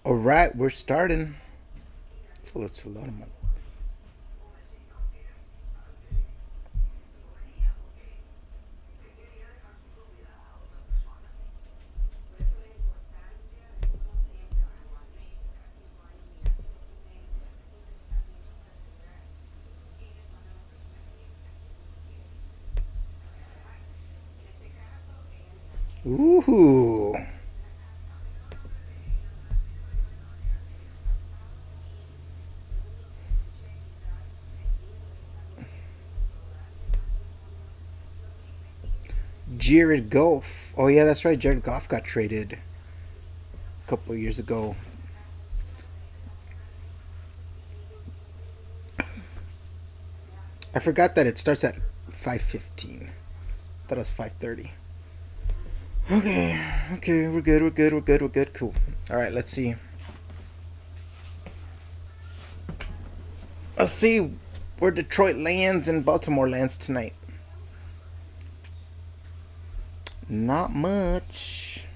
All right, we're starting. It's a little too loud. Ooh. Jared Goff. Oh yeah, that's right. Jared Goff got traded a couple of years ago. I forgot that it starts at 5:15. Thought it was 5:30. Okay, okay, we're good. We're good. We're good. We're good. Cool. All right, let's see. Let's see where Detroit lands and Baltimore lands tonight. Not much.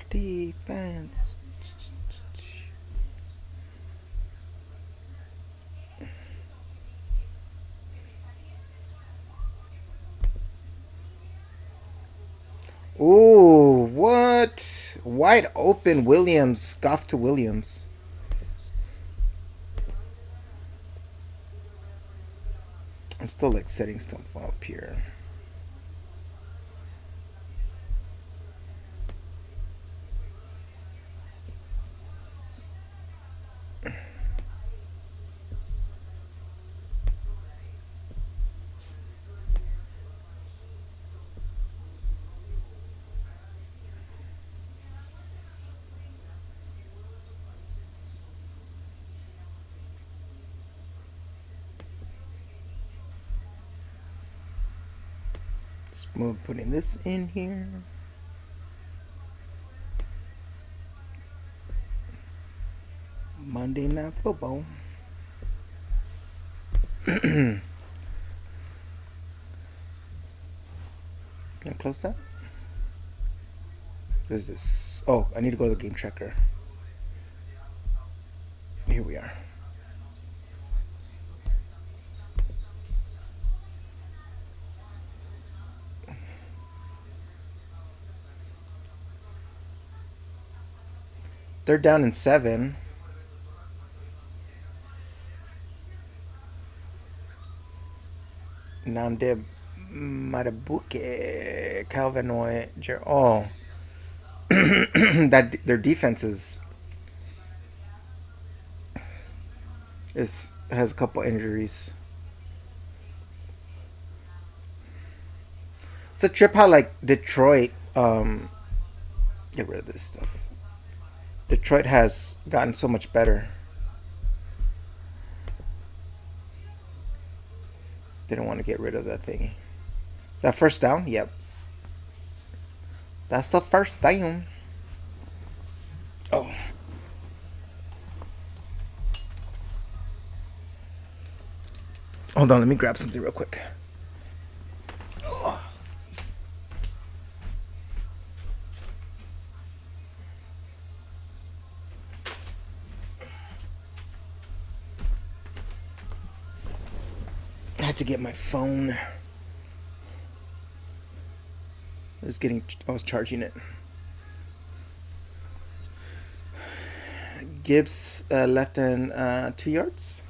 Defense. Ooh, what? Wide open Williams. Scoff to Williams. I'm still like setting stuff up here. Smooth putting this in here. Monday Night Football. Can I close that? What is this? Oh, I need to go to the game tracker. Here we are. They're down in 7. Namdeb Marabuke Calvinoy Oh. That their defense is has a couple injuries. It's a trip how like Detroit get rid of this stuff. Detroit has gotten so much better. They don't want to get rid of that thingy. Is that first down? Yep. That's the first down. Oh. Hold on, let me grab something real quick. I had to get my phone. I was charging it. Gibbs left in 2 yards.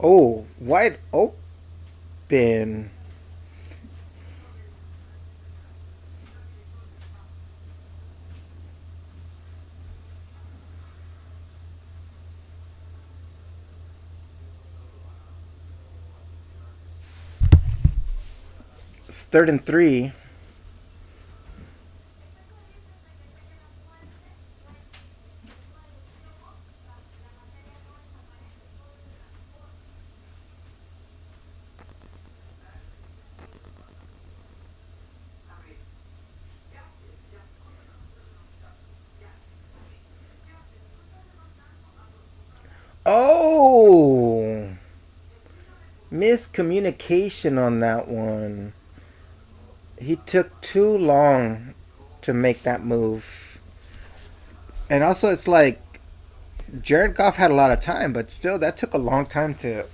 Oh, wide open. It's 3rd and 3. Oh, miscommunication on that one. He took too long to make that move. And also, it's like Jared Goff had a lot of time, but still, that took a long time to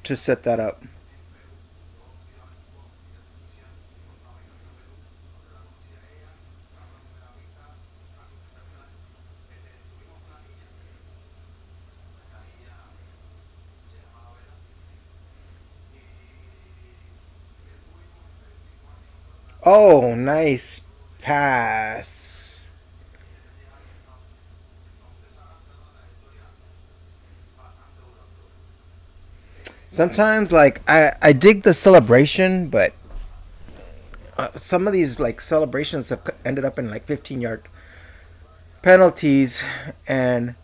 set that up. Oh, nice pass. Sometimes, like I dig the celebration, but some of these like celebrations have ended up in like 15-yard penalties. And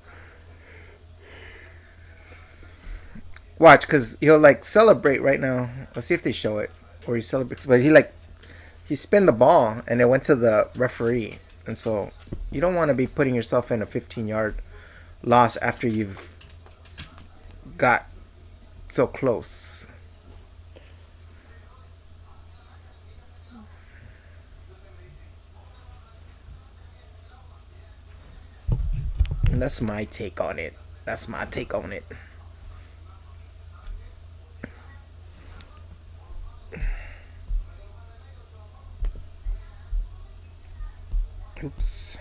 watch, because he'll like celebrate right now. Let's see if they show it or he celebrates, but he spun the ball and it went to the referee, and so you don't want to be putting yourself in a 15-yard loss after you've got so close. And that's my take on it. That's my take on it. Oops.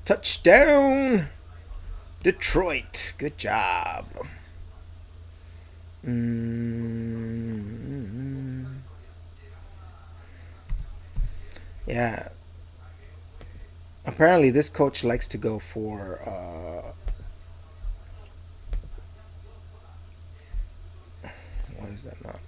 Touchdown, Detroit. Good job. Mm. Yeah. Apparently, this coach likes to go for. What is that not?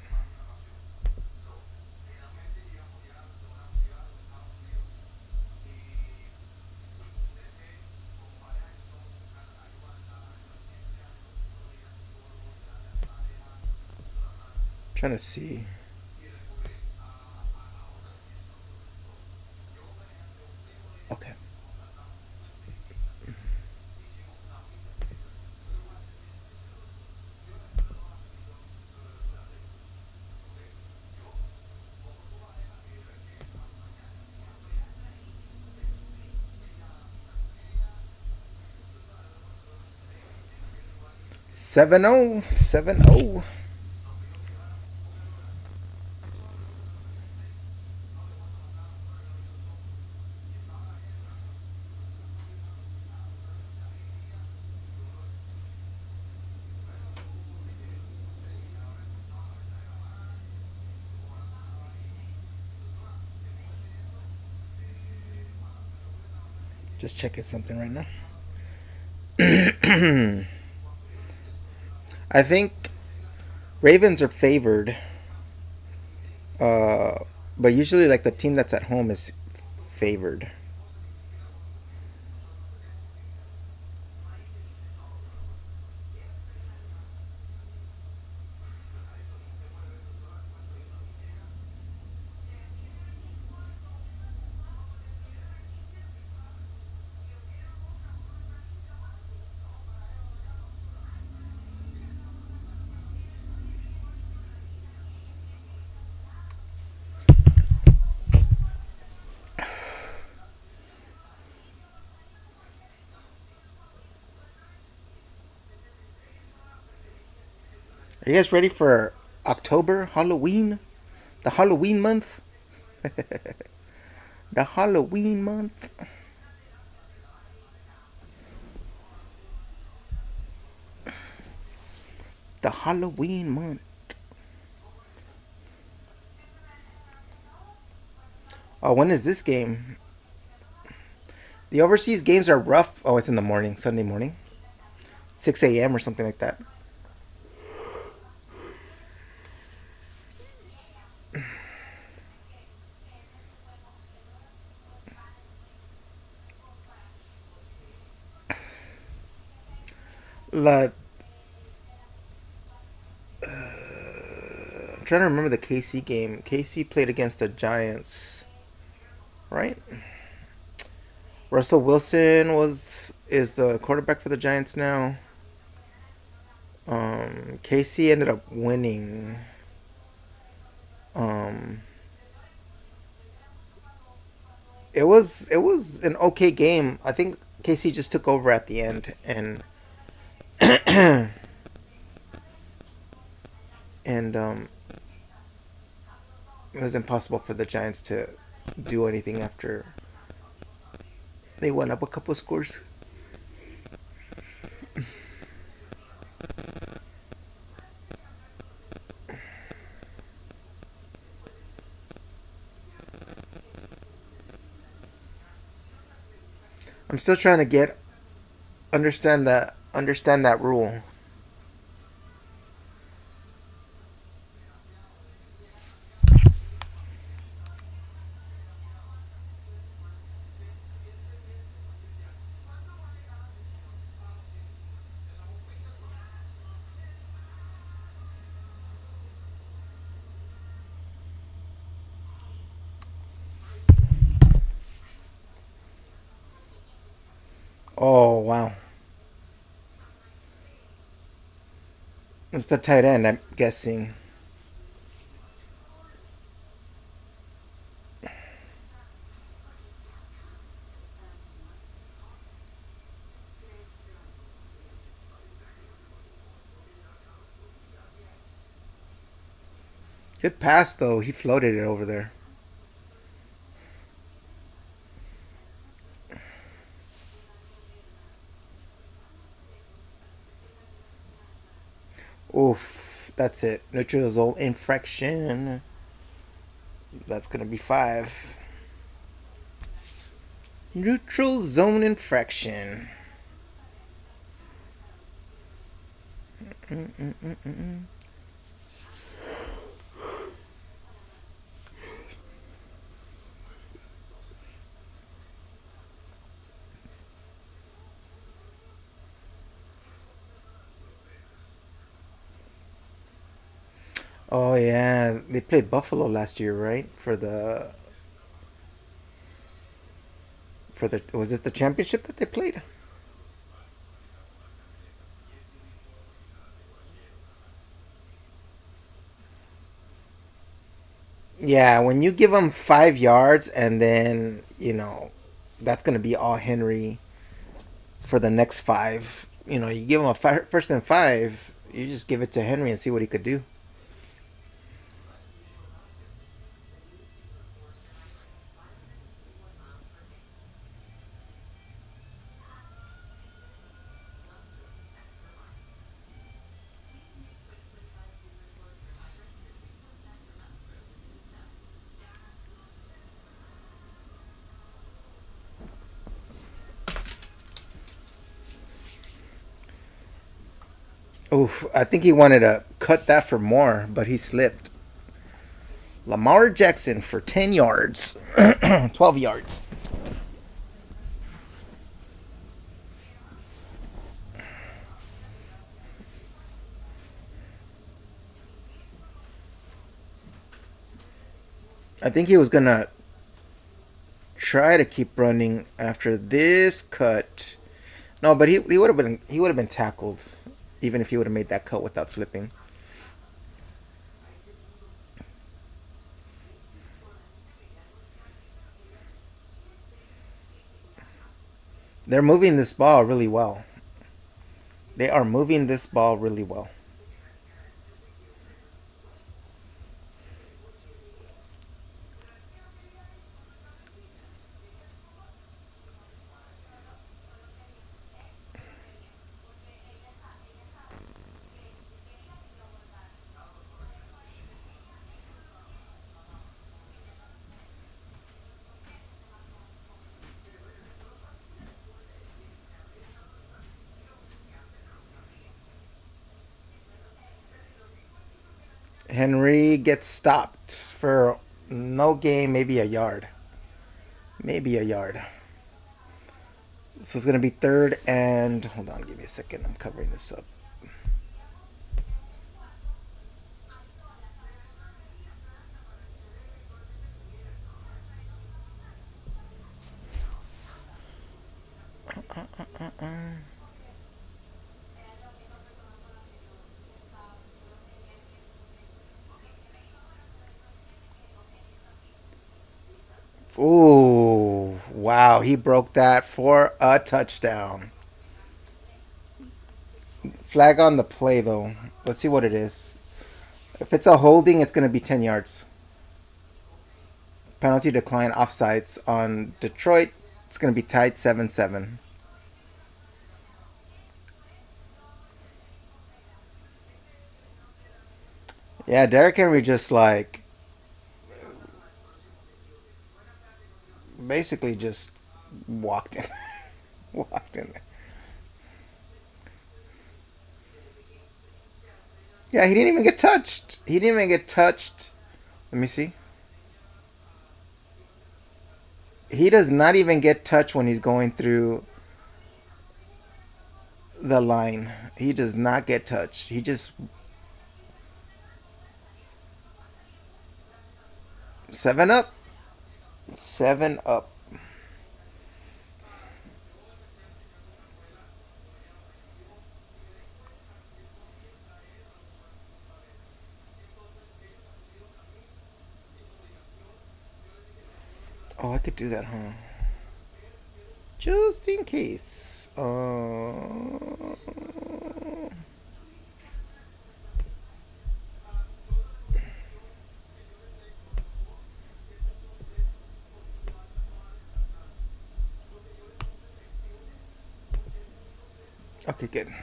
Trying to see. Okay. 7-0. 7-0. 'Just checking something right now. I think Ravens are favored, uh, but usually like the team that's at home is favored. 'Are you guys ready for October Halloween? The Halloween month. The Halloween month. The Halloween month. Oh, when is this game? The overseas games are rough. Oh, it's in the morning, Sunday morning, 6 a.m. or something like that. La, I'm trying to remember the KC game. KC played against the Giants, right? Russell Wilson was is the quarterback for the Giants now. KC ended up winning. Um, it was an okay game. I think KC just took over at the end, and it was impossible for the Giants to do anything after they went up a couple of scores. I'm still trying to get understand that rule. Oh wow, it's the tight end. I'm guessing. Good pass though. He floated it over there. Oof, that's it. Neutral zone infraction. That's gonna be 5. Neutral zone infraction. Oh yeah, they played Buffalo last year, right? For the was it the championship that they played? Yeah, when you give them 5 yards and then that's gonna be all Henry for the next five. You give him a first and 5. You just give it to Henry and see what he could do. Oof, I think he wanted to cut that for more, but he slipped. Lamar Jackson for 10 yards, 12 yards. I think he was gonna try to keep running after this cut. No, but he would have been tackled, even if he would have made that cut without slipping. They're moving this ball really well. They are moving this ball really well. Henry gets stopped for no gain, maybe a yard. Maybe a yard. So it's going to be third and. Hold on, give me a second. I'm covering this up. Ooh, wow. He broke that for a touchdown. Flag on the play, though. Let's see what it is. If it's a holding, it's going to be 10 yards. Penalty decline offsides on Detroit. It's going to be tied 7-7. Yeah, Derrick Henry just like basically just walked in. Walked in there. Yeah, he didn't even get touched. He didn't even get touched. Let me see. He does not even get touched when he's going through the line. He does not get touched. He just 7 up. 7 up. Oh, I could do that, huh? Just in case. Okay, good.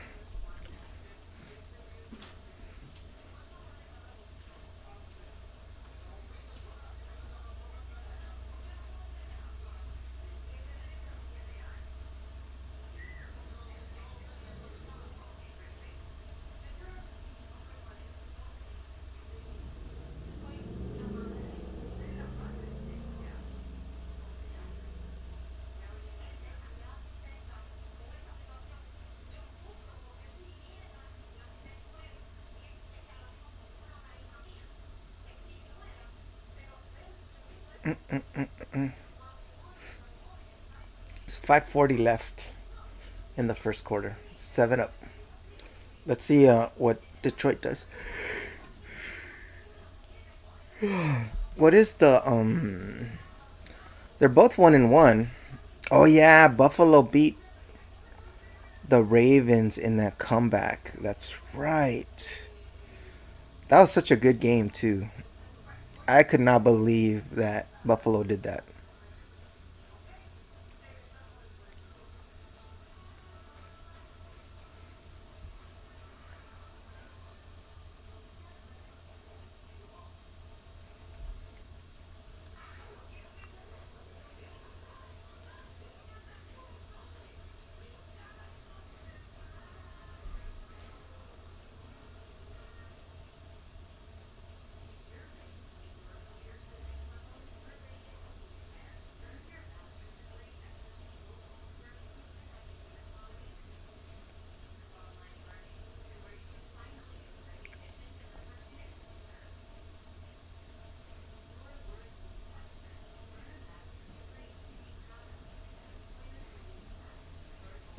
It's 5:40 left in the first quarter. 7 up. Let's see what Detroit does. What is the They're both 1-1. Oh yeah, Buffalo beat the Ravens in that comeback. That's right. That was such a good game too. I could not believe that Buffalo did that.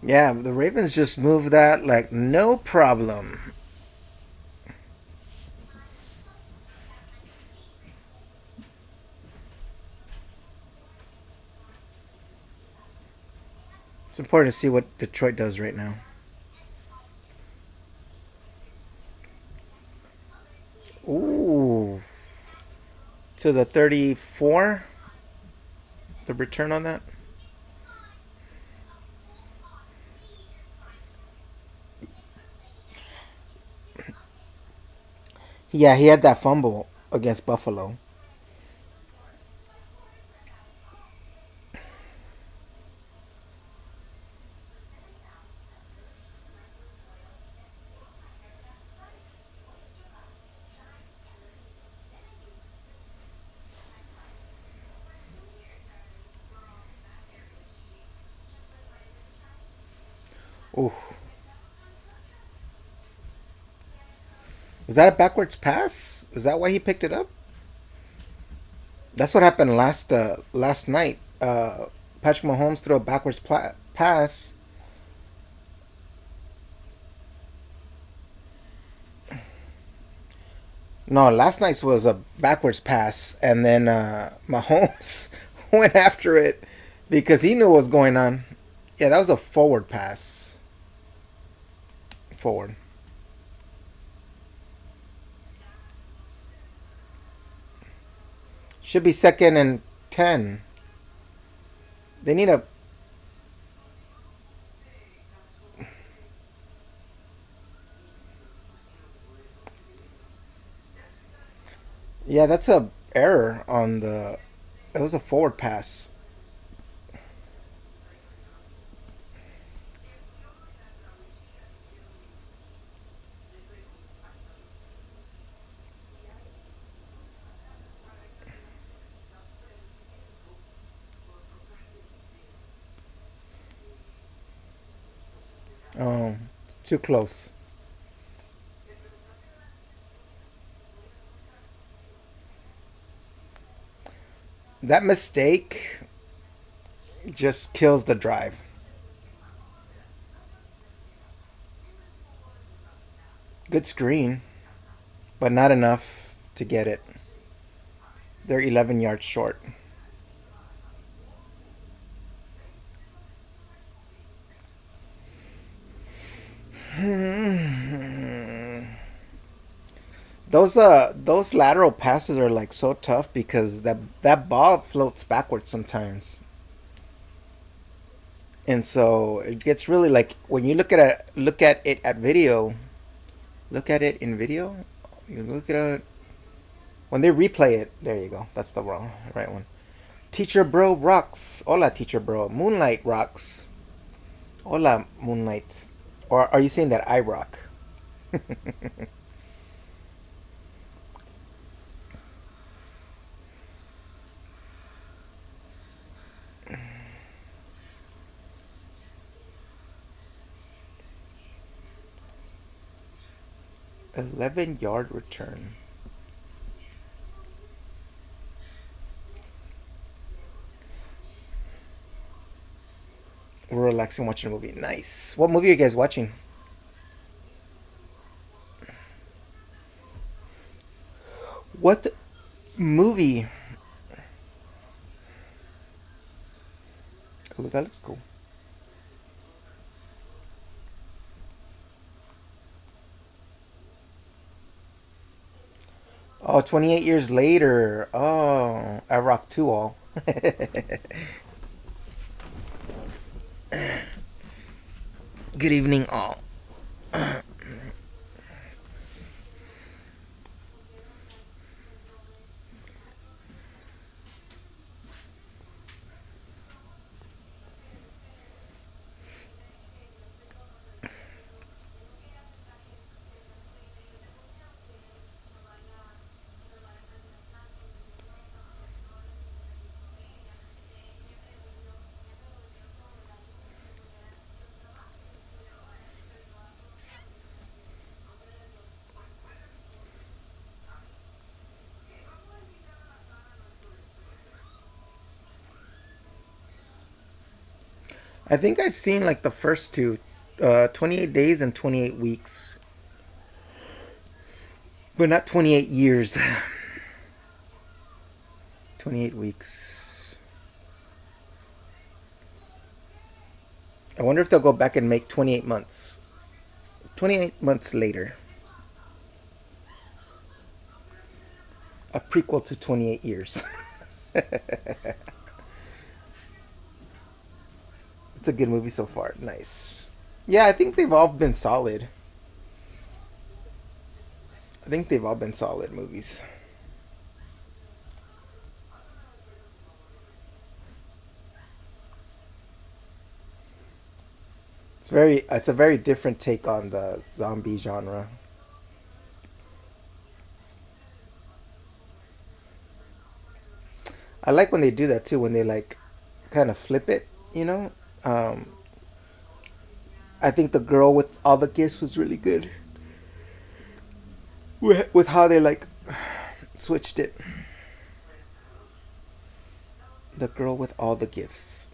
Yeah, the Ravens just moved that like no problem. It's important to see what Detroit does right now. Ooh, to the 34. The return on that. Yeah, he had that fumble against Buffalo. Ooh, was that a backwards pass? Is that why he picked it up? That's what happened last night. Patrick Mahomes threw a backwards pass. No, last night's was a backwards pass, and then Mahomes went after it because he knew what was going on. Yeah, that was a forward pass. Forward. Should be second and 10. They need a. Yeah, that's a error on the. It was a forward pass. Oh, it's too close. That mistake just kills the drive. Good screen, but not enough to get it. They're 11 yards short. Those lateral passes are like so tough because that ball floats backwards sometimes. And so it gets really like when you look at it at video, look at it in video, you look at it when they replay it. There you go. That's the wrong right one. Teacher bro rocks. Hola teacher bro. Moonlight rocks. Hola moonlight. Or are you saying that I rock? 11-yard return. We're relaxing watching a movie. Nice. What movie are you guys watching? What movie? Oh, that looks cool. Oh, 28 years later. Oh, I rock two all. Good evening, all. I think I've seen like the first two, 28 days and 28 weeks, but not 28 years. 28 weeks. I wonder if they'll go back and make 28 months. 28 months later. A prequel to 28 years. It's a good movie so far. Nice. Yeah, I think they've all been solid. I think they've all been solid movies. It's a very different take on the zombie genre. I like when they do that too, when they like kind of flip it, you know? Um, I think the girl with all the gifts was really good with how they like switched it. The girl with all the gifts.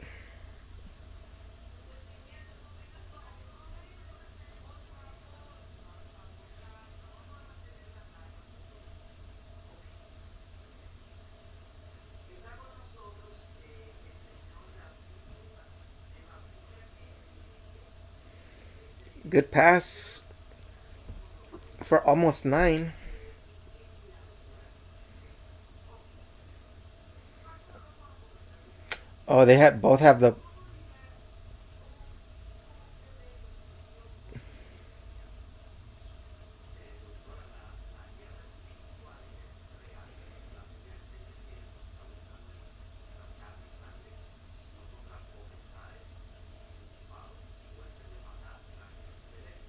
Good pass for almost nine. Oh, they had both have the.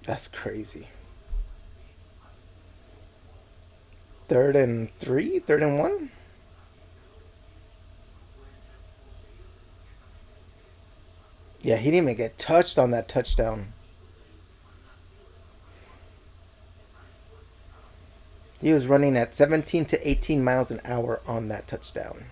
That's crazy. Third and three, third and one. Yeah, he didn't even get touched on that touchdown. He was running at 17 to 18 miles an hour on that touchdown.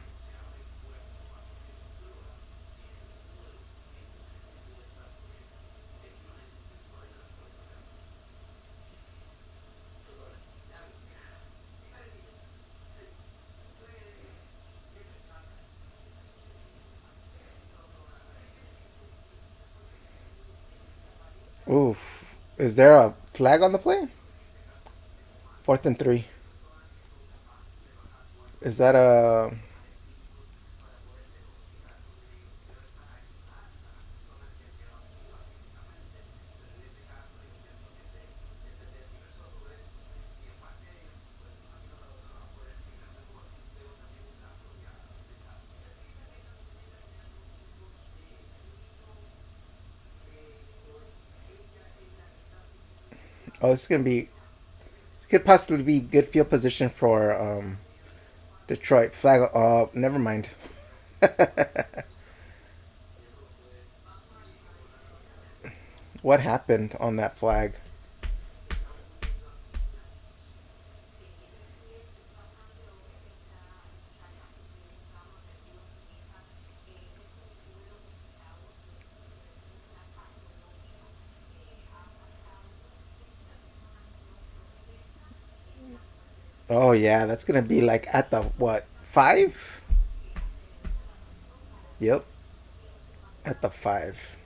Oof. Is there a flag on the play? Fourth and three. Is that a. Oh, this is going to be. Could possibly be good field position for Detroit. Flag. Never mind. What happened on that flag? Oh yeah, that's gonna be like at the what 5? Yep, at the 5.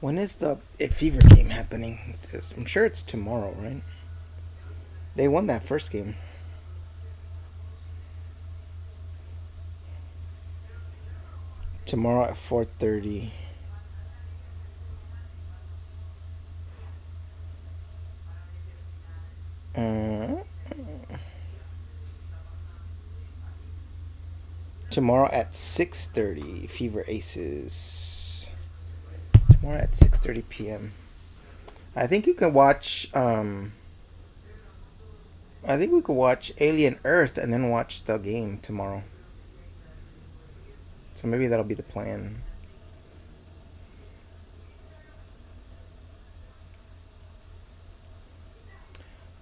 When is the Fever game happening? I'm sure it's tomorrow, right? They won that first game. Tomorrow at 4:30. Uh, Tomorrow at 6:30. Fever Aces. Tomorrow at 6:30 p.m. I think you can watch. I think we could watch Alien Earth and then watch the game tomorrow. So maybe that'll be the plan.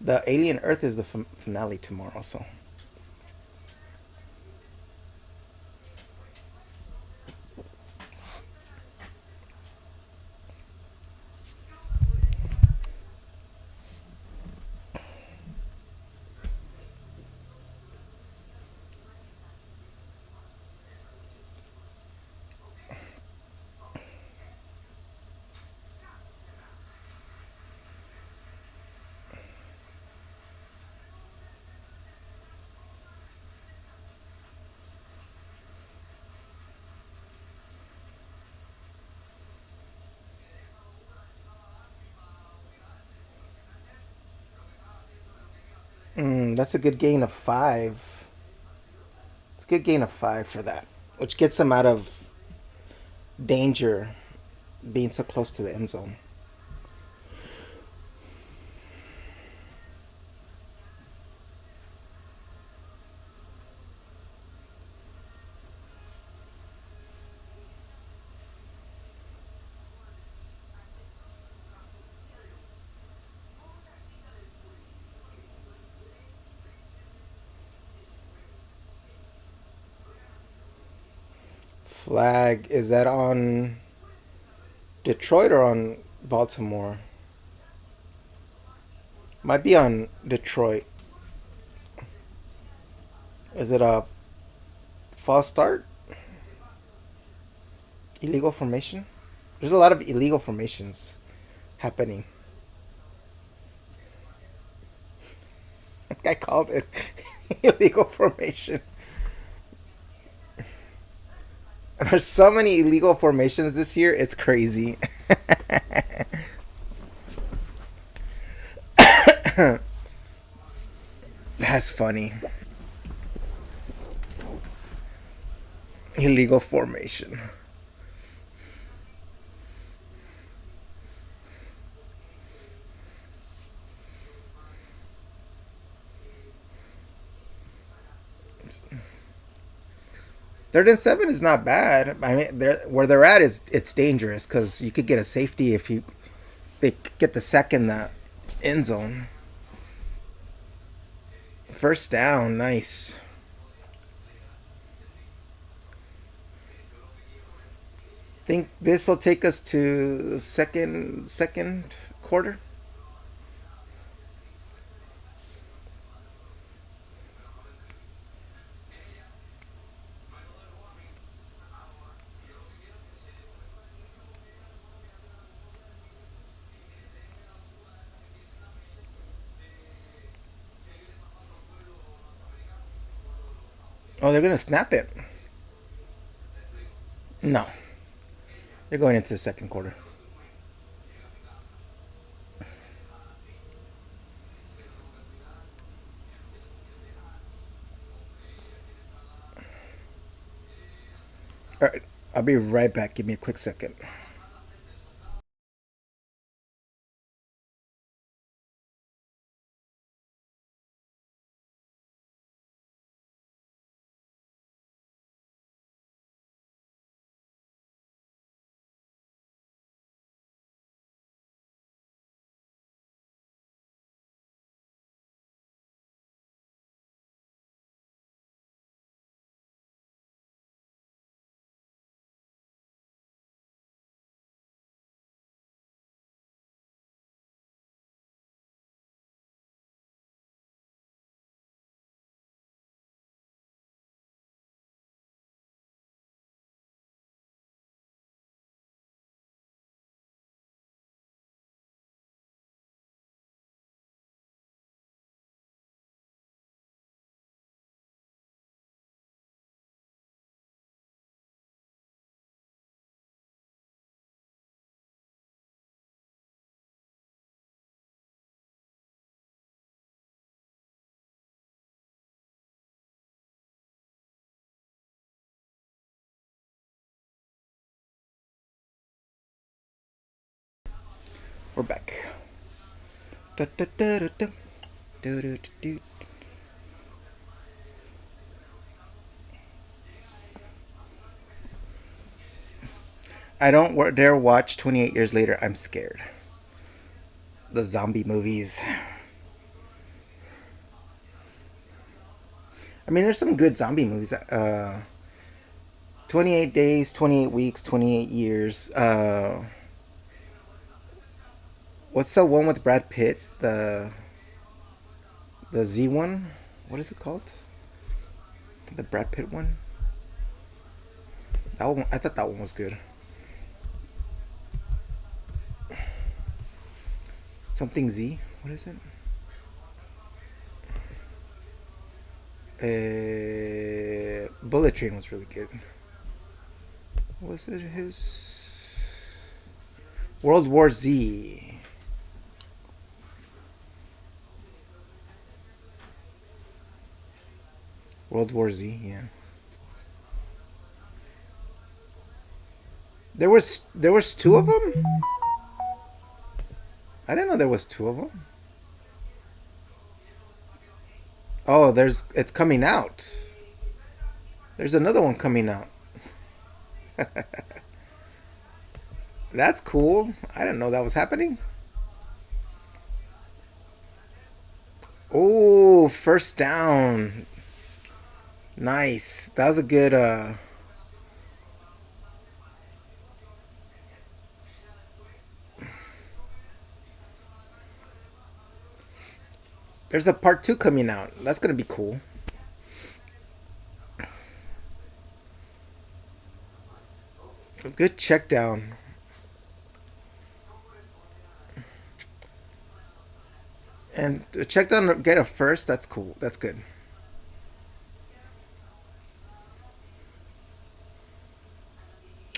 The Alien Earth is the finale tomorrow, so That's a good gain of 5. It's a good gain of 5 for that, which gets him out of danger being so close to the end zone. Flag, is that on Detroit or on Baltimore? Might be on Detroit. Is it a false start? Illegal formation? There's a lot of illegal formations happening. I called it illegal formation. There's so many illegal formations this year, it's crazy. That's funny. Illegal formation. Third and 7 is not bad. I mean, where they're at is it's dangerous because you could get a safety if you they get the sack in the end zone. First down, nice. Think this will take us to second quarter. Oh, they're gonna snap it. No, they're going into the second quarter. All right, I'll be right back. Give me a quick second. We're back. Da, da, da, da, da. Do, do, do, do. I don't dare watch 28 Years Later. I'm scared. The zombie movies. I mean, there's some good zombie movies. 28 Days, 28 Weeks, 28 Years. What's the one with Brad Pitt? The Z one? What is it called? The Brad Pitt one? That one, I thought that one was good. Something Z? What is it? Bullet Train was really good. Was it his World War Z? World War Z. Yeah. There was two of them. I didn't know there was two of them. Oh, it's coming out. There's another one coming out. That's cool. I didn't know that was happening. Oh, first down. Nice. That was a good there's a part 2 coming out. That's going to be cool. A good check down. And to check down get a first, that's cool. That's good.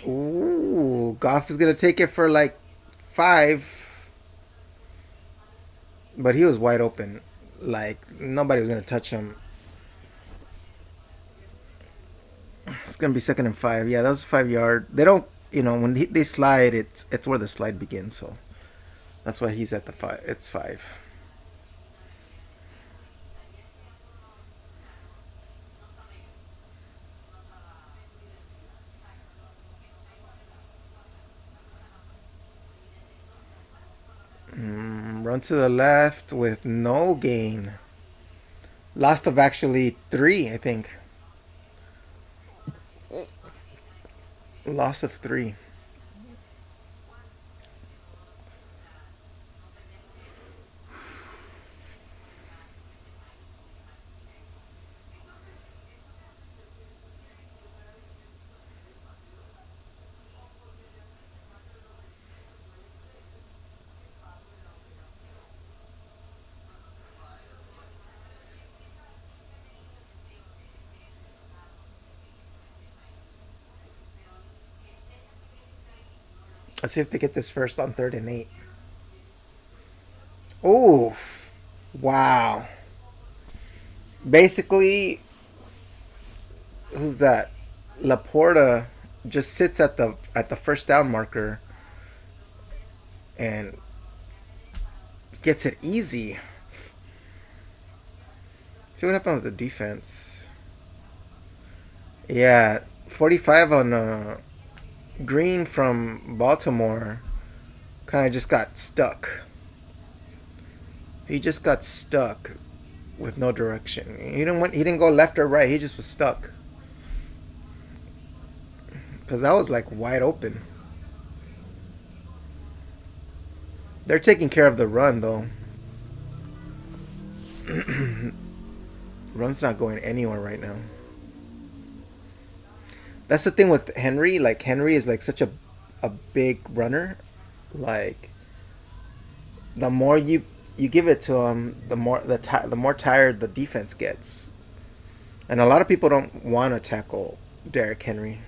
Ooh, Goff is going to take it for like 5, but he was wide open. Like nobody was going to touch him. It's gonna be 2nd and 5. Yeah, that was 5 yard. They don't, when they slide, it's where the slide begins. So that's why he's at the 5. It's 5. Run to the left with no gain. Lost of actually 3, I think. Loss of 3. Let's see if they get this first on 3rd and 8. Oh, wow. Basically, who's that? Laporta just sits at the first down marker and gets it easy. See what happened with the defense. Yeah, 45 on Green from Baltimore kind of just got stuck. He just got stuck with no direction. He didn't go left or right. He just was stuck. Cuz that was like wide open. They're taking care of the run though. Run's not going anywhere right now. That's the thing with Henry. Like Henry is like such a big runner. Like the more you give it to him, the more tired the defense gets. And a lot of people don't want to tackle Derrick Henry.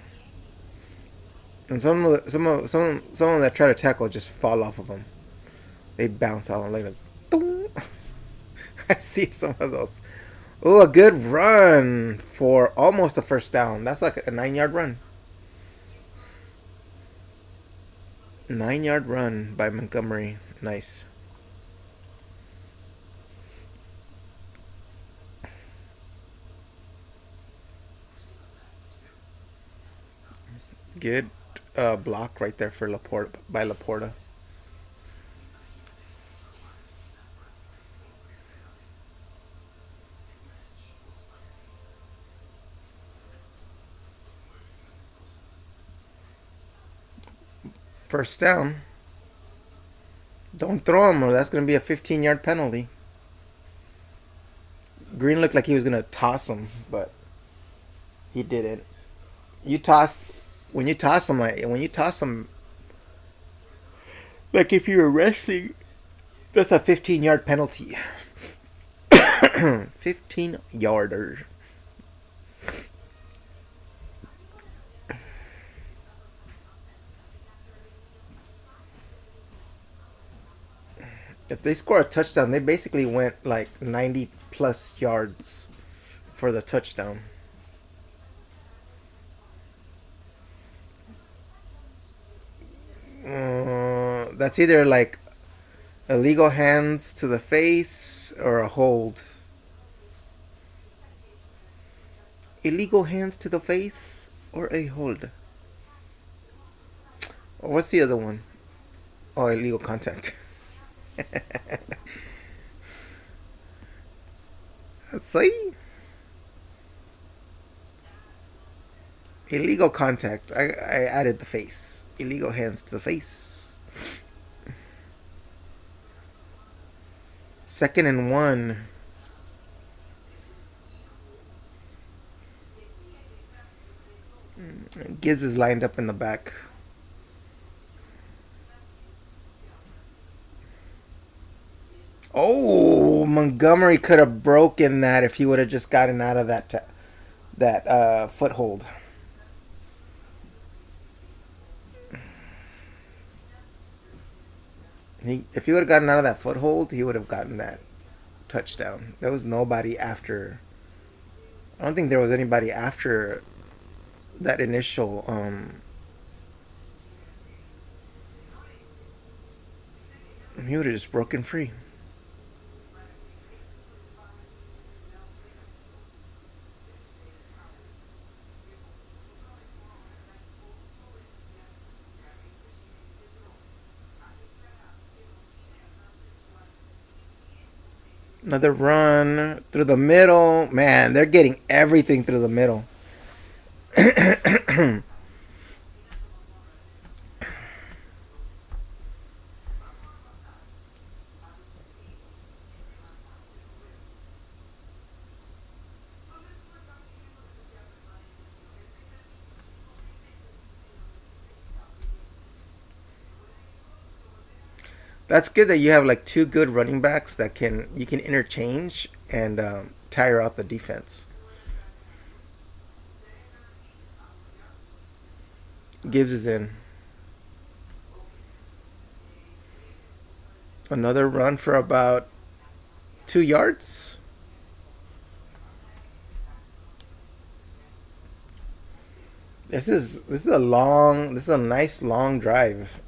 And some that try to tackle just fall off of him. They bounce out like a I see some of those. Oh, a good run for almost a first down. That's like a 9 yard run. 9 yard run by Montgomery. Nice. Good block right there for Laporta by Laporta. First down. Don't throw him or that's going to be a 15-yard penalty. Green looked like he was going to toss him, but he didn't. You toss when you toss him like if you're wrestling, that's a 15-yard penalty. 15-yarder. If they score a touchdown, they basically went like 90 plus yards for the touchdown. That's either like illegal hands to the face or a hold. Illegal hands to the face or a hold. Or what's the other one? Oh, illegal contact. See? Illegal contact. I added the face. Illegal hands to the face. Second and one. Gibbs is lined up in the back. Oh, Montgomery could have broken that if he would have just gotten out of that foothold. If he would have gotten out of that foothold, he would have gotten that touchdown. There was nobody after. I don't think there was anybody after that initial. He would have just broken free. Another run through the middle. Man, they're getting everything through the middle. That's good that you have like two good running backs that you can interchange and tire out the defense. Gibbs is in. Another run for about 2 yards. This is a nice long drive.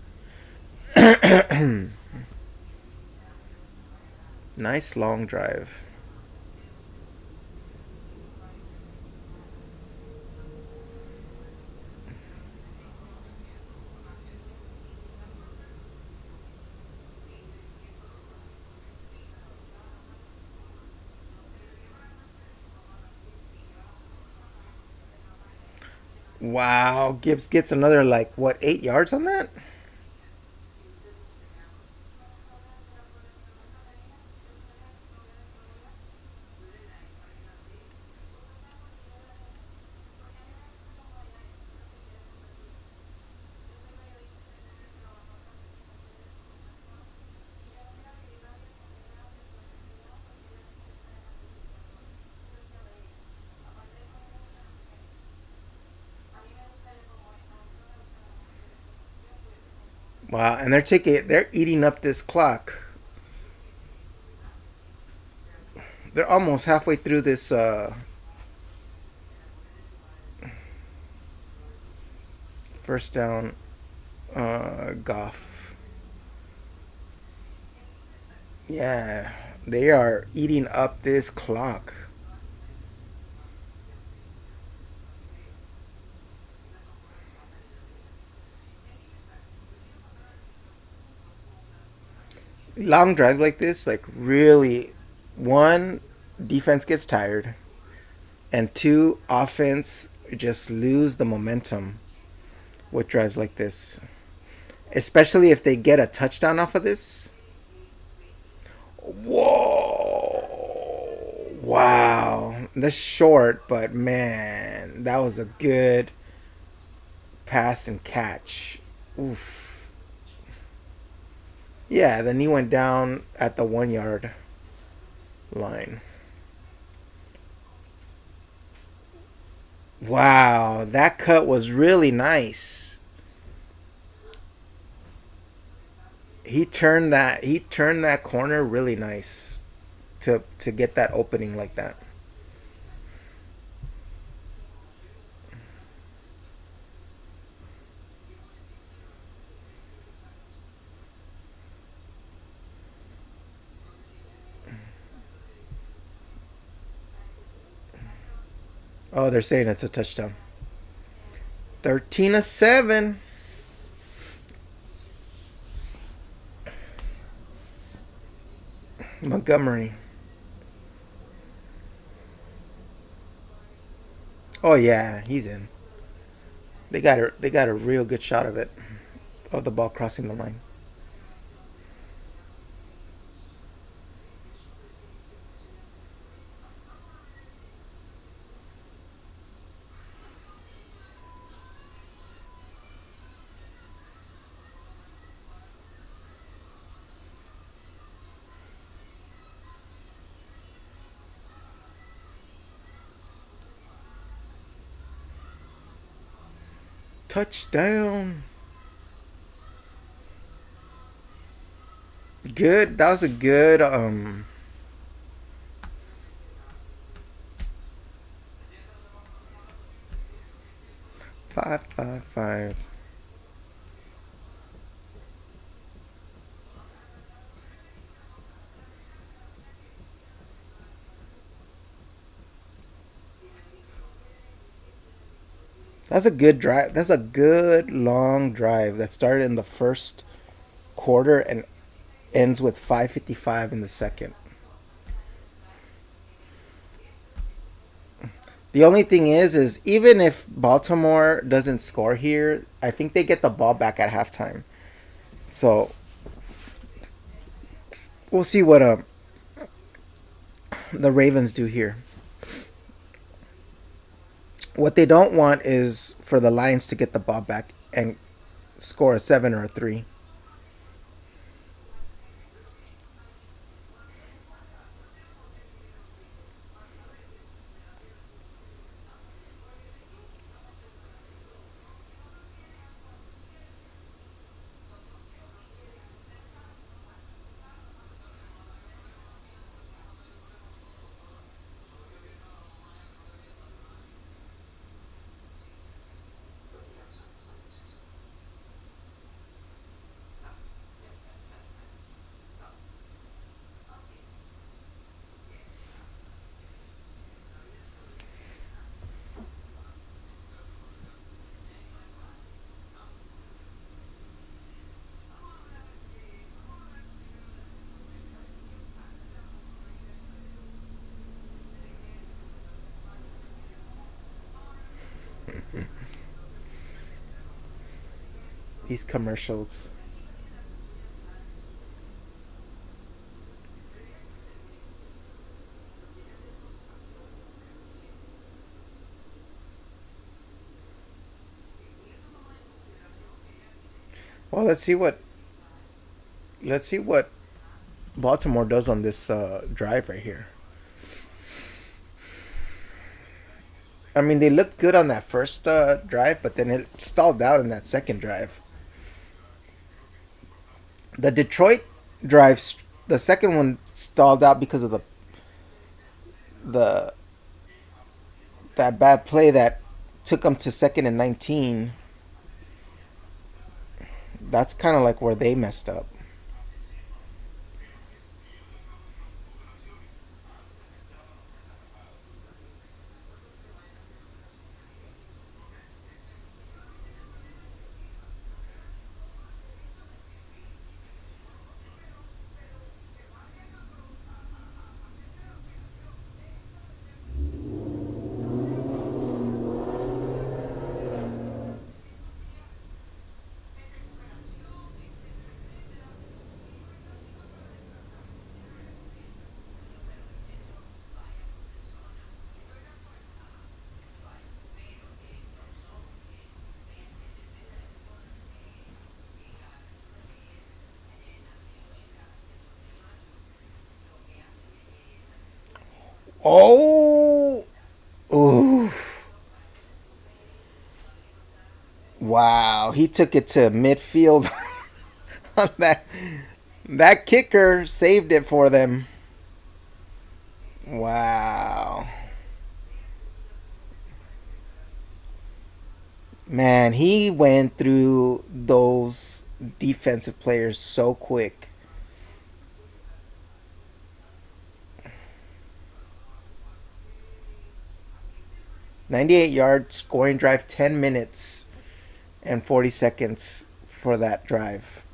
Nice long drive. Wow, Gibbs gets another like what 8 yards on that? Wow, and they're eating up this clock. They're almost halfway through this first down. Goff. Yeah, they are eating up this clock. Long drives like this, like really, one, defense gets tired, and two, offense just lose the momentum with drives like this. Especially if they get a touchdown off of this. Whoa! Wow, that's short, but man, that was a good pass and catch. Oof. Yeah, then he went down at the 1 yard line. Wow, that cut was really nice. He turned that corner really nice to get that opening like that. Oh, they're saying it's a touchdown. 13-7. Montgomery. Oh yeah, he's in. They got a real good shot of it, of the ball crossing the line. Touchdown. Good. That was a good 5-5-5. That's a good drive. That's a good long drive that started in the first quarter and ends with 5:55 in the second. The only thing is even if Baltimore doesn't score here, I think they get the ball back at halftime. So we'll see what the Ravens do here. What they don't want is for the Lions to get the ball back and score a 7 or a 3. These commercials. Well, let's see what Baltimore does on this drive right here. I mean, they looked good on that first drive, but then it stalled out in that second drive. The Detroit drive, the second one stalled out because of the that bad play that took them to second and 19. That's kind of like where they messed up. Oh, ooh, wow! He took it to midfield on that. That kicker saved it for them. Wow, man, he went through those defensive players so quick. 98 yard scoring drive, 10 minutes and 40 seconds for that drive.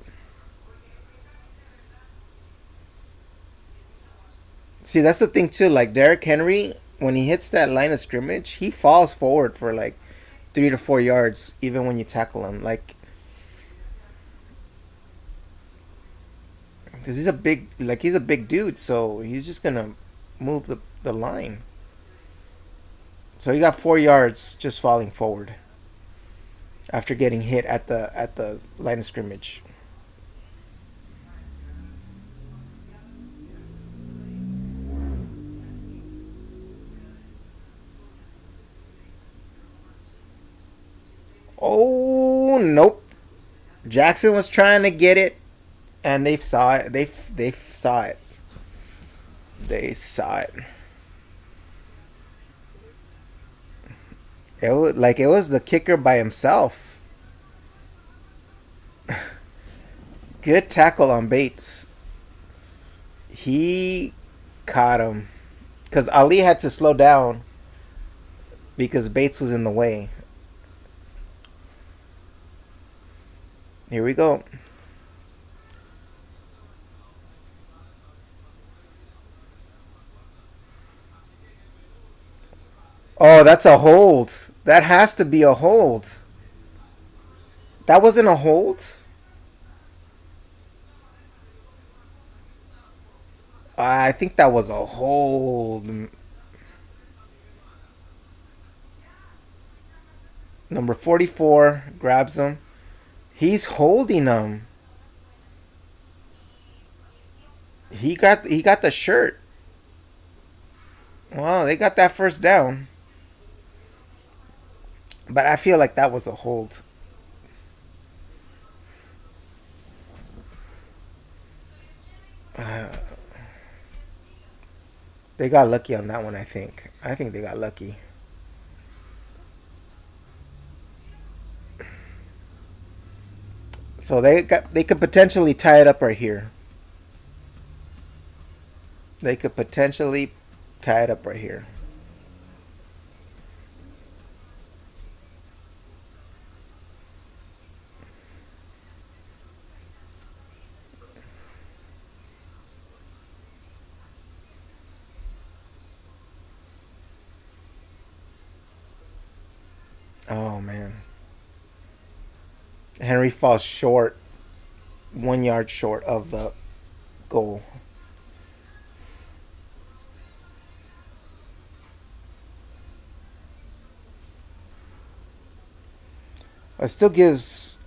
See, that's the thing too. Like Derrick Henry, when he hits that line of scrimmage, he falls forward for like 3 to 4 yards, even when you tackle him. Like, because he's a big dude, so he's just gonna move the line. So he got 4 yards just falling forward after getting hit at the line of scrimmage. Oh nope! Jackson was trying to get it, and they saw it. They saw it. They saw it. It was the kicker by himself. Good tackle on Bates. He caught him because Ali had to slow down because Bates was in the way. Here we go. Oh, that's a hold. That has to be a hold. That wasn't a hold. I think that was a hold. Number 44 grabs him. He's holding him. He got the shirt. Well, they got that first down. But I feel like that was a hold. Uh, they got lucky on that one, I think. I think they got lucky. So they could potentially tie it up right here. They could potentially tie it up right here. Oh man. Henry falls short, 1 yard short of the goal. It still gives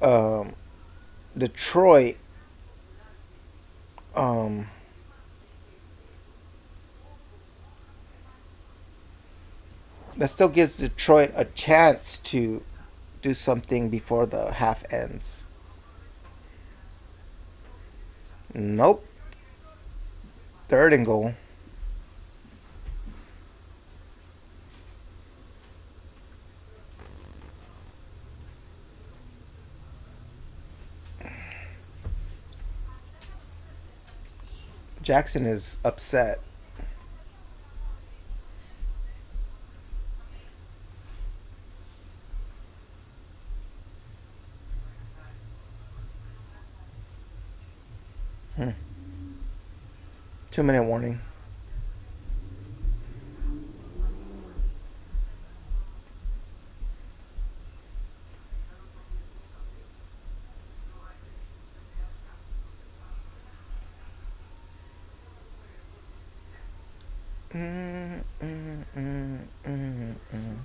Detroit um, that still gives Detroit a chance to do something before the half ends. Nope. Third and goal. Jackson is upset. Hmm. 2 minute warning. Mm, mm, mm, mm, mm.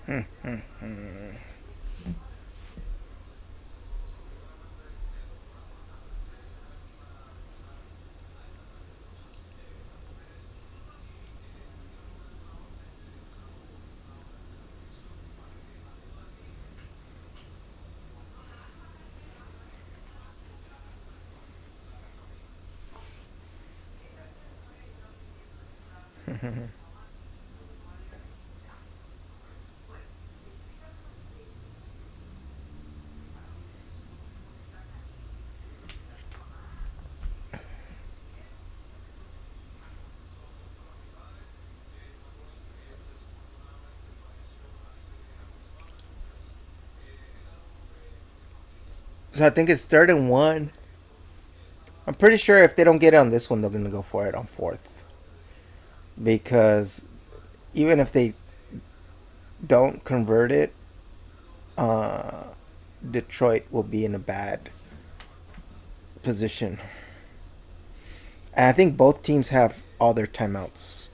Mm, mm, mm. So I think it's 3rd and 1. I'm pretty sure if they don't get it on this one, they're gonna go for it on fourth. Because even if they don't convert it, uh, Detroit will be in a bad position. And I think both teams have all their timeouts.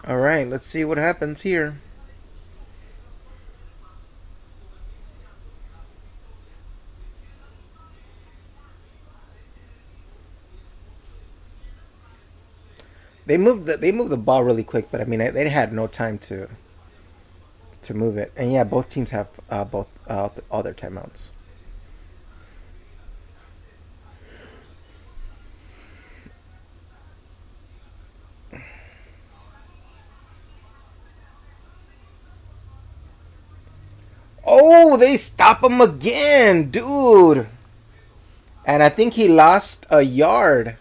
All right, let's see what happens here. They moved the ball really quick, but I mean they had no time to move it. And yeah, both teams have both all their timeouts. Oh, they stop him again, dude. And I think he lost a yard.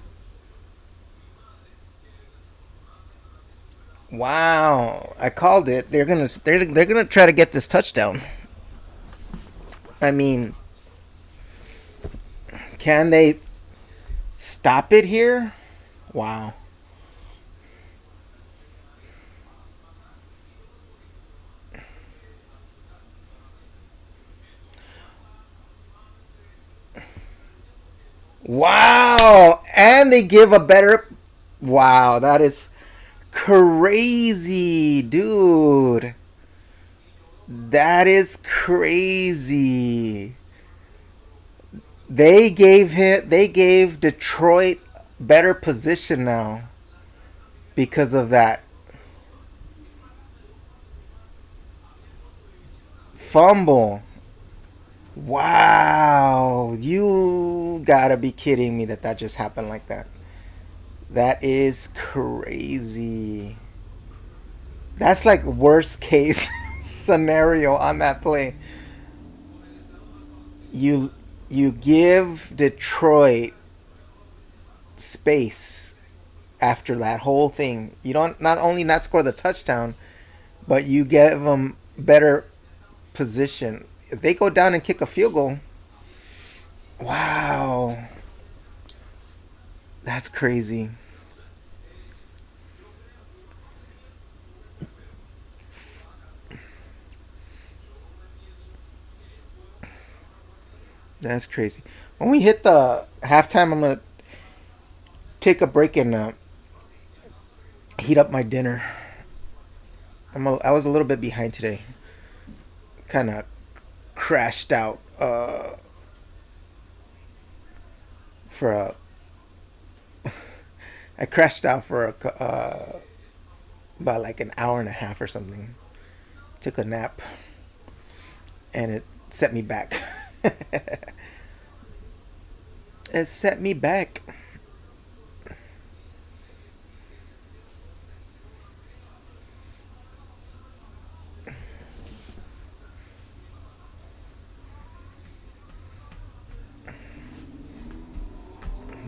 Wow, I called it. They're gonna try to get this touchdown. I mean, can they stop it here? Wow. Wow. And they give a better. Wow, that is crazy, dude. That is crazy. They gave Detroit better position now because of that fumble. Wow, you gotta be kidding me that just happened like that. That is crazy. That's like worst case scenario on that play. You you give Detroit space after that whole thing. You don't not only not score the touchdown, but you give them better position. If they go down and kick a field goal, wow, that's crazy. That's crazy. When we hit the halftime, I'm gonna take a break and heat up my dinner. I was a little bit behind today. Kind of crashed out for a. I crashed out for about like an hour and a half or something. Took a nap and it set me back. It set me back.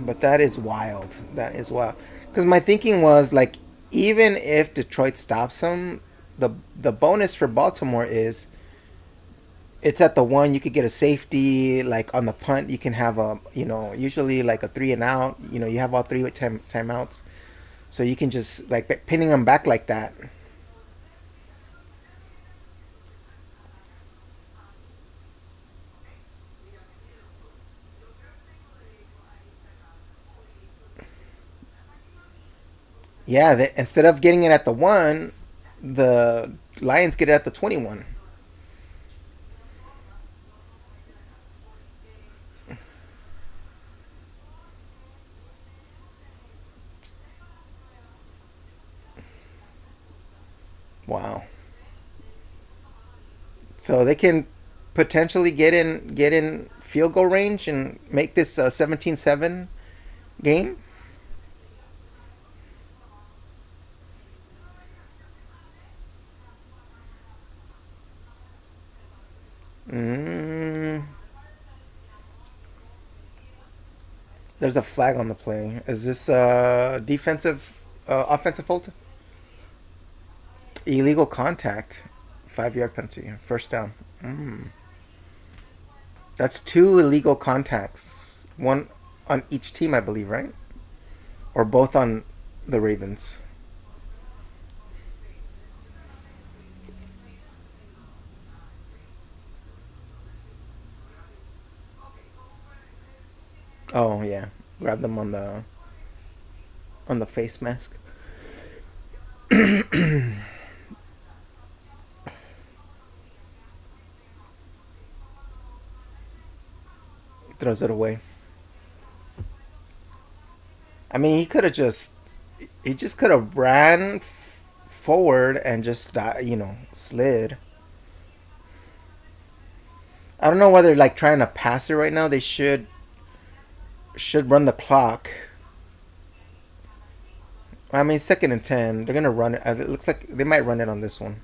But that is wild. That is wild. Because my thinking was like, even if Detroit stops them, the bonus for Baltimore is it's at the one. You could get a safety. Like on the punt, you can have a usually like a 3 and out. You have all three with timeouts, so you can just like pinning them back like that. Yeah, instead of getting it at the one, the Lions get it at the 21. Wow. So they can potentially get in field goal range and make this a 17-7 game. Mm, there's a flag on the play. Is this defensive, offensive hold? Illegal contact. 5 yard penalty. First down. Mm. That's two illegal contacts. One on each team, I believe, right? Or both on the Ravens. Oh yeah, grab them on the face mask. Throws it away. I mean, he just could have ran forward and just slid. I don't know whether like trying to pass it right now. They should run the clock. I mean, 2nd and 10. They're gonna run it. It looks like they might run it on this one.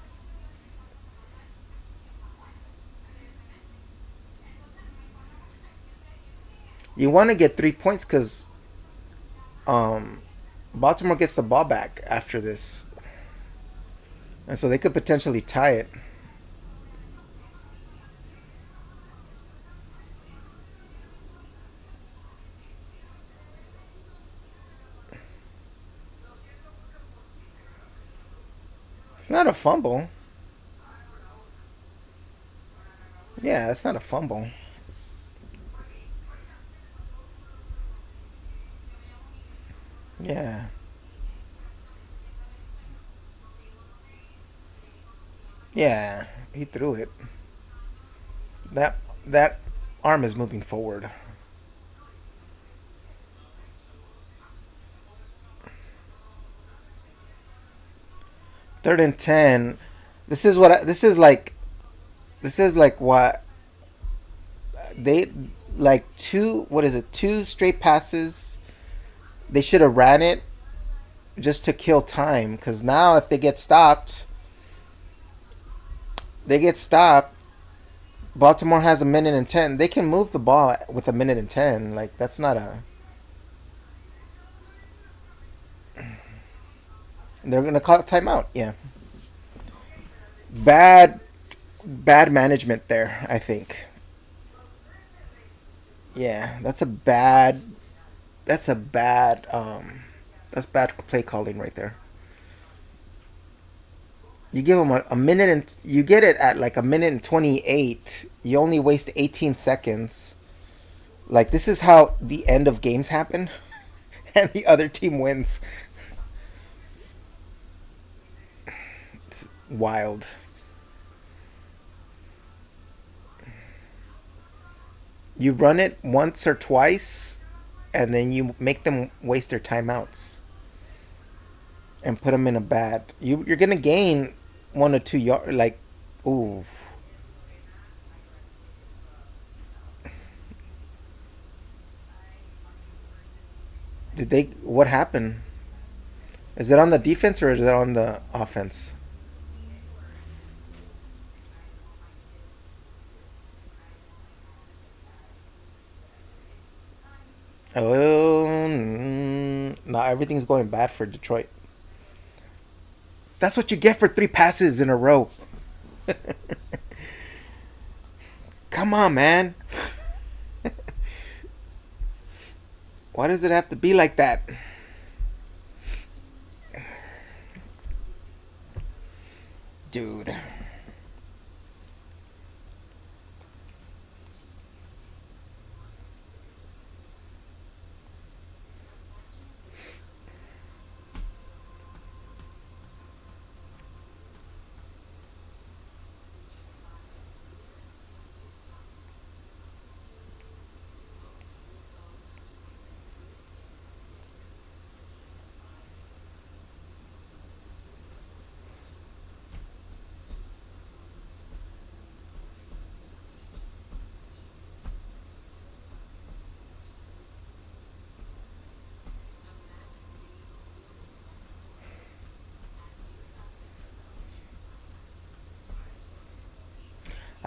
You want to get 3 points because um, Baltimore gets the ball back after this, and so they could potentially tie it. It's not a fumble. Yeah, it's not a fumble. Yeah, yeah, he threw it. That that arm is moving forward. 3rd and 10. This is like what they like two. What is it? Two straight passes. They should have ran it just to kill time. Because now if they get stopped. Baltimore has a minute and 10. They can move the ball with a minute and 10. Like that's not a. They're gonna call it timeout. Yeah, bad bad management there. I think. Yeah, that's a bad that's bad play calling right there. You give them a minute and you get it at like a minute and 28. You only waste 18 seconds. Like this is how the end of games happen, and the other team wins. It's wild. You run it once or twice, and then you make them waste their timeouts and put them in a bad. You're gonna gain 1 or 2 yards. Like, ooh, did they? What happened? Is it on the defense or is it on the offense? Oh, no, everything's going bad for Detroit. That's what you get for 3 passes in a row. Come on, man. Why does it have to be like that? Dude.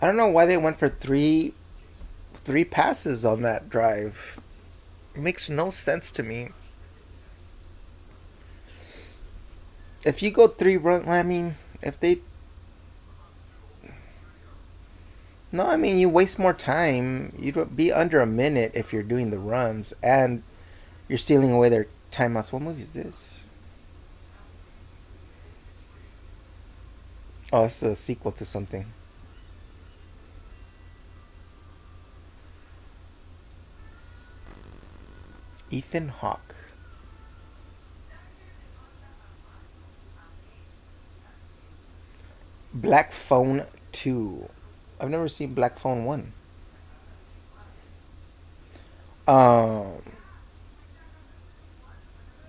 I don't know why they went for three passes on that drive. It makes no sense to me. If you go 3 run, I mean, if they no, I mean you waste more time. You'd be under a minute if you're doing the runs, and you're stealing away their timeouts. What movie is this? Oh, it's a sequel to something. Ethan Hawke. Black Phone 2. I've never seen Black Phone 1. Um,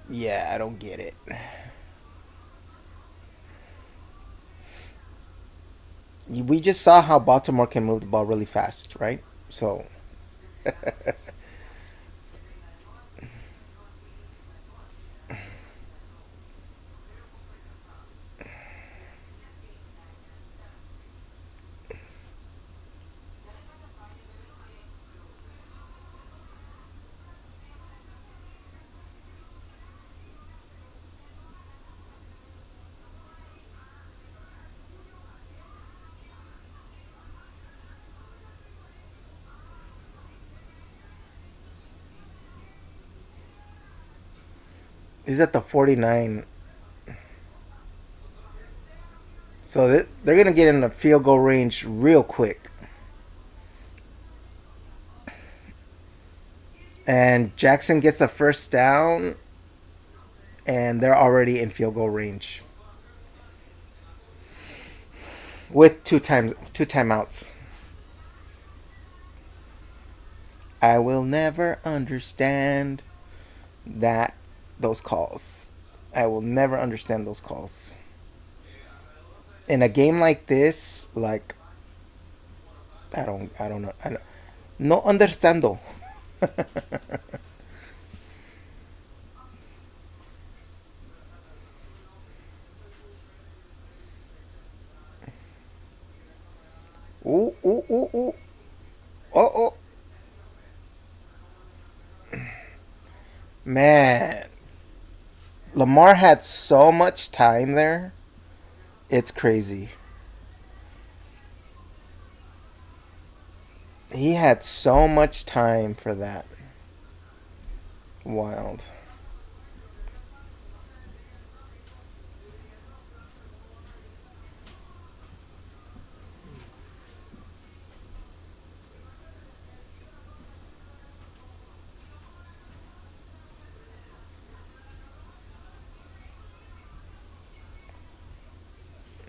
yeah, I don't get it. We just saw how Baltimore can move the ball really fast, right? So, he's at the 49. So they're going to get in the field goal range real quick. And Jackson gets a first down, and they're already in field goal range with two timeouts. I will never understand that those calls. I will never understand those calls. In a game like this, like I don't know. I don't, no understando. Ooh, ooh, ooh, ooh. Oh, oh. Man, Lamar had so much time there. It's crazy. He had so much time for that. Wild.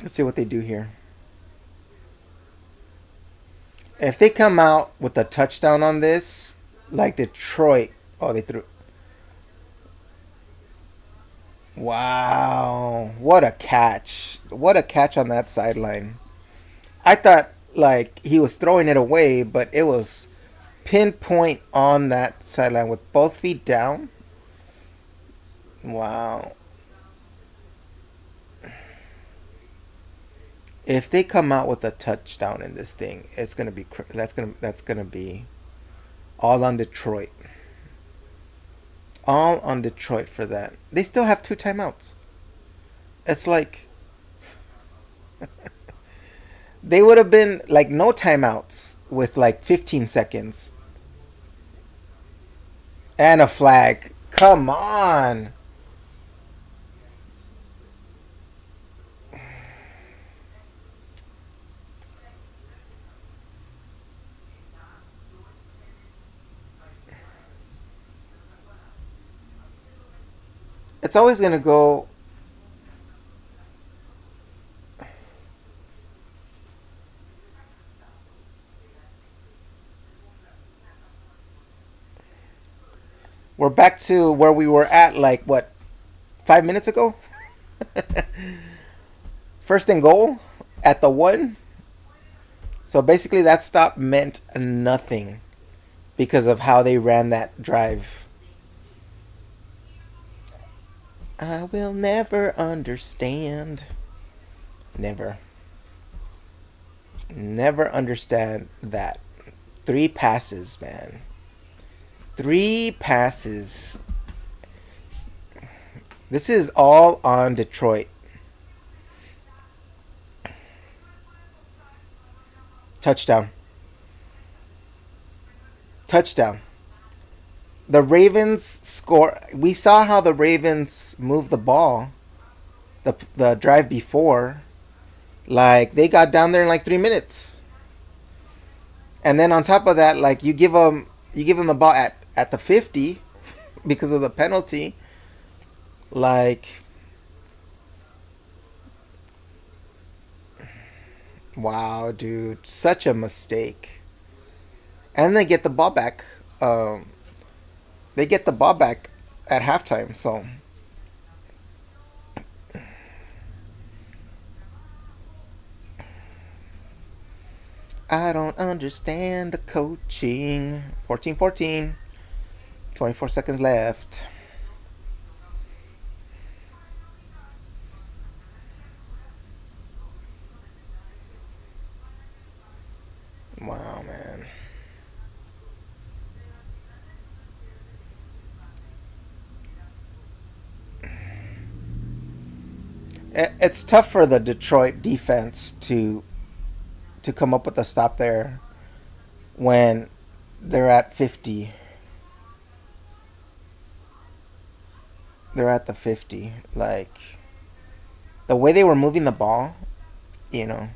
Let's see what they do here. If they come out with a touchdown on this, like Detroit, oh, they threw. Wow. What a catch. What a catch on that sideline. I thought like he was throwing it away, but it was pinpoint on that sideline with both feet down. Wow. If they come out with a touchdown in this thing, it's gonna be that's gonna be all on Detroit. All on Detroit for that. They still have two timeouts. It's like they would have been like no timeouts with like 15 seconds and a flag. Come on. It's always gonna go. We're back to where we were at like what 5 minutes ago. First and goal at the one. So basically, that stop meant nothing because of how they ran that drive. I will never understand. Never. Never understand that. Three passes, man. Three passes. This is all on Detroit. Touchdown. Touchdown. The Ravens score. We saw how the Ravens moved the ball the drive before. Like they got down there in like 3 minutes, and then on top of that, like you give them the ball at the 50 because of the penalty. Like, wow, dude, such a mistake. And they get the ball back. Um, they get the ball back at halftime. So I don't understand the coaching. 14-14. 24 seconds left. Wow, man. It's tough for the Detroit defense to come up with a stop there when they're at 50. They're at the 50. Like, the way they were moving the ball, you know,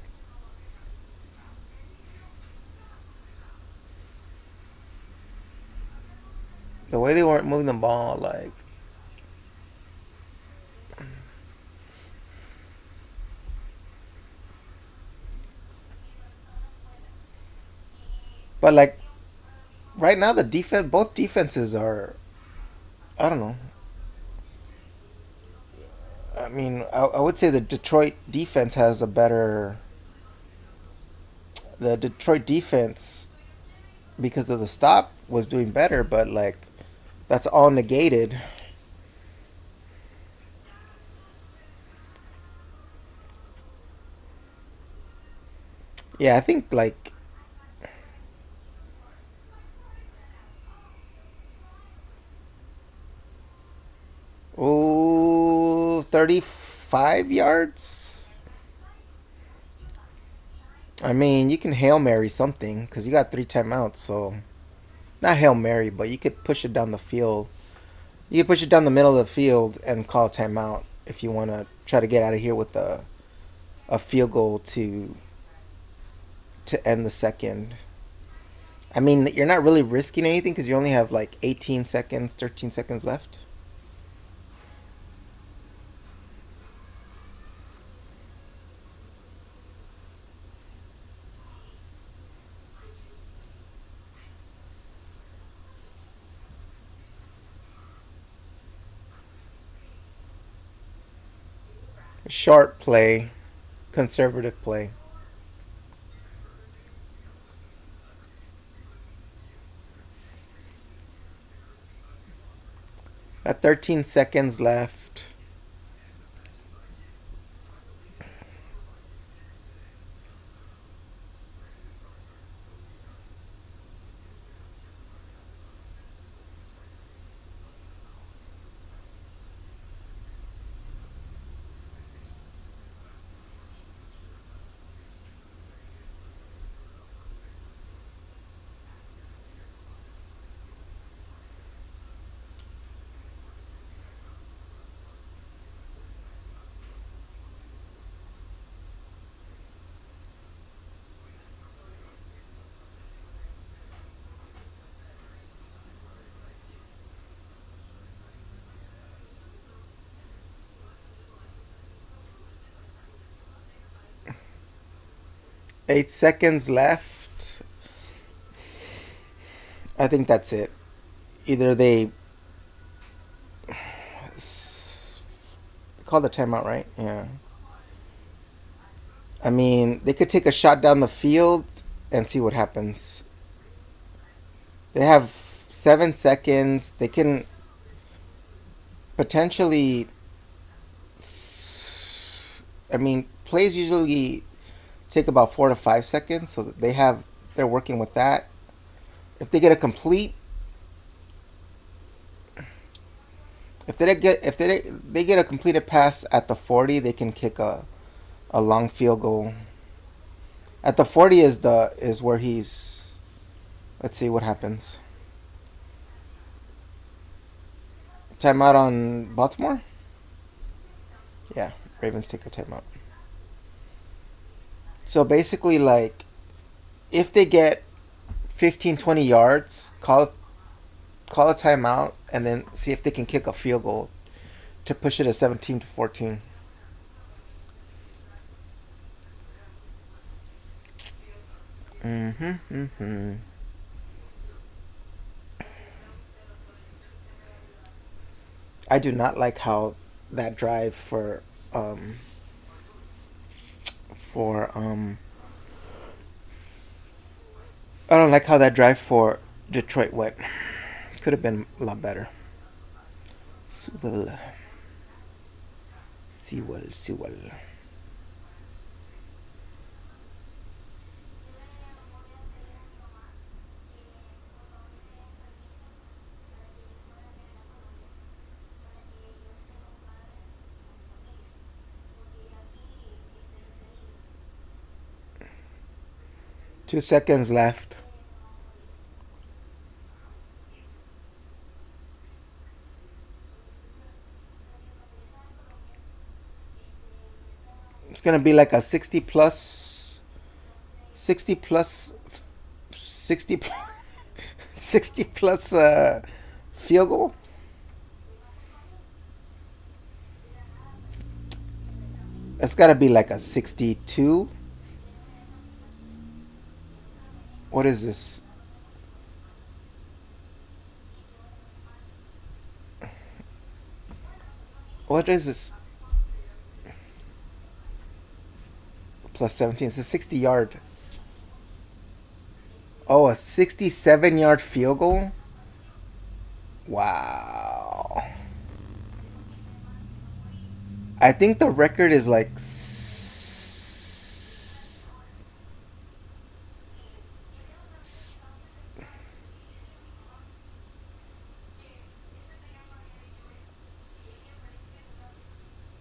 the way they weren't moving the ball, like, but like right now the defense, both defenses are, I don't know. I mean, I would say the Detroit defense has a better. The Detroit defense, because of the stop, was doing better, but like that's all negated. Yeah, I think like, oh, 35 yards. I mean, you can Hail Mary something because you got three timeouts, so not Hail Mary, but you could push it down the field. You could push it down the middle of the field and call a timeout if you want to try to get out of here with a field goal to end the second. I mean, you're not really risking anything because you only have like 18 seconds, 13 seconds left. Short play, conservative play. At 13 seconds left. 8 seconds left. I think that's it. Either they call the timeout, right? Yeah. I mean, they could take a shot down the field and see what happens. They have 7 seconds. They can potentially. I mean, plays usually take about 4 to 5 seconds. So that they're working with that. If they get a complete, if they get a completed pass at the 40, they can kick a long field goal. At the 40 is where he's. Let's see what happens. Timeout on Baltimore. Yeah, Ravens take a timeout. So basically, like, if they get 15, 20 yards, call a timeout, and then see if they can kick a field goal to push it to 17-14. Mm-hmm. Mm-hmm. I do not like how that drive um for. I don't like how that drive for Detroit went. Could have been a lot better. Sewell. Sewell. Sewell. 2 seconds left. It's gonna be like a 60 plus, 60, 60 plus field goal. It's gotta be like a 62. What is this? What is this? Plus 17. It's a 60 yard. Oh, a 67 yard field goal? Wow. I think the record is like.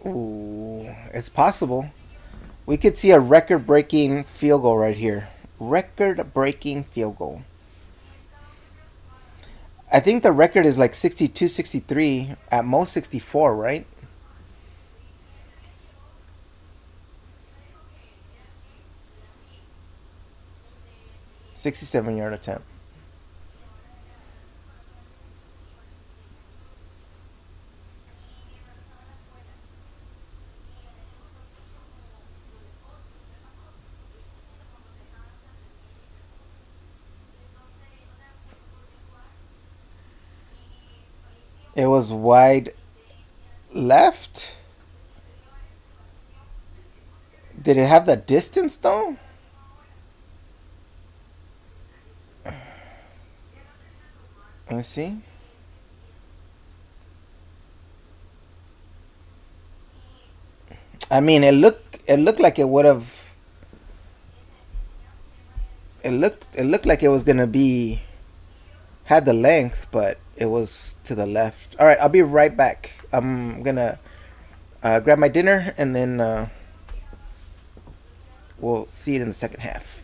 Ooh, it's possible. We could see a record breaking field goal right here. Record breaking field goal. I think the record is like 62, 63, at most 64, right? 67 yard attempt. It was wide left. Did it have the distance though? Let me see. I mean, it looked like it would have. It looked like it was gonna be had the length, but it was to the left. All right, I'll be right back. I'm gonna grab my dinner, and then we'll see it in the second half.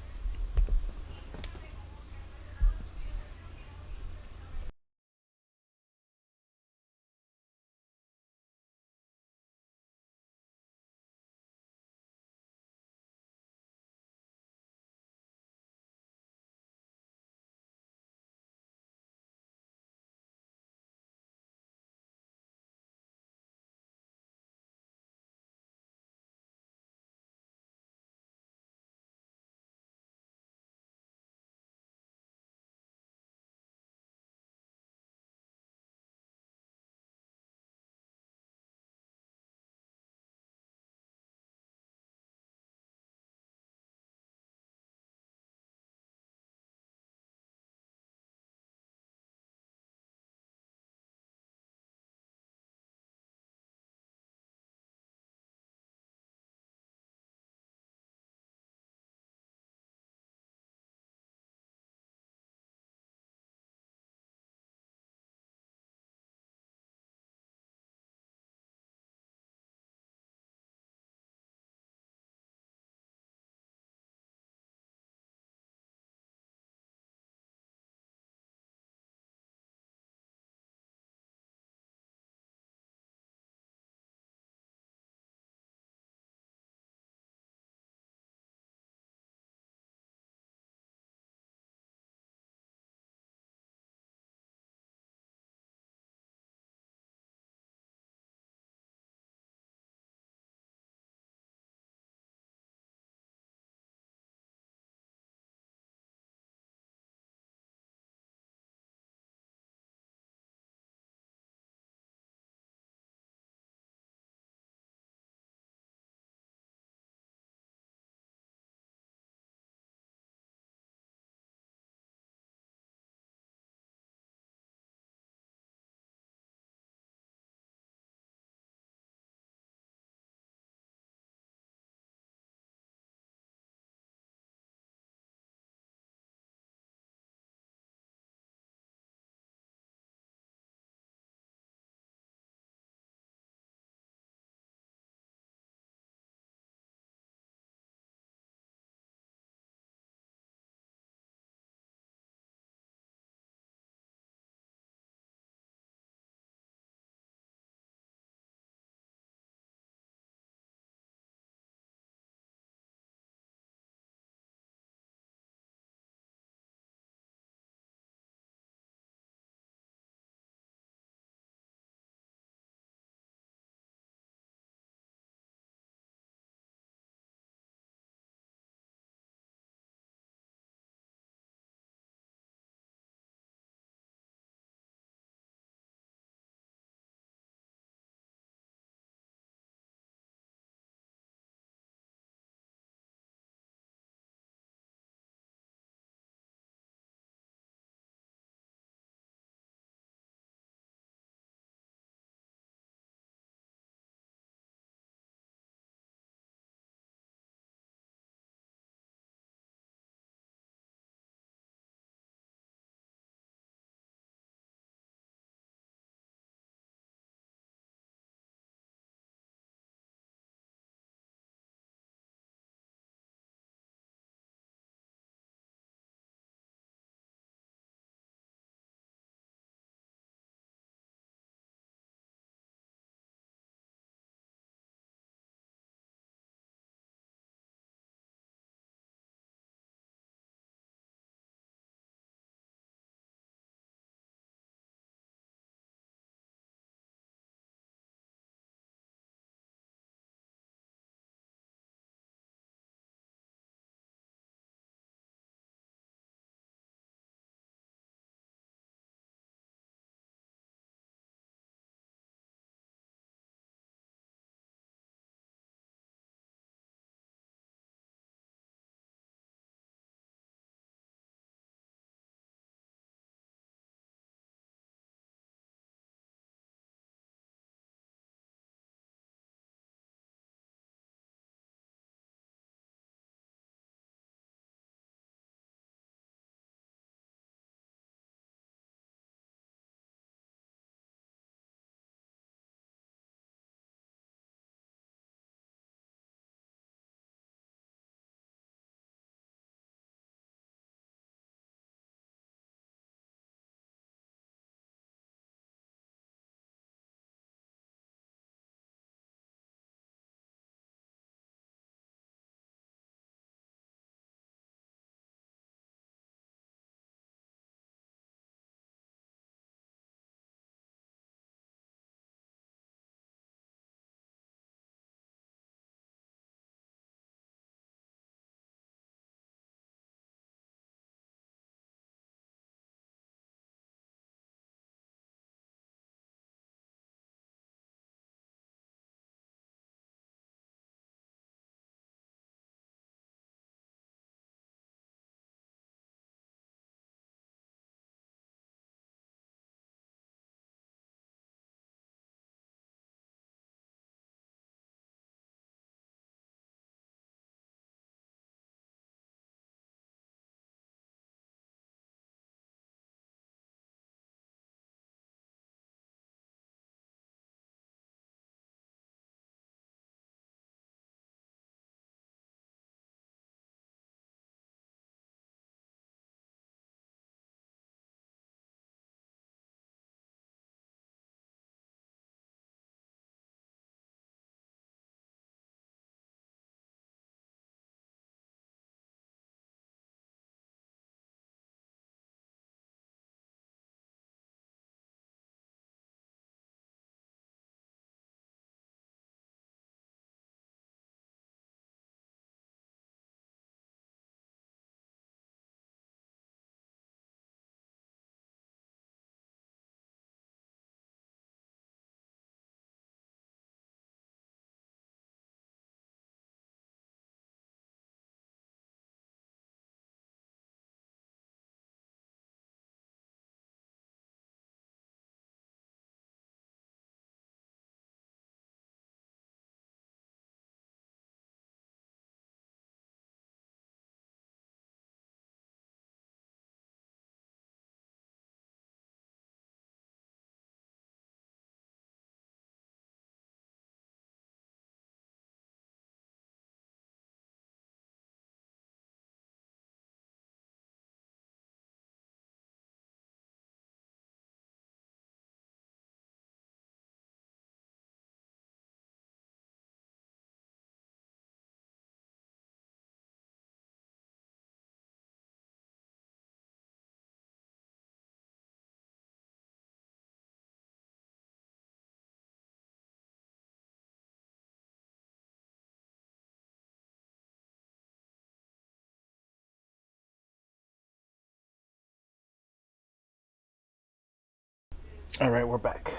All right, we're back.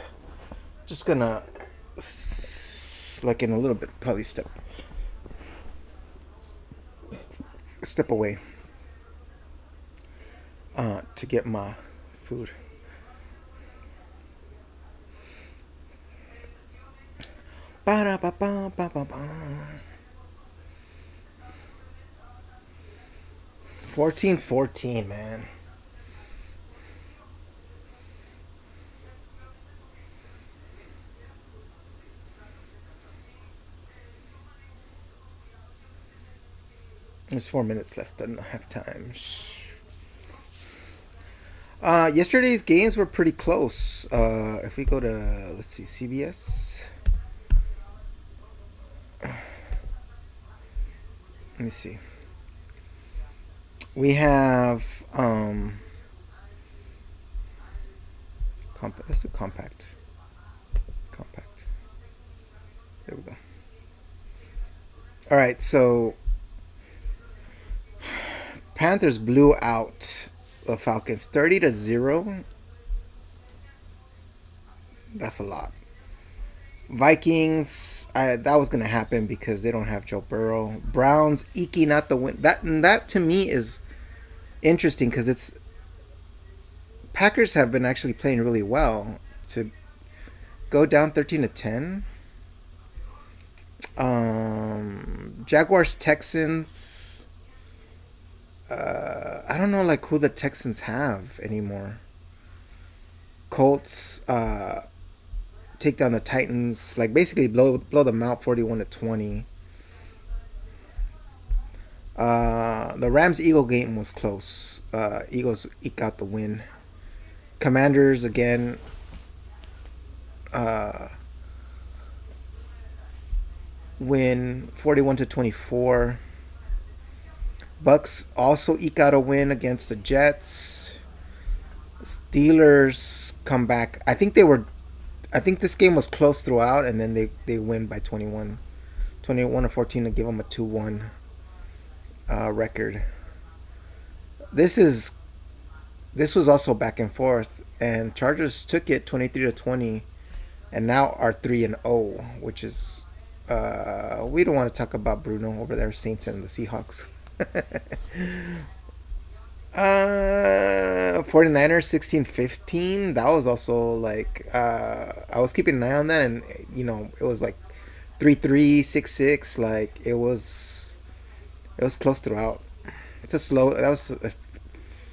Just gonna, like in a little bit, probably step away to get my food. Ba-da-ba-ba-ba-ba-ba. 14-14, man. There's 4 minutes left in halftime. Yesterday's games were pretty close. If we go to, let's see, CBS. Let me see. We have let's do compact. Compact. There we go. All right, so Panthers blew out the Falcons 30-0. That's a lot. Vikings, that was gonna happen because they don't have Joe Burrow. Browns eking out the win. That to me is interesting because it's Packers have been actually playing really well to go down 13-10. Jaguars Texans. I don't know like who the Texans have anymore. Colts take down the Titans, like basically blow them out 41-20. The Rams Eagle game was close. Eagles eke out the win. Commanders again. Win 41-24. Bucks also eke out a win against the Jets. Steelers come back. I think this game was close throughout, and then they win by 21-14 to give them a 2-1 record. This was also back and forth, and Chargers took it 23-20, and now are 3-0, which is we don't want to talk about Bruno over there, Saints and the Seahawks. 49ers 16-15. That was also like I was keeping an eye on that, and it was like 3-3, 6-6. Like it was close throughout. It's a slow. That was it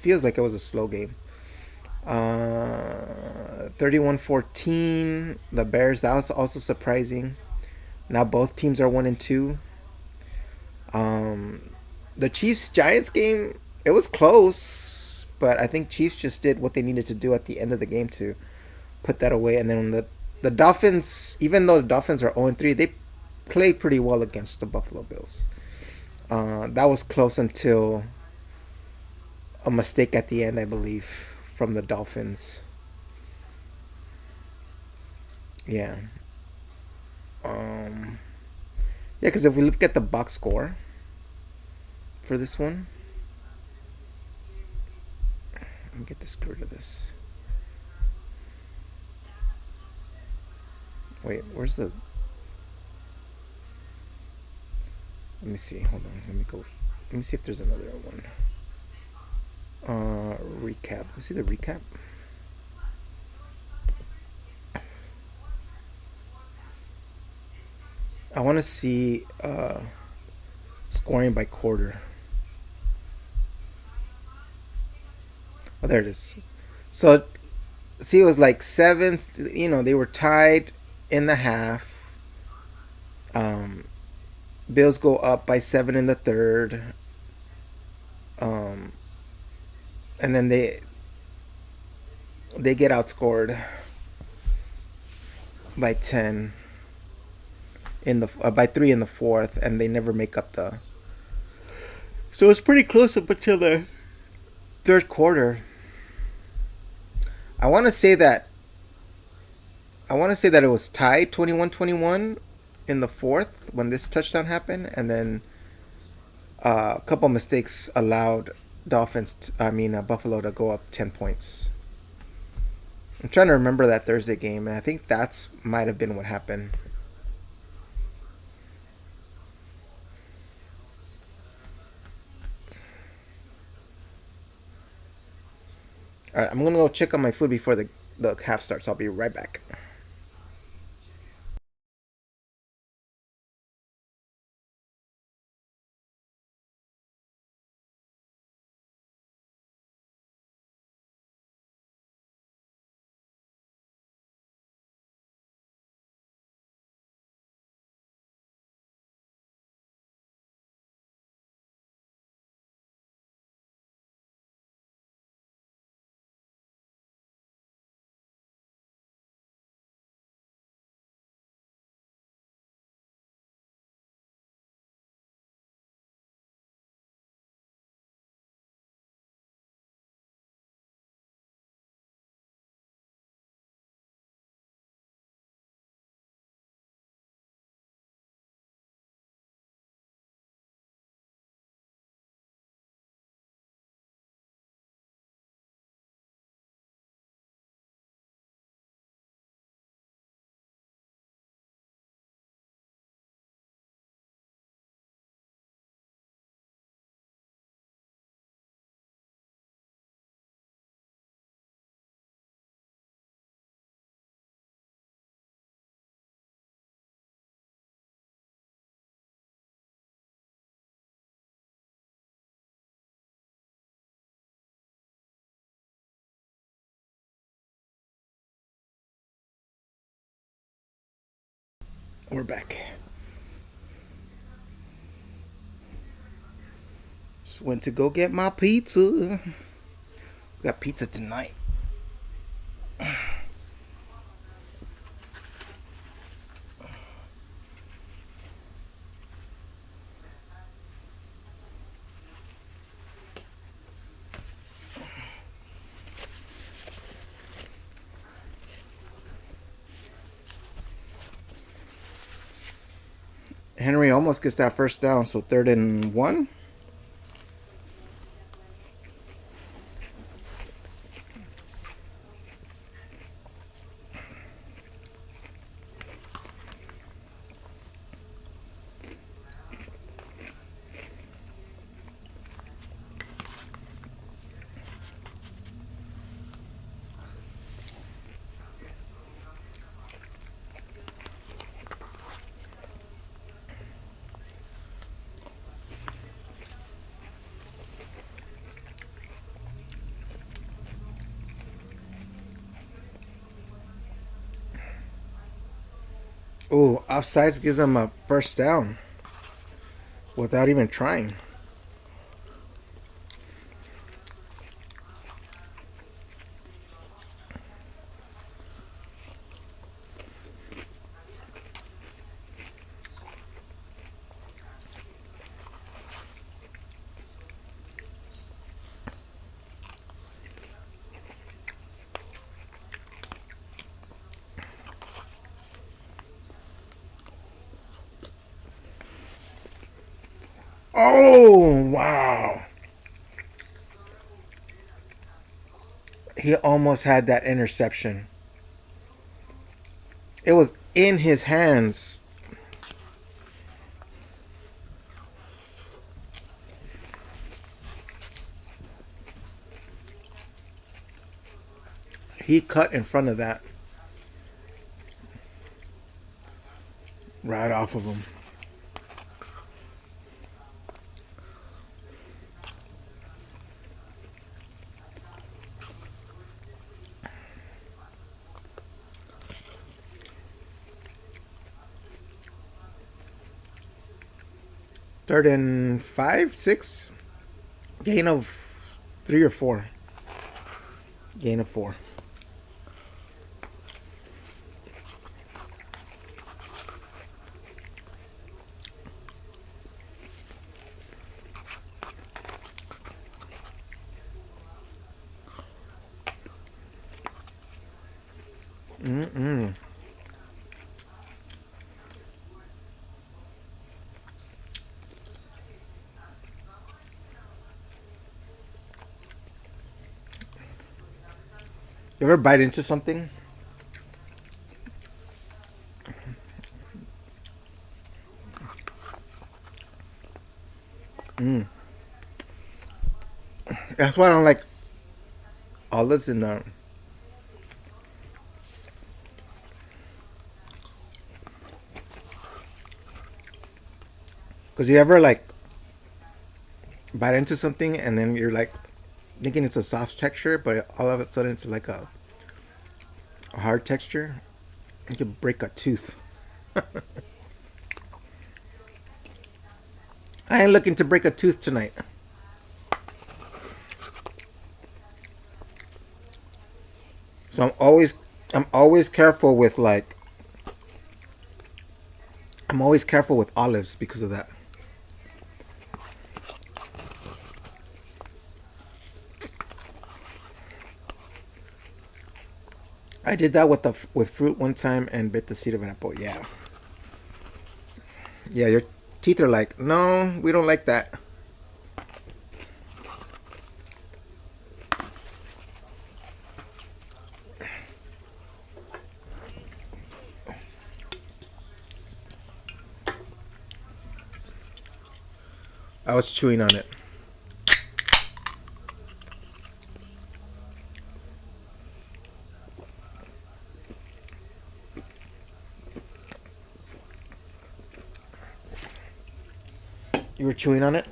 feels like it was a slow game. 31-14. The Bears. That was also surprising. Now both teams are 1-2. The Chiefs Giants game, it was close, but I think Chiefs just did what they needed to do at the end of the game to put that away. And then the Dolphins, even though the Dolphins are 0-3, they played pretty well against the Buffalo Bills. That was close until a mistake at the end, I believe, from the Dolphins. Yeah. Yeah, because if we look at the box score for this one, let me get this clear to this. Wait, where's the? Let me see. Hold on. Let me go. Let me see if there's another one. Recap. You see the recap? I want to see scoring by quarter. Oh, there it is. So, see, it was like seventh. They were tied in the half. Bills go up by 7 in the third. And then they get outscored by 10 in the by 3 in the fourth, and they never make up the. So it's pretty close up until the third quarter. I want to say that it was tied 21-21 in the fourth when this touchdown happened, and then a couple mistakes allowed Buffalo to go up 10 points. I'm trying to remember that Thursday game, and I think that's might have been what happened. All right, I'm gonna go check on my food before the half starts. I'll be right back. We're back. Just went to go get my pizza. We got pizza tonight. Henry almost gets that first down, so 3rd and 1. Ooh, offsides gives them a first down without even trying. Oh, wow. He almost had that interception. It was in his hands. He cut in front of that right off of him. Third and 5, 6. Gain of 3 or 4. Gain of 4. Mm-mm. You ever bite into something? That's why I don't like olives in the. Because you ever like bite into something and then you're like thinking it's a soft texture, but all of a sudden it's like a hard texture. You could break a tooth. I ain't looking to break a tooth tonight. So I'm always careful with like I'm always careful with olives because of that. I did that with fruit one time and bit the seed of an apple. Yeah, yeah. Your teeth are like, no, we don't like that. I was chewing on it. You were chewing on it.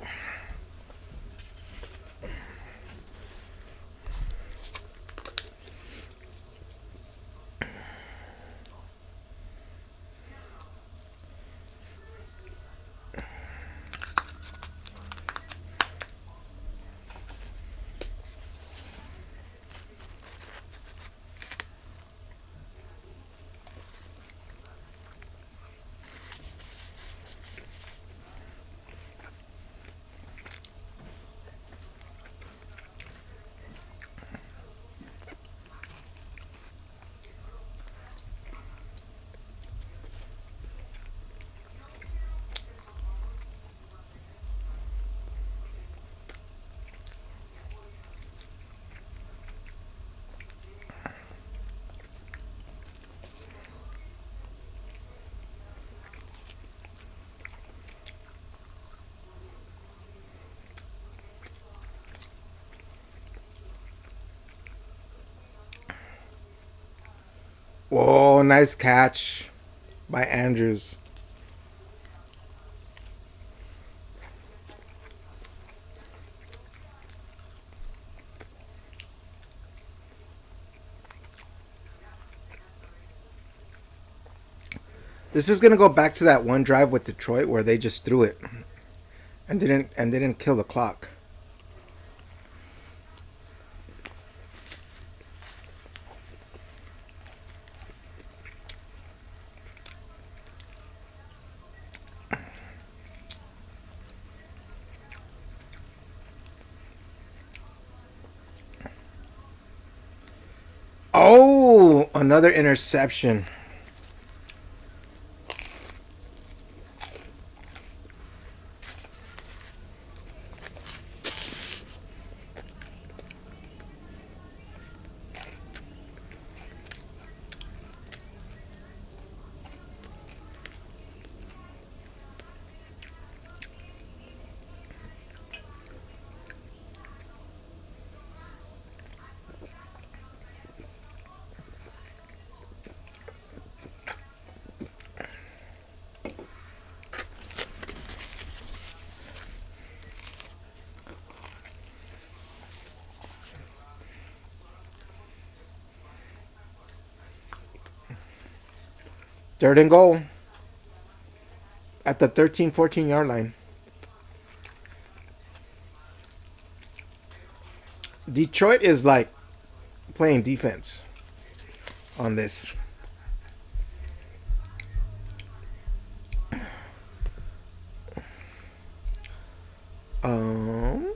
Whoa, nice catch by Andrews. This is gonna go back to that one drive with Detroit where they just threw it and didn't kill the clock. Oh, another interception. Third and goal at the 13, 14 yard line. Detroit is like playing defense on this. Um,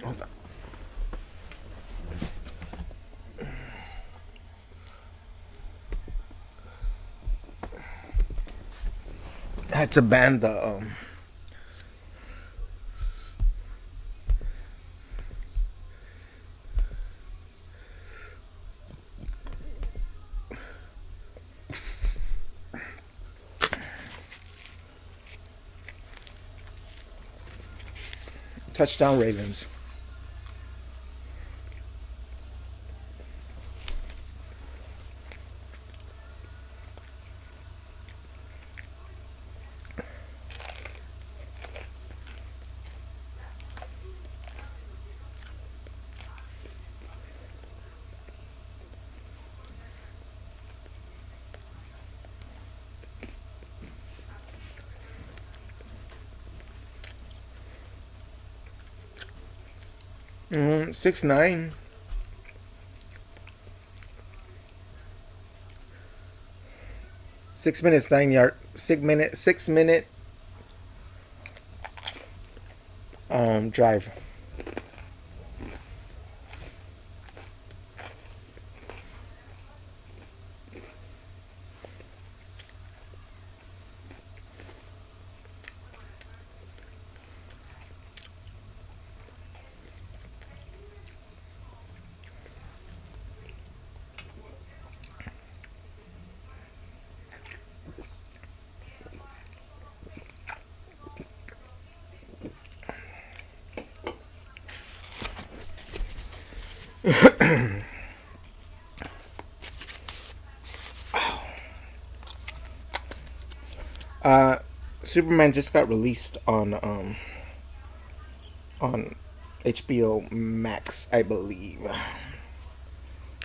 hold on. I had to ban Touchdown Ravens. Mm-hmm. 6'9". 6 minutes, 9 yard. 6 minute. 6 minute drive. Uh, Superman just got released on HBO Max, I believe.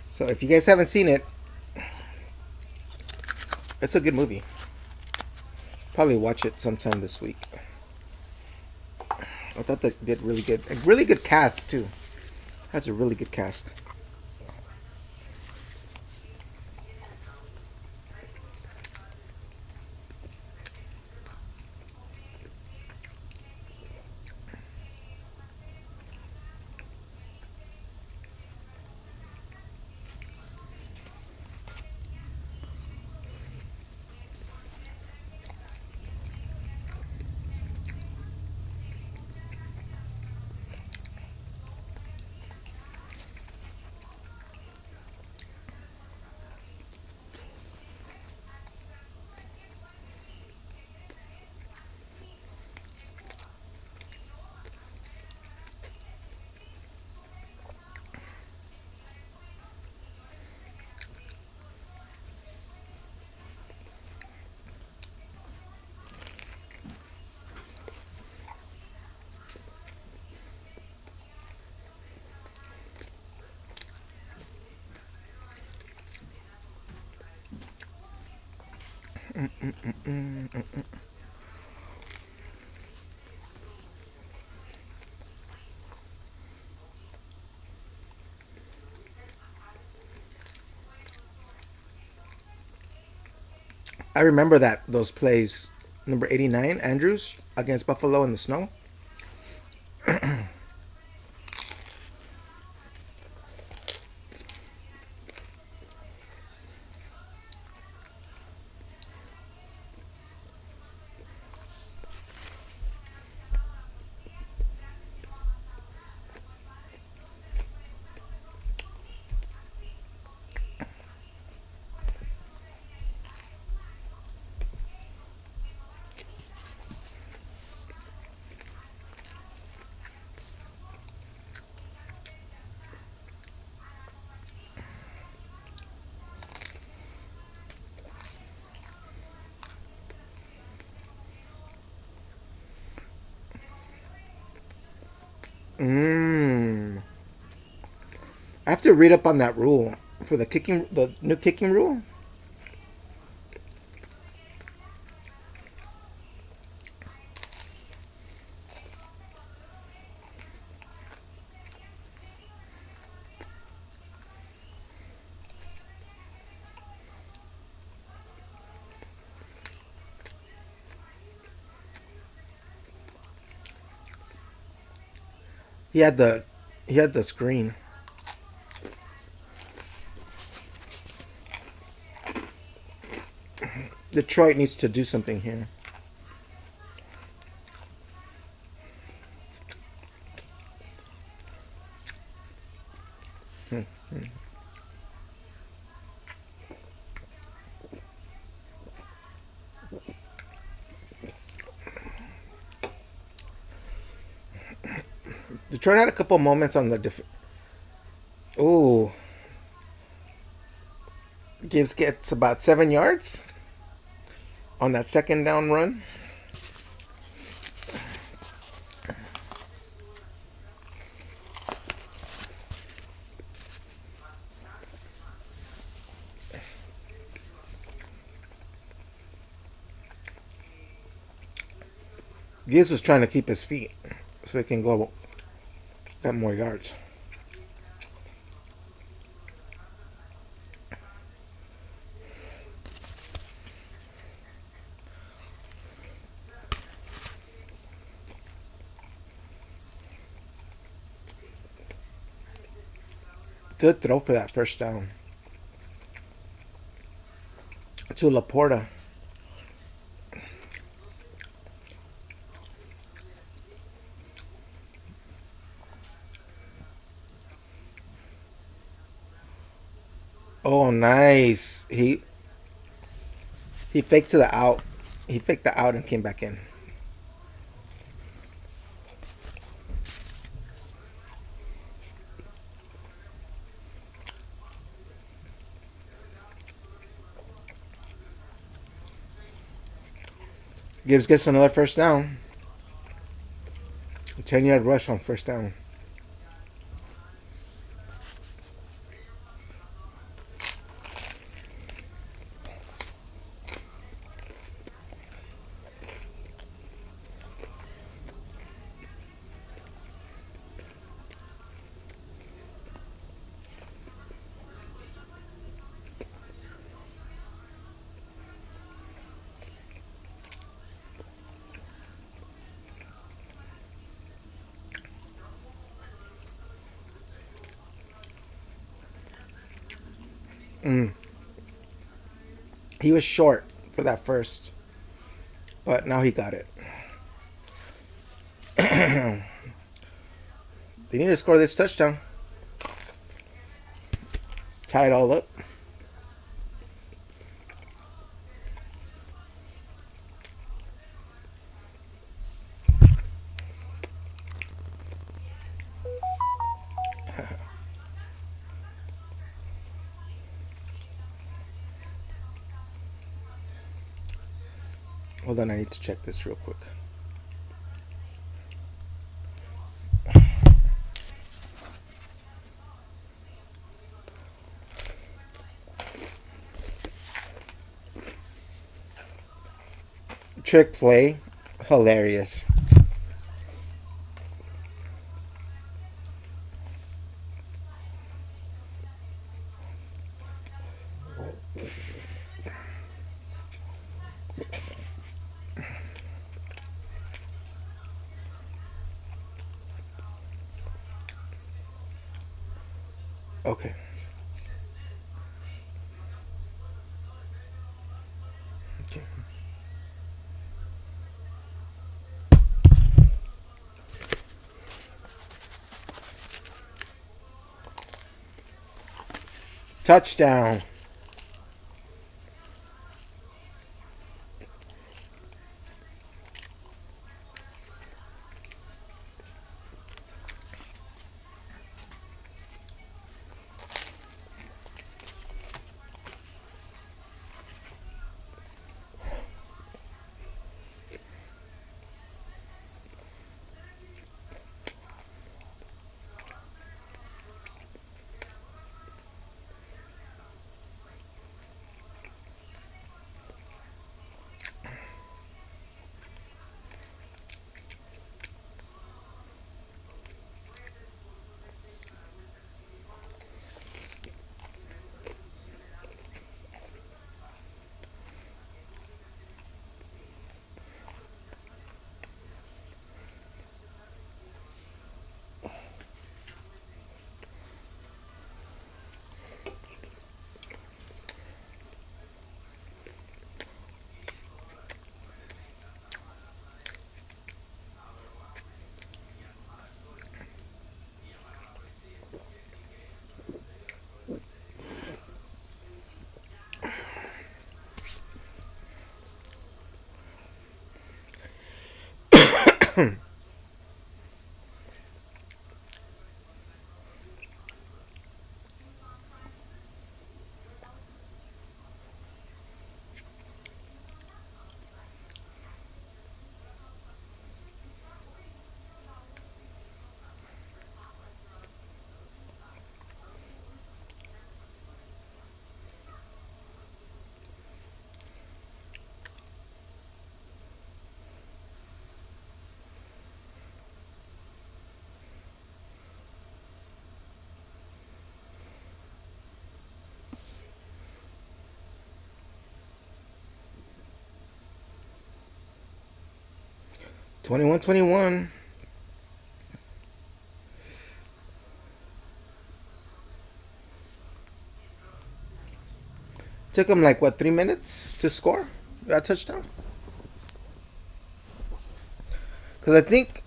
So if you guys haven't seen it, it's a good movie. Probably watch it sometime this week. I thought they did really good. A really good cast too. Has a really good cast. I remember that those plays. Number 89, Andrews against Buffalo in the snow. Mmm. I have to read up on that rule for the new kicking rule. He had the he had the screen. Detroit needs to do something here. Detroit had a couple moments on the Ooh, Gibbs gets about 7 yards on that second down run. Gibbs was trying to keep his feet so he can go get more yards. Good throw for that first down to Laporta. Oh, nice. He faked to the out. He faked the out and came back in. Gibbs gets another first down. 10-yard rush on first down. He was short for that first, but now he got it. They need to score this touchdown. Tie it all up. Hold on, I need to check this real quick. Trick play. Hilarious. Okay. Okay. Touchdown. 21-21. Took him like what, 3 minutes to score that touchdown? Because I think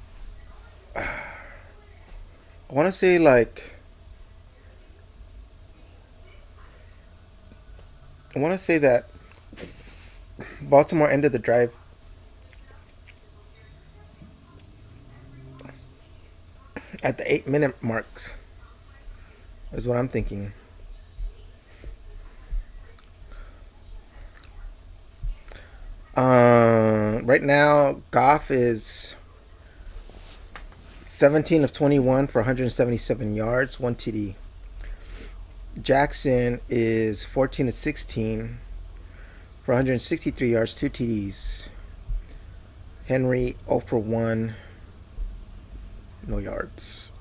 I want to say like I want to say that Baltimore ended the drive at the 8 minute marks. Is what I'm thinking. Right now, Goff is 17 of 21 for 177 yards, one TD. Jackson is 14 of 16 for 163 yards, two TDs. Henry 0 for 1, no yards.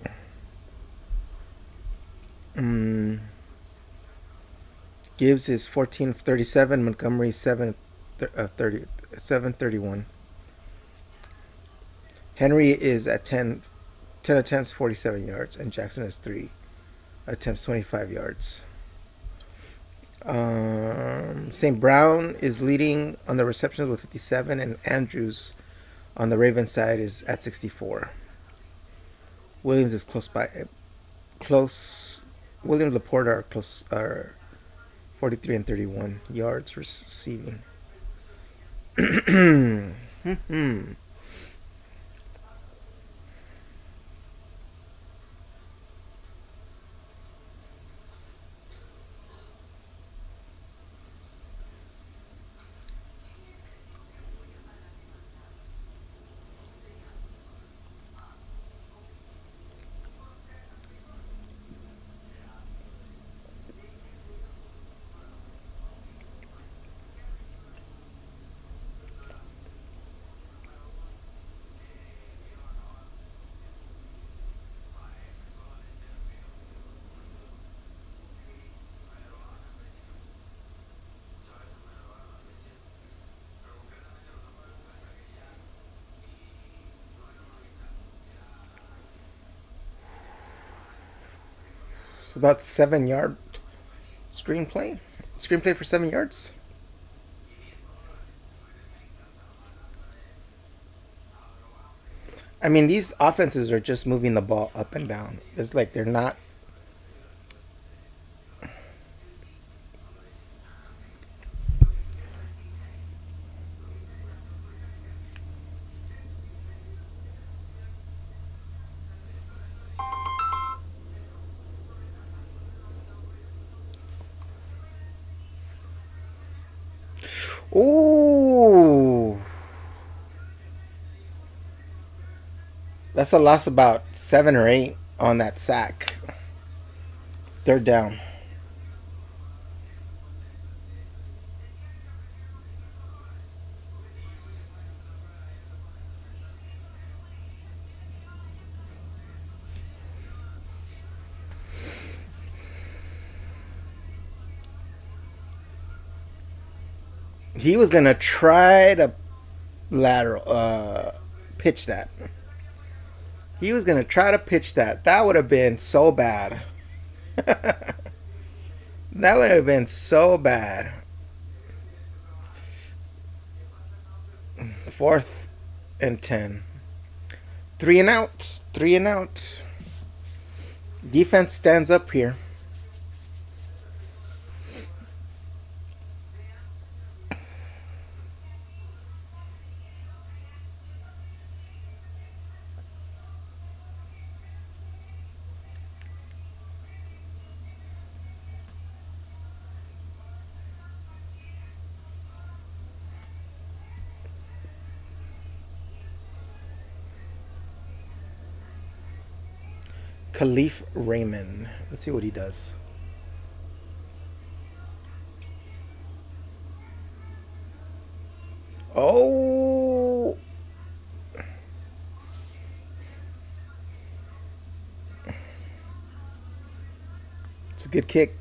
Gibbs is 14 of 37. Montgomery 7 31. Henry is at 10 attempts, 47 yards, and Jackson has 3 attempts, 25 yards. St. Brown is leading on the receptions with 57, and Andrews on the Ravens side is at 64. Williams is close by. Williams Laporte are 43 and 31 yards receiving. It's about 7 yard screenplay. Screenplay for 7 yards. I mean, these offenses are just moving the ball up and down. It's like they're not. Ooh. That's a loss about 7 or 8 on that sack. Third down. He was gonna try to lateral pitch that. He was gonna try to pitch that. That would have been so bad. That would have been so bad. 4th and 10. 3 and out. 3 and out. Defense stands up here. Khalif Raymond. Let's see what he does. Oh! It's a good kick.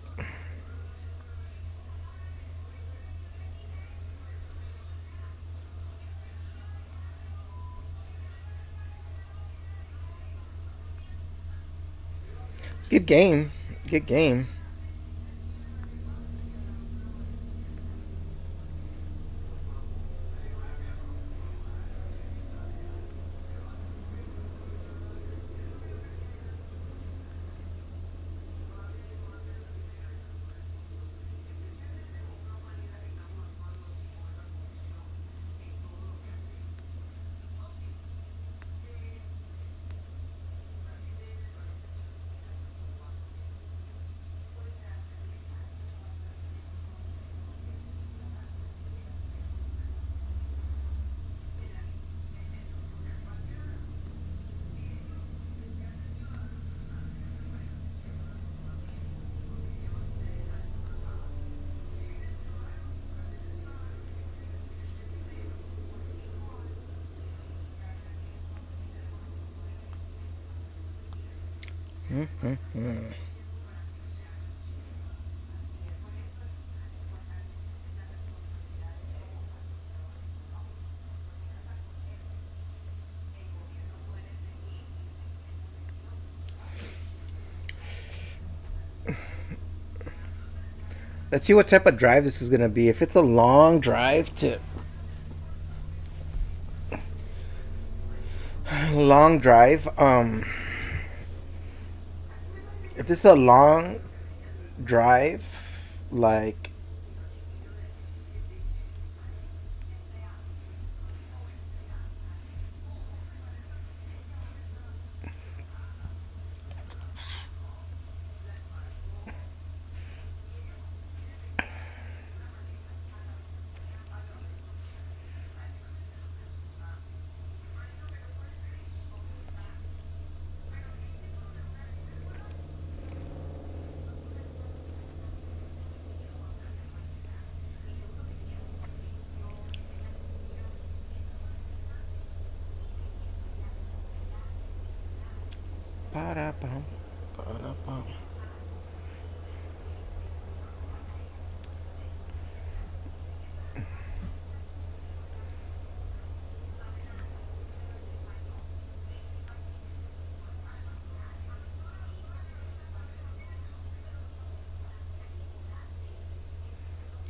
game. Good game. Let's see what type of drive this is gonna be. If it's a long drive, if this is a long drive, like ba-da-bum, ba-da-bum.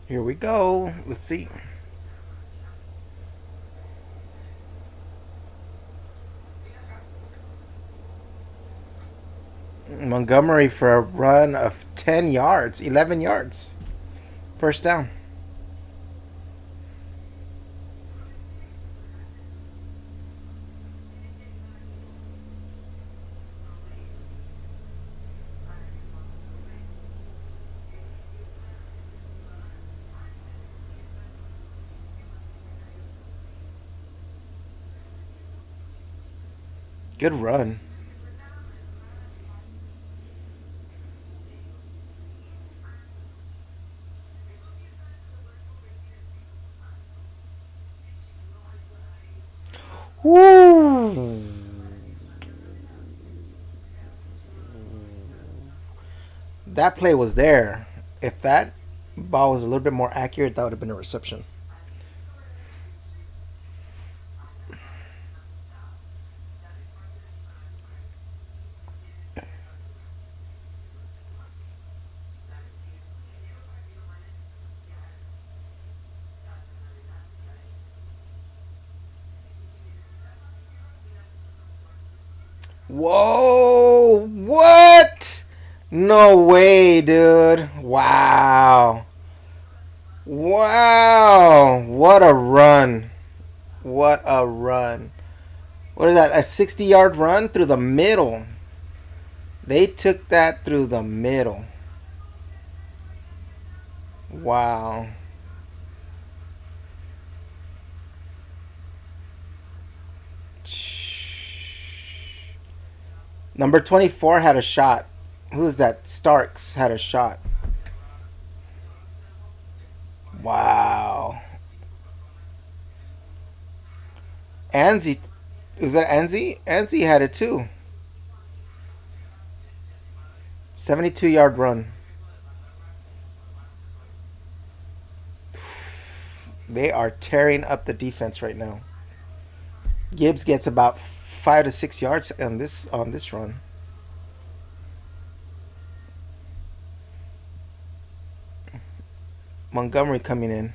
Here we go. Let's see. Montgomery for a run of 10 yards, 11 yards. First down. Good run. Woo! That play was there. If that ball was a little bit more accurate, that would have been a reception. Whoa! What? No way, dude. Wow. Wow. What a run. What a run. What is that? A 60-yard run through the middle. They took that through the middle. Wow. Number 24 had a shot. Who is that? Starks had a shot. Wow. Anzi. Is that Anzi? Anzi had it too. 72-yard run. They are tearing up the defense right now. Gibbs gets about 5 to 6 yards on this run. Montgomery coming in.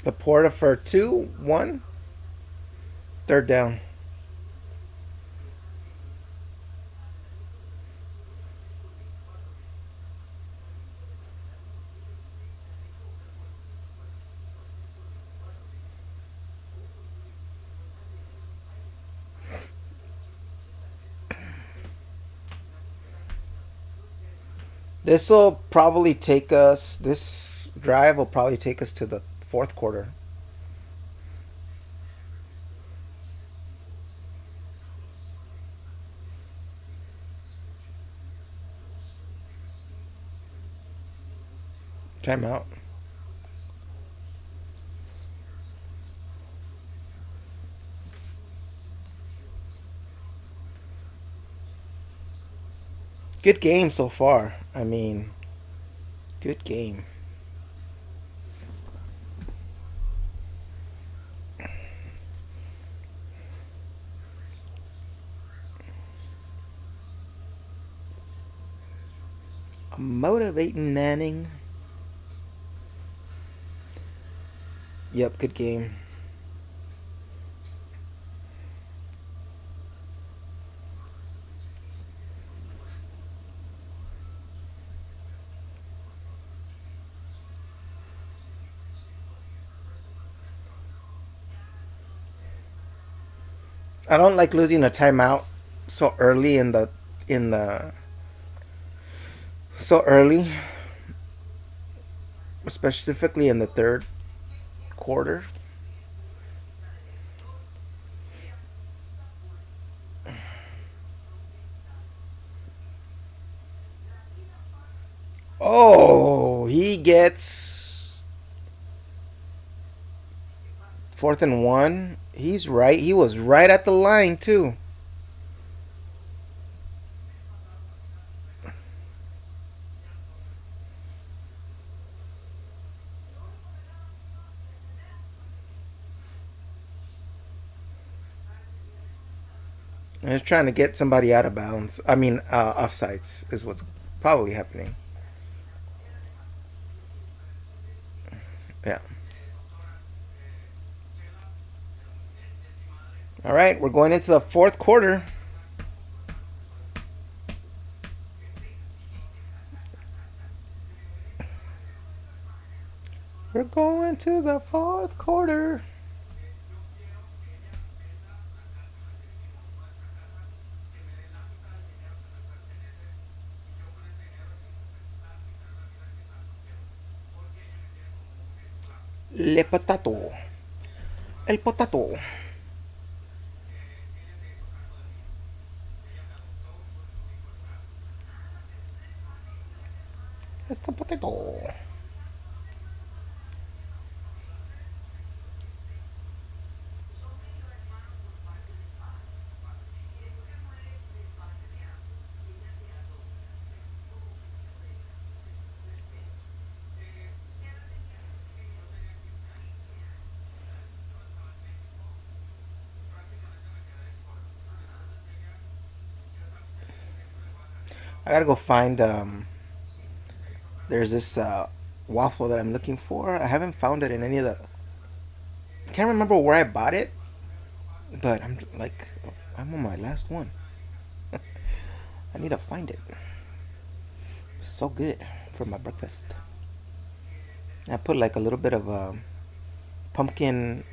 Laporta for 2-1. Third down. This will probably take us. This drive will probably take us to the fourth quarter. Timeout. Good game so far. I mean, good game. Motivating Manning. Yep, good game. I don't like losing a timeout so early in the so early, specifically in the third quarter. Oh, he gets fourth and one. He's right. He was right at the line too. And he's trying to get somebody out of bounds. I mean, offsides is what's probably happening. Yeah. All right, we're going into the fourth quarter. We're going to the fourth quarter. Le potato. El potato. Este potato. I gotta go find. There's this waffle that I'm looking for. I haven't found it in any of the. I can't remember where I bought it, but I'm on my last one. I need to find it. It's so good for my breakfast. I put like a little bit of pumpkin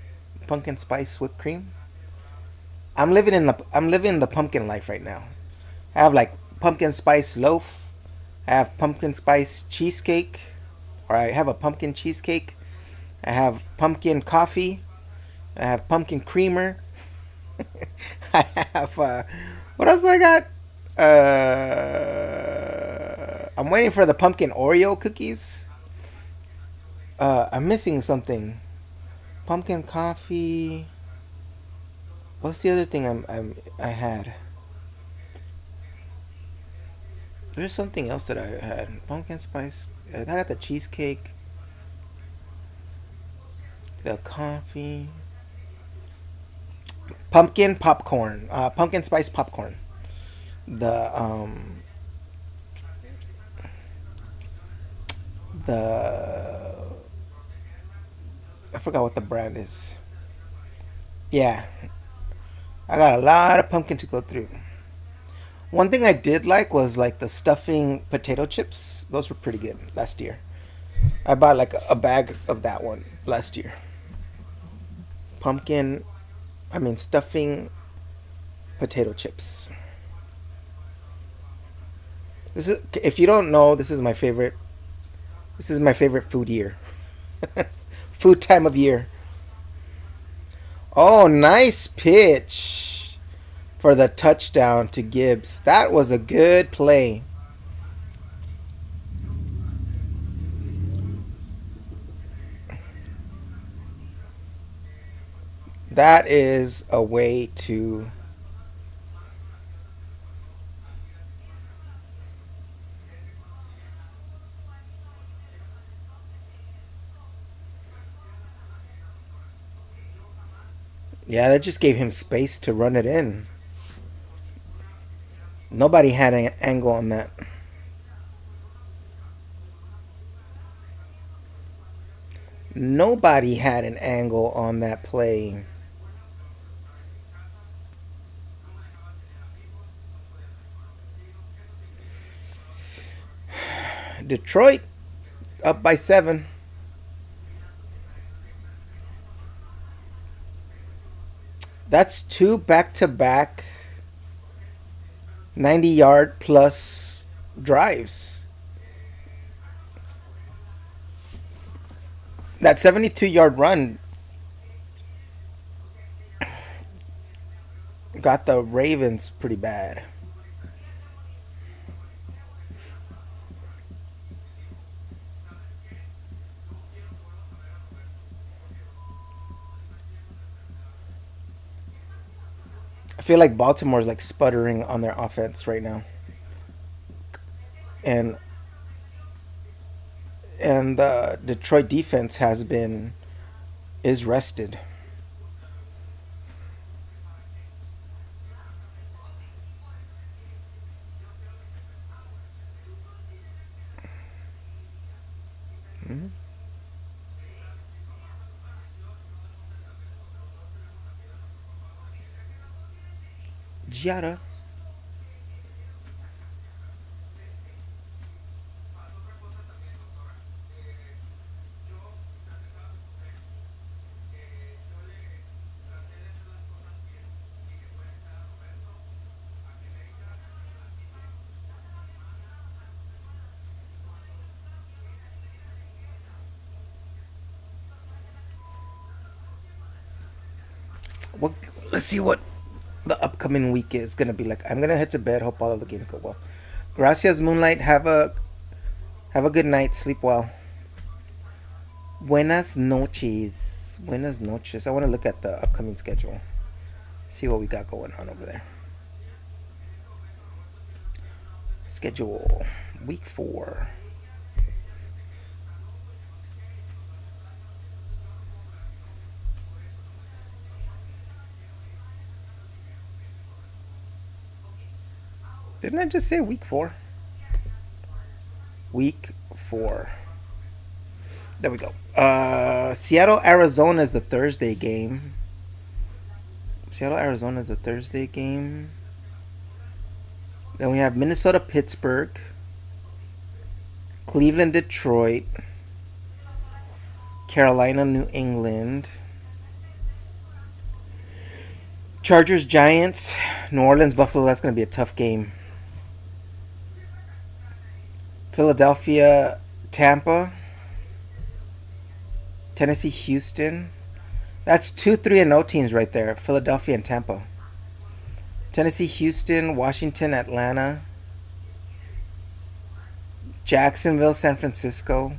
pumpkin spice whipped cream. I'm living the pumpkin life right now. I have like pumpkin spice loaf. I have pumpkin spice cheesecake, or I have a pumpkin cheesecake. I have pumpkin coffee. I have pumpkin creamer. I have what else I got? I'm waiting for the pumpkin Oreo cookies. I'm missing something. Pumpkin coffee. What's the other thing I had? There's something else that I had. Pumpkin spice. I got the cheesecake, the coffee, pumpkin popcorn, pumpkin spice popcorn. The I forgot what the brand is. Yeah, I got a lot of pumpkin to go through. One thing I did like was like the stuffing potato chips. Those were pretty good last year. I bought like a bag of that one last year. Pumpkin, I mean stuffing potato chips. This is if you don't know, this is my favorite. This is my favorite food year. Food time of year. Oh, nice pitch for the touchdown to Gibbs. That was a good play. That is a way to. Yeah, that just gave him space to run it in. Nobody had an angle on that. Nobody had an angle on that play. Detroit up by 7. That's two back to back 90-yard plus drives. That 72-yard run got the Ravens pretty bad. I feel like Baltimore's like sputtering on their offense right now. And the Detroit defense has been is rested. Mm-hmm. Giada. What? Let's see what the upcoming week is gonna be like. I'm gonna head to bed. Hope all of the games go well. Gracias, Moonlight. Have a good night. Sleep well. Buenas noches. Buenas noches. I want to look at the upcoming schedule. See what we got going on over there. Schedule week 4. Didn't I just say week 4? Week 4. There we go. Seattle, Arizona is the Thursday game. Seattle, Arizona is the Thursday game. Then we have Minnesota, Pittsburgh, Cleveland, Detroit, Carolina, New England, Chargers, Giants, New Orleans, Buffalo. That's going to be a tough game. Philadelphia, Tampa, Tennessee, Houston. That's 2 3-0 teams right there. Philadelphia and Tampa. Tennessee, Houston, Washington, Atlanta, Jacksonville, San Francisco.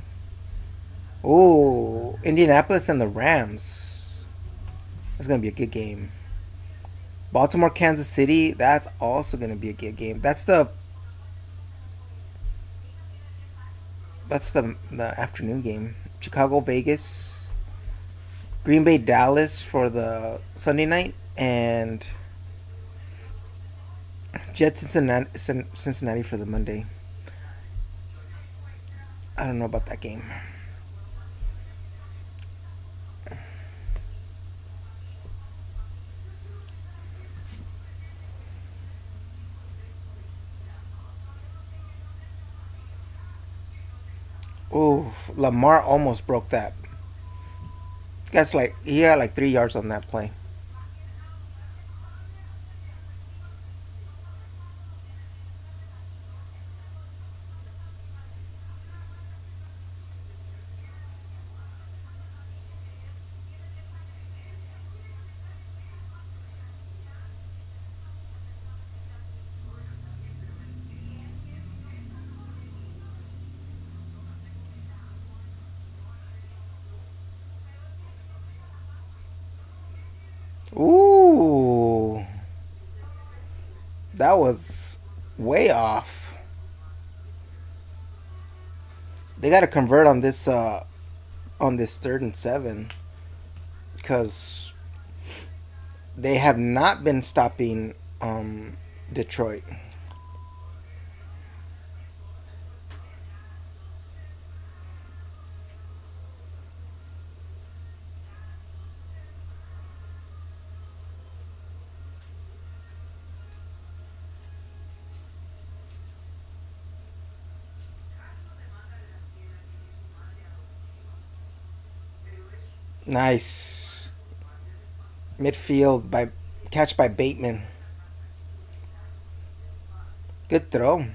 Ooh, Indianapolis and the Rams. That's gonna be a good game. Baltimore, Kansas City. That's also gonna be a good game. That's the afternoon game. Chicago, Vegas, Green Bay, Dallas for the Sunday night, and Jets, Cincinnati for the Monday. I don't know about that game. Oh, Lamar almost broke that. That's like he had like 3 yards on that play. Ooh, that was way off. They got to convert on this 3rd and 7 because they have not been stopping Detroit. Nice midfield by catch by Bateman. Good throw.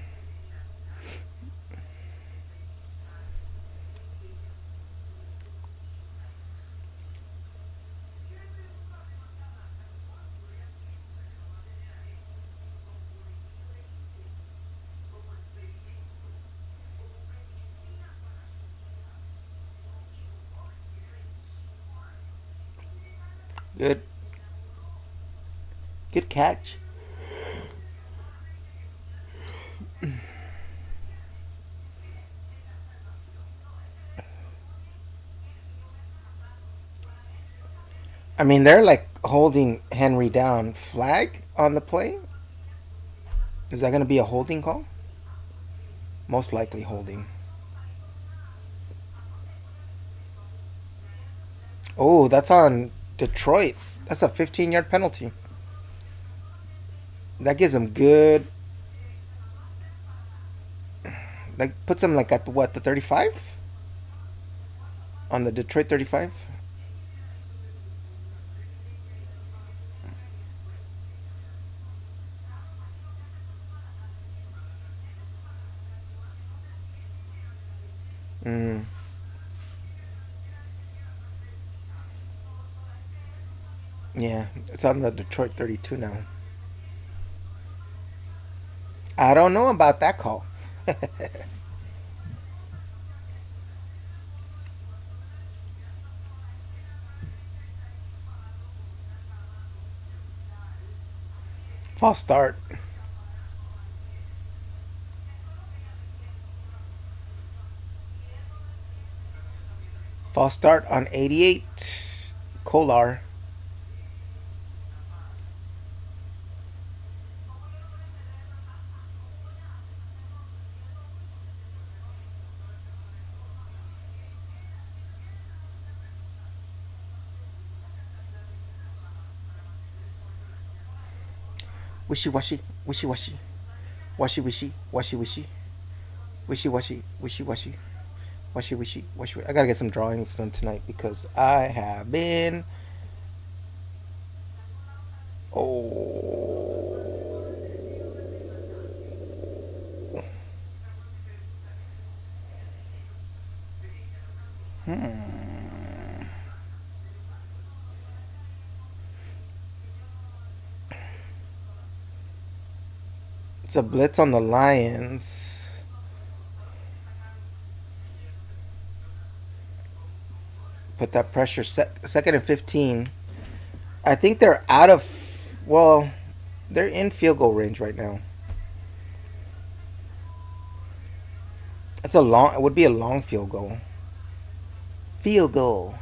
Good, good catch. I mean, they're like holding Henry down. Flag on the play. Is that going to be a holding call? Most likely holding. Oh, that's on Detroit. That's a 15-yard penalty. That gives them good. Like puts them like at the what, the 35 on the Detroit 35. Mm, yeah, it's on the Detroit 32 now. I don't know about that call. False start. False start on 88. Kolar. Wishy washy. Wishy washy. Washy wishy. Washy wishy. Wishy washy. Wishy washy. Washy wishy. Washy. I gotta get some drawings done tonight because I have been. Oh. Hmm. It's a blitz on the Lions. Put that pressure. 2nd and 15. I think they're out of. Well, they're in field goal range right now. It's a long. It would be a long field goal. Field goal.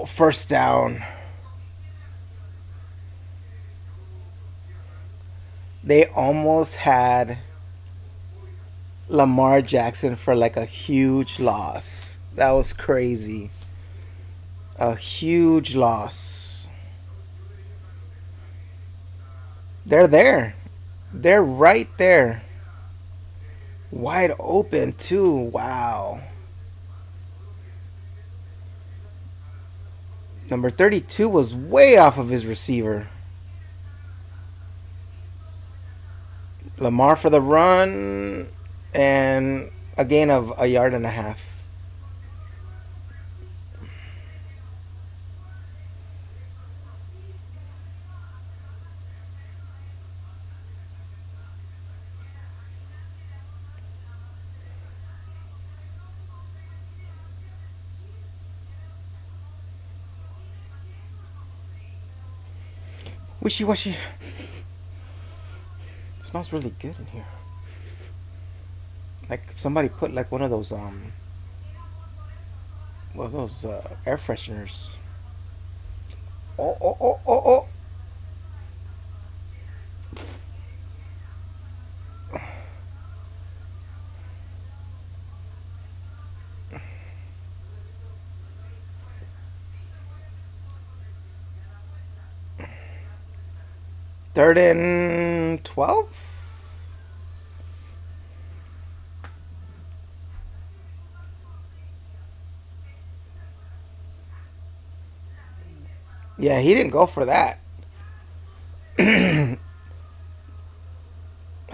First down. They almost had Lamar Jackson for like a huge loss. That was crazy. A huge loss. They're there. They're right there. Wide open, too. Wow. Number 32 was way off of his receiver. Lamar for the run and a gain of a yard and a half. Wishy washy. It smells really good in here. Like somebody put like one of those air fresheners. Oh oh oh oh oh. 3rd and 12. Yeah, he didn't go for that. I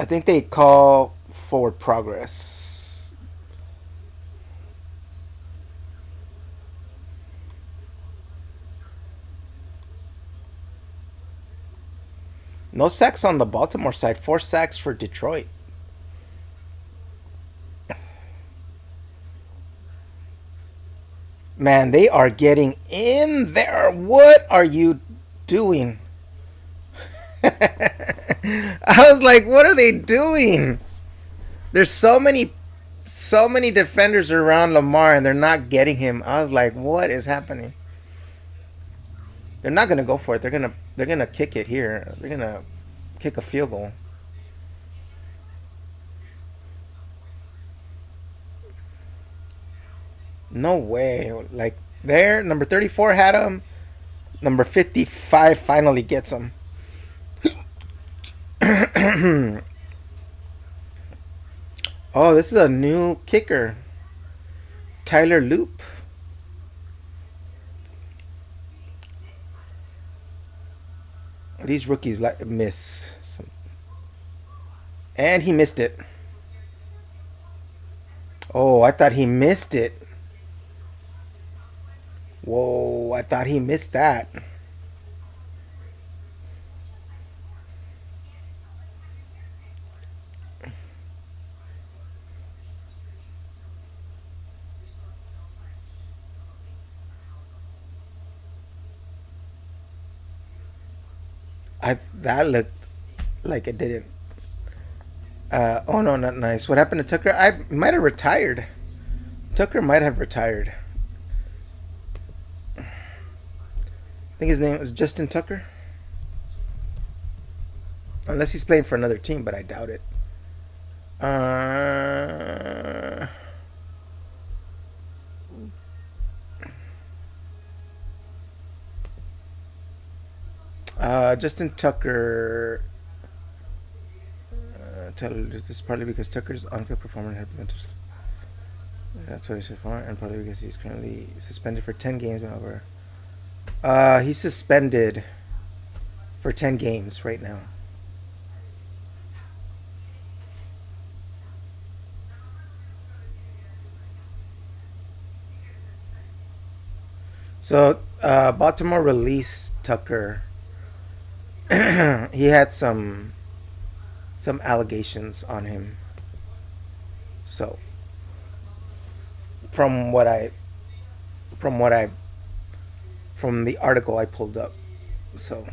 think they call forward progress. No sacks on the Baltimore side. 4 sacks for Detroit. Man, they are getting in there. What are you doing? I was like, what are they doing? There's so many defenders around Lamar and they're not getting him. I was like, what is happening? They're not gonna go for it. They're gonna kick it here. They're gonna kick a field goal. No way. Like there, number 34 had him. Number 55 finally gets him. Oh, this is a new kicker. Tyler Loop. These rookies like miss. And he missed it. Oh, I thought he missed it. Whoa, I thought he missed that. That looked like it didn't. Oh no, not nice. What happened to Tucker? I might have retired. Tucker might have retired. I think his name was Justin Tucker. Unless he's playing for another team, but I doubt it. Uh, Justin Tucker. This is partly because Tucker's on-field performance had been. That's what he said for, and partly because he's currently suspended for 10 games. Over. He's suspended for 10 games right now. So Baltimore released Tucker. He had some allegations on him. So from what I from what I from the article I pulled up. So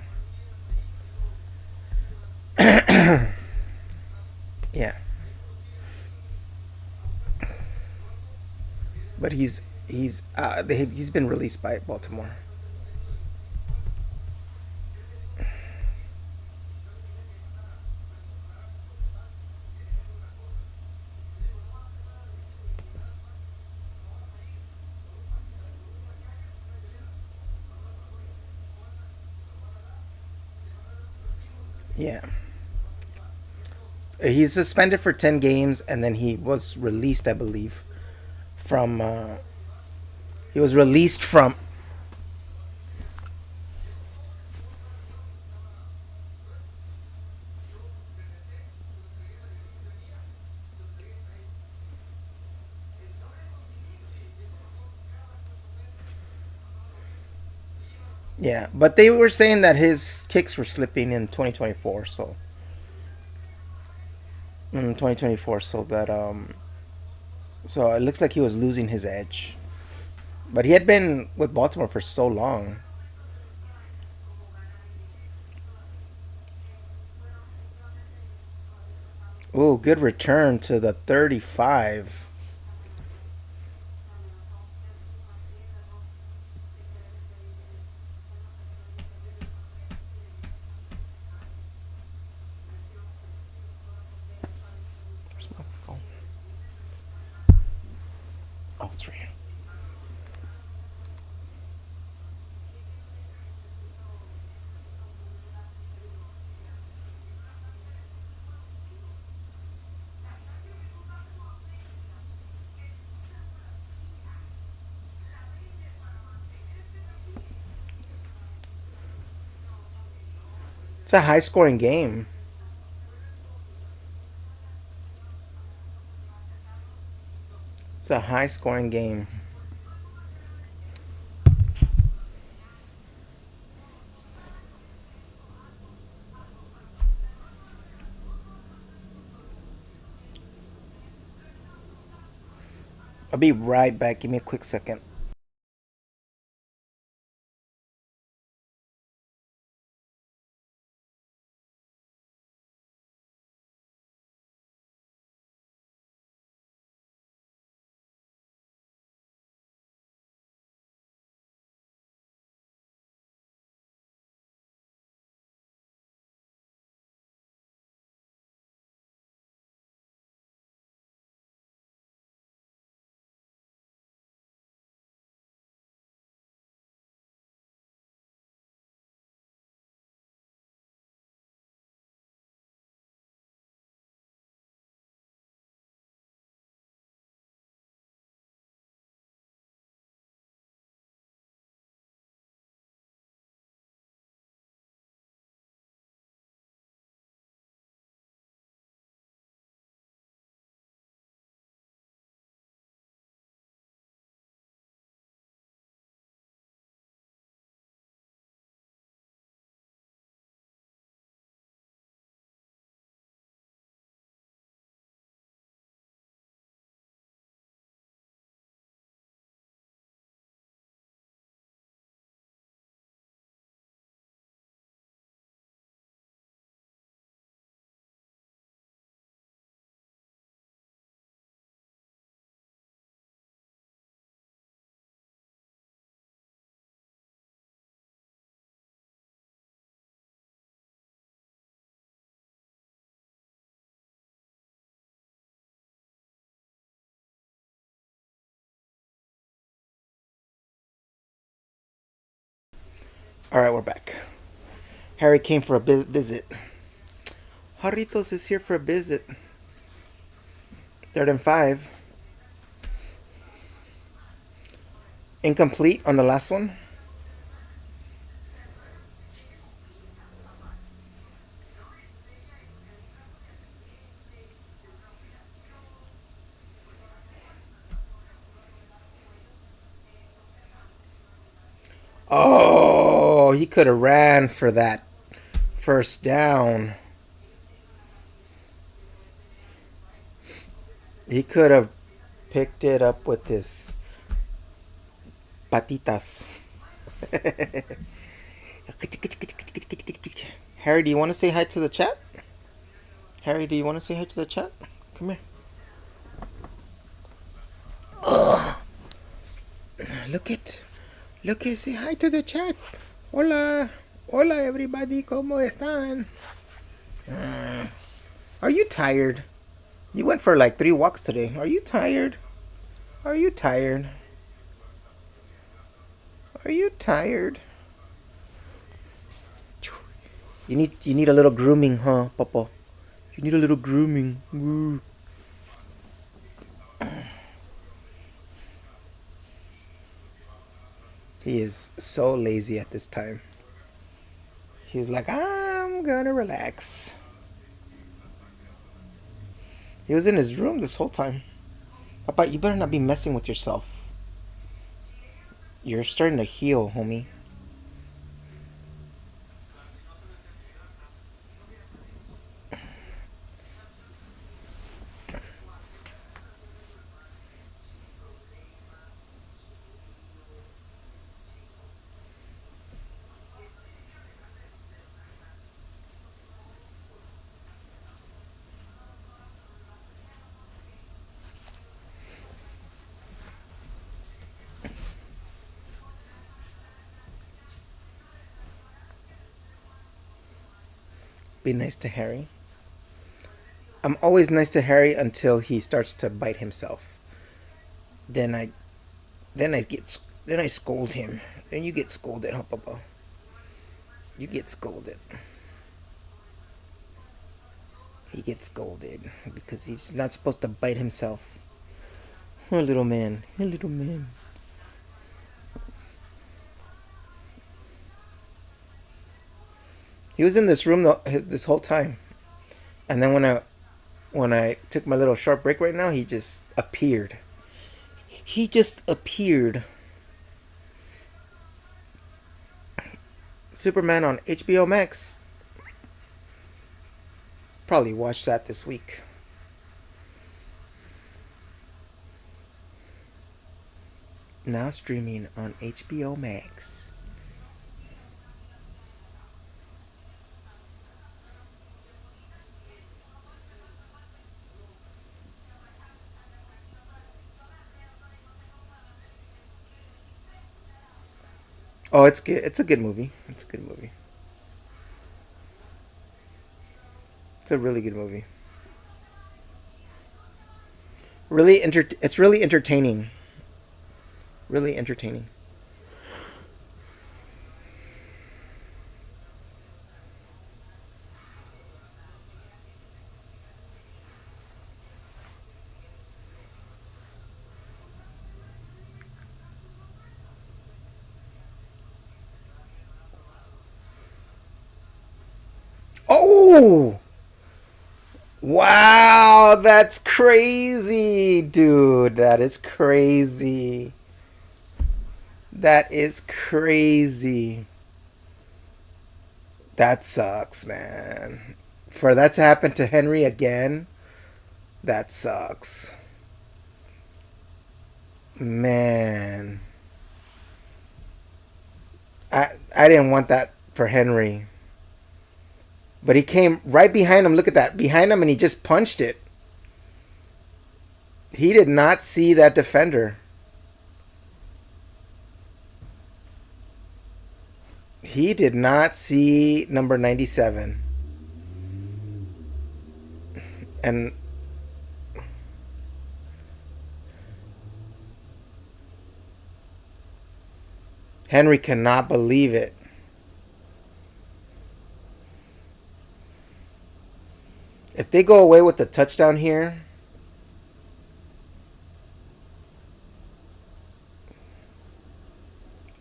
yeah, but he's been released by Baltimore. Yeah, he's suspended for 10 games, and then he was released, I believe, from. He was released from. Yeah, but they were saying that his kicks were slipping in 2024. So 2024. So it looks like he was losing his edge. But he had been with Baltimore for so long. Ooh, good return to the 35. Where's my phone? Oh, it's right here. It's a high scoring game. It's a high scoring game. I'll be right back. Give me a quick second. All right, we're back. Harry came for a visit. Jarritos is here for a visit. Third and 5. Incomplete on the last one. Oh, he could have ran for that first down. He could have. Picked it up with his patitas. Harry, do you want to say hi to the chat? Harry, do you want to say hi to the chat? Come here. Look at, say hi to the chat. Hola, hola everybody, ¿cómo están? Are you tired? You went for like 3 walks today. Are you tired? Are you tired? Are you tired? You need a little grooming, huh, Papa? You need a little grooming. Woo. He is so lazy at this time. He's like, I'm gonna relax. He was in his room this whole time. Papa, you better not be messing with yourself. You're starting to heal, homie. Be nice to Harry. I'm always nice to Harry until he starts to bite himself. Then I, then I scold him. Then you get scolded, huh, Papa? You get scolded. He gets scolded because he's not supposed to bite himself. Oh, little man. Oh, little man. He was in this room this whole time, and then when I took my little short break right now, he just appeared. He just appeared. Superman on HBO Max. Probably watch that this week. Now streaming on HBO Max. Oh, it's good. It's a good movie. It's a good movie. It's a really good movie. It's really entertaining. Really entertaining. Oh! Wow, that's crazy, dude. That is crazy. That is crazy. That sucks, man. For that to happen to Henry again, that sucks. Man. I didn't want that for Henry. But he came right behind him. Look at that. Behind him, and he just punched it. He did not see that defender. He did not see number 97. And Henry cannot believe it. If they go away with the touchdown here,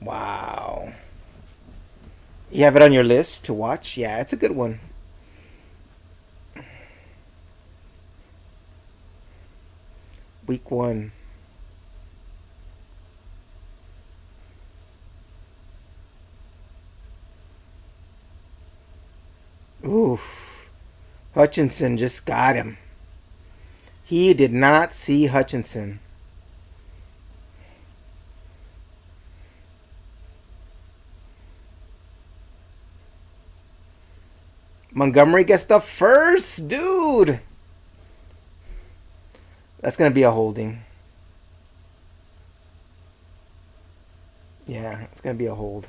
wow. You have it on your list to watch? Yeah, it's a good one. Week 1. Oof. Hutchinson just got him. He did not see Hutchinson. Montgomery gets the first, dude. That's gonna be a holding. Yeah, it's gonna be a hold.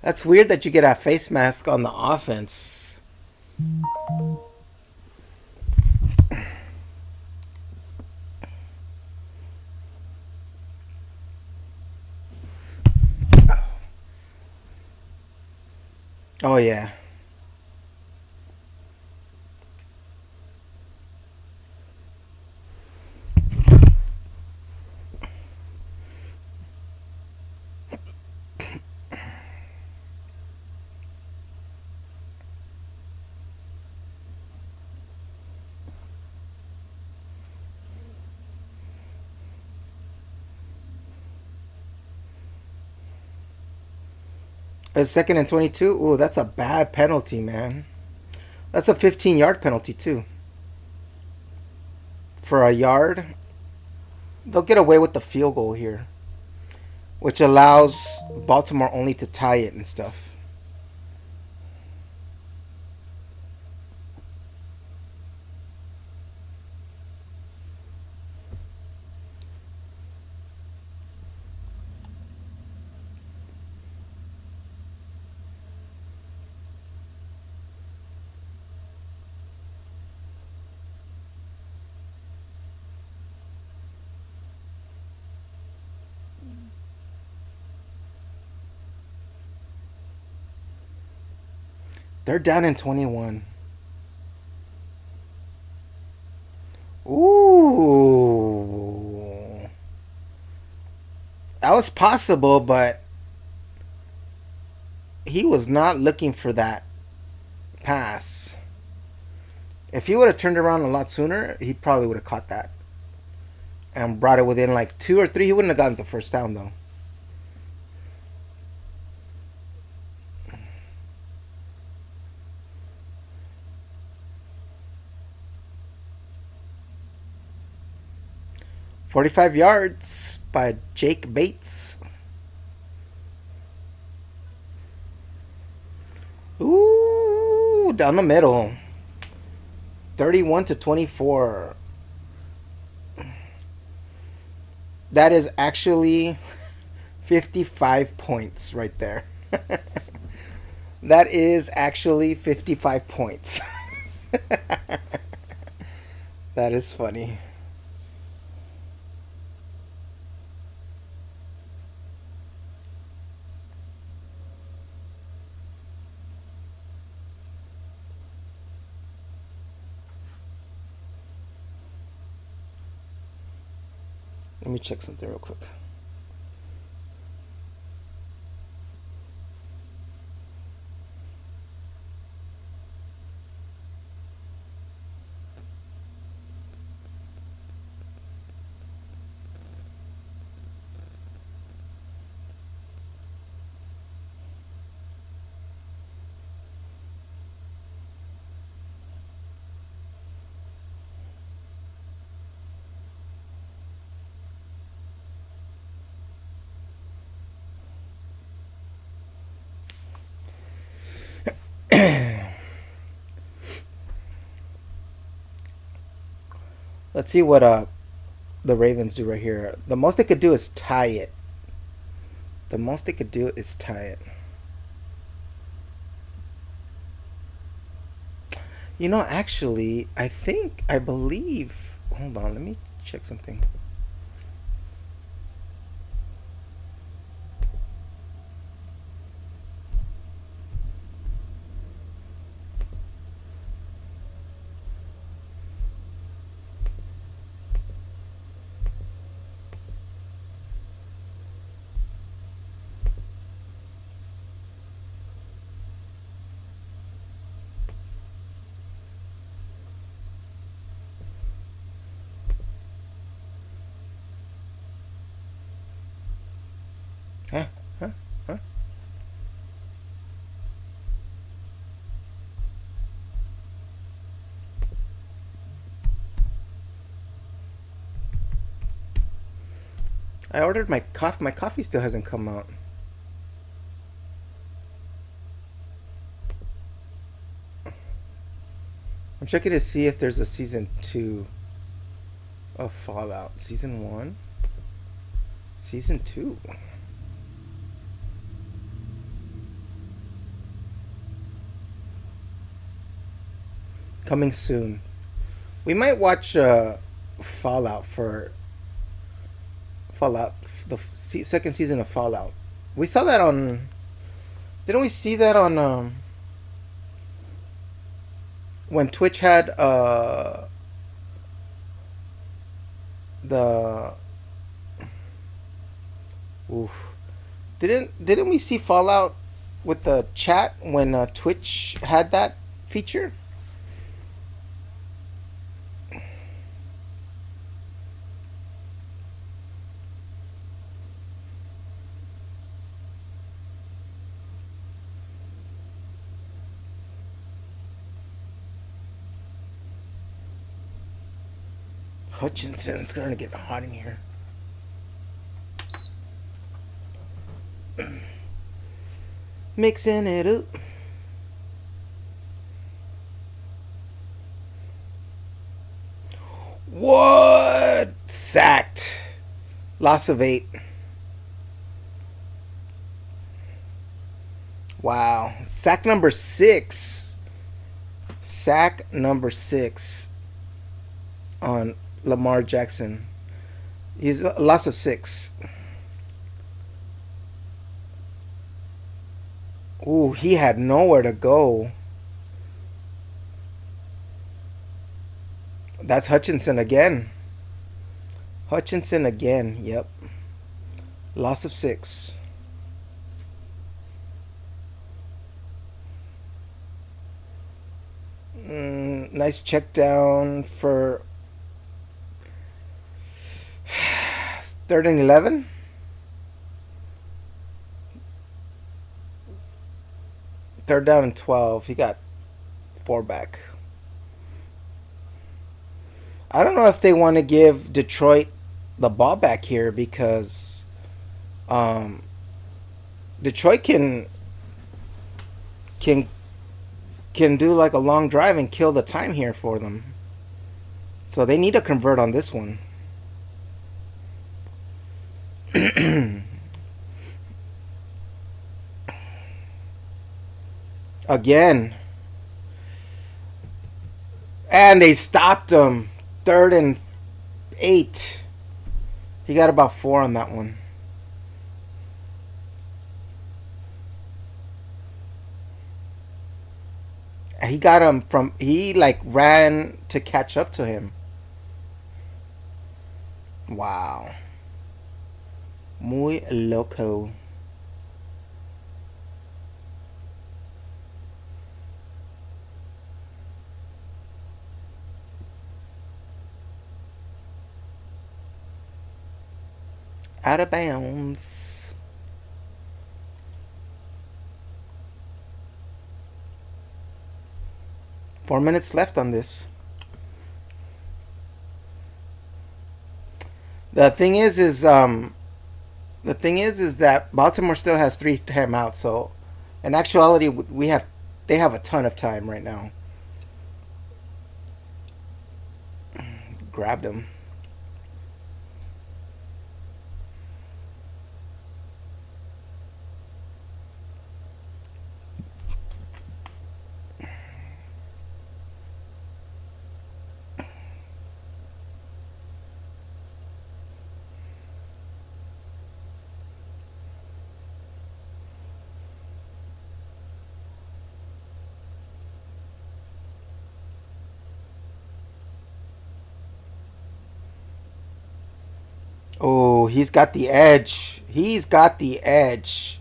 That's weird that you get a face mask on the offense. Oh yeah. A second and 22. Ooh, that's a bad penalty, man. That's a 15-yard penalty too. For a yard, they'll get away with the field goal here, which allows Baltimore only to tie it and stuff. They're down in 21. Ooh. That was possible, but he was not looking for that pass. If he would have turned around a lot sooner, he probably would have caught that and brought it within like 2 or 3. He wouldn't have gotten the first down though. "45 yards by Jake Bates." Ooh, down the middle. 31-24. That is actually 55 points right there. That is actually 55 points. That is funny. Let me check something real quick. Let's see what the Ravens do right here. The most they could do is tie it. The most they could do is tie it. You know, actually, I believe. Hold on, let me check something. I ordered my coffee. My coffee still hasn't come out. I'm checking to see if there's a season 2 of Fallout. Season 1? Season 2? Coming soon. We might watch Fallout for Fallout, the second season of Fallout. We saw that on. Didn't we see that on when Twitch had the. Oof. Didn't we see Fallout with the chat when Twitch had that feature? Hutchinson, it's gonna get hot in here. Mixing it up. What? Sacked. Loss of 8. Wow. Sack number 6. Sack number 6 on Lamar Jackson. He's a loss of 6. Ooh, he had nowhere to go. That's Hutchinson again. Hutchinson again, yep. Loss of 6. Nice check down for 3rd and 11. Third down and 12. He got 4 back. I don't know if they want to give Detroit the ball back here because Detroit can do like a long drive and kill the time here for them. So they need to convert on this one. Again. And they stopped him. 3rd and 8. He got about 4 on that one. He got him from. He like ran to catch up to him. Wow. Muy loco. Out of bounds. Four minutes left on this. The thing is that Baltimore still has 3 timeouts. So, in actuality, they have a ton of time right now. Grabbed him. Oh, he's got the edge. He's got the edge.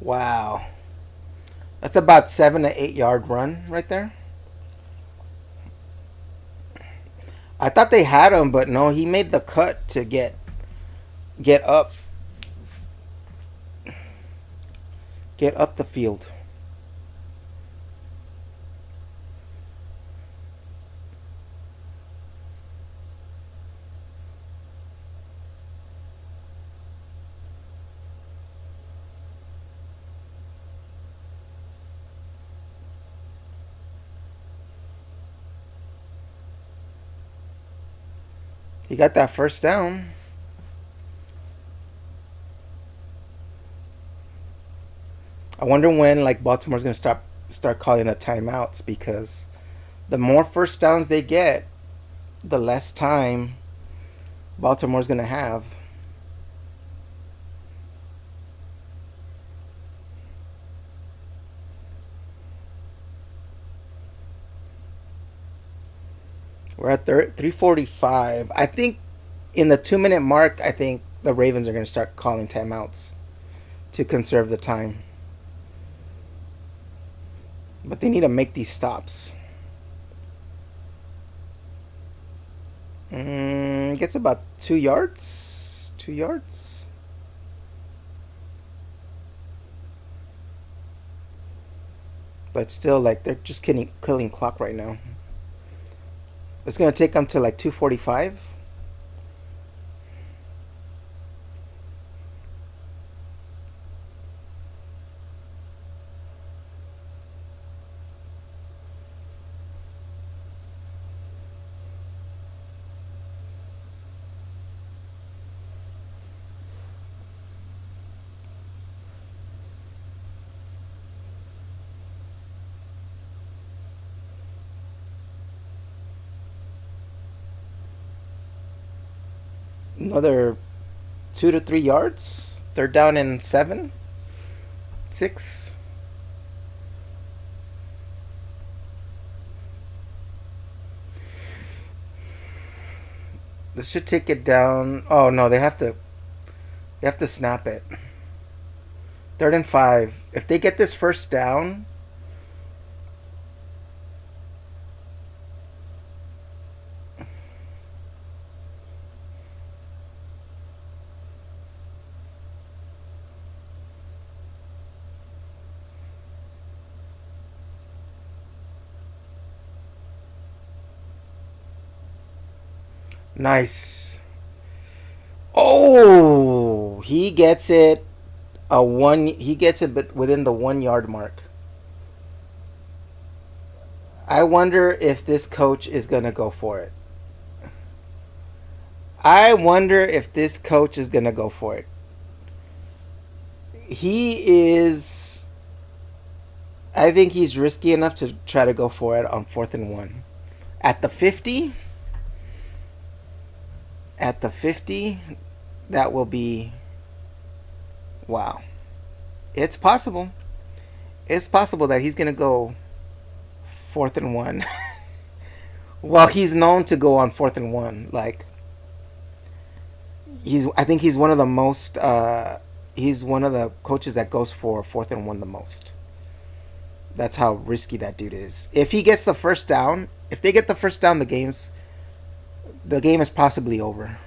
Wow. That's about 7 to 8 yard run right there. I thought they had him, but no, he made the cut to get up the field. He got that first down. I wonder when like Baltimore's gonna start calling the timeouts because the more first downs they get, the less time Baltimore's gonna have. We're at 3:45. I think in the 2 minute mark, I think the Ravens are gonna start calling timeouts to conserve the time. But they need to make these stops. Gets about 2 yards. 2 yards. But still, like they're just killing clock right now. It's gonna take them to like 2:45. Another 2 to 3 yards. Third down and 7, 6. This should take it down. Oh no, they have to snap it. Third and 5. If they get this first down, nice. Oh, he gets it. He gets it, but within the 1 yard mark. I wonder if this coach is gonna go for it. I wonder if this coach is gonna go for it. He is. I think he's risky enough to try to go for it on 4th and 1 at the 50. At the 50, that will be wow. It's possible. It's possible that he's gonna go 4th and 1. Well, he's known to go on 4th and 1. Like I think he's one of the most. He's one of the coaches that goes for 4th and 1 the most. That's how risky that dude is. If he gets the first down, if they get the first down, the game is possibly over.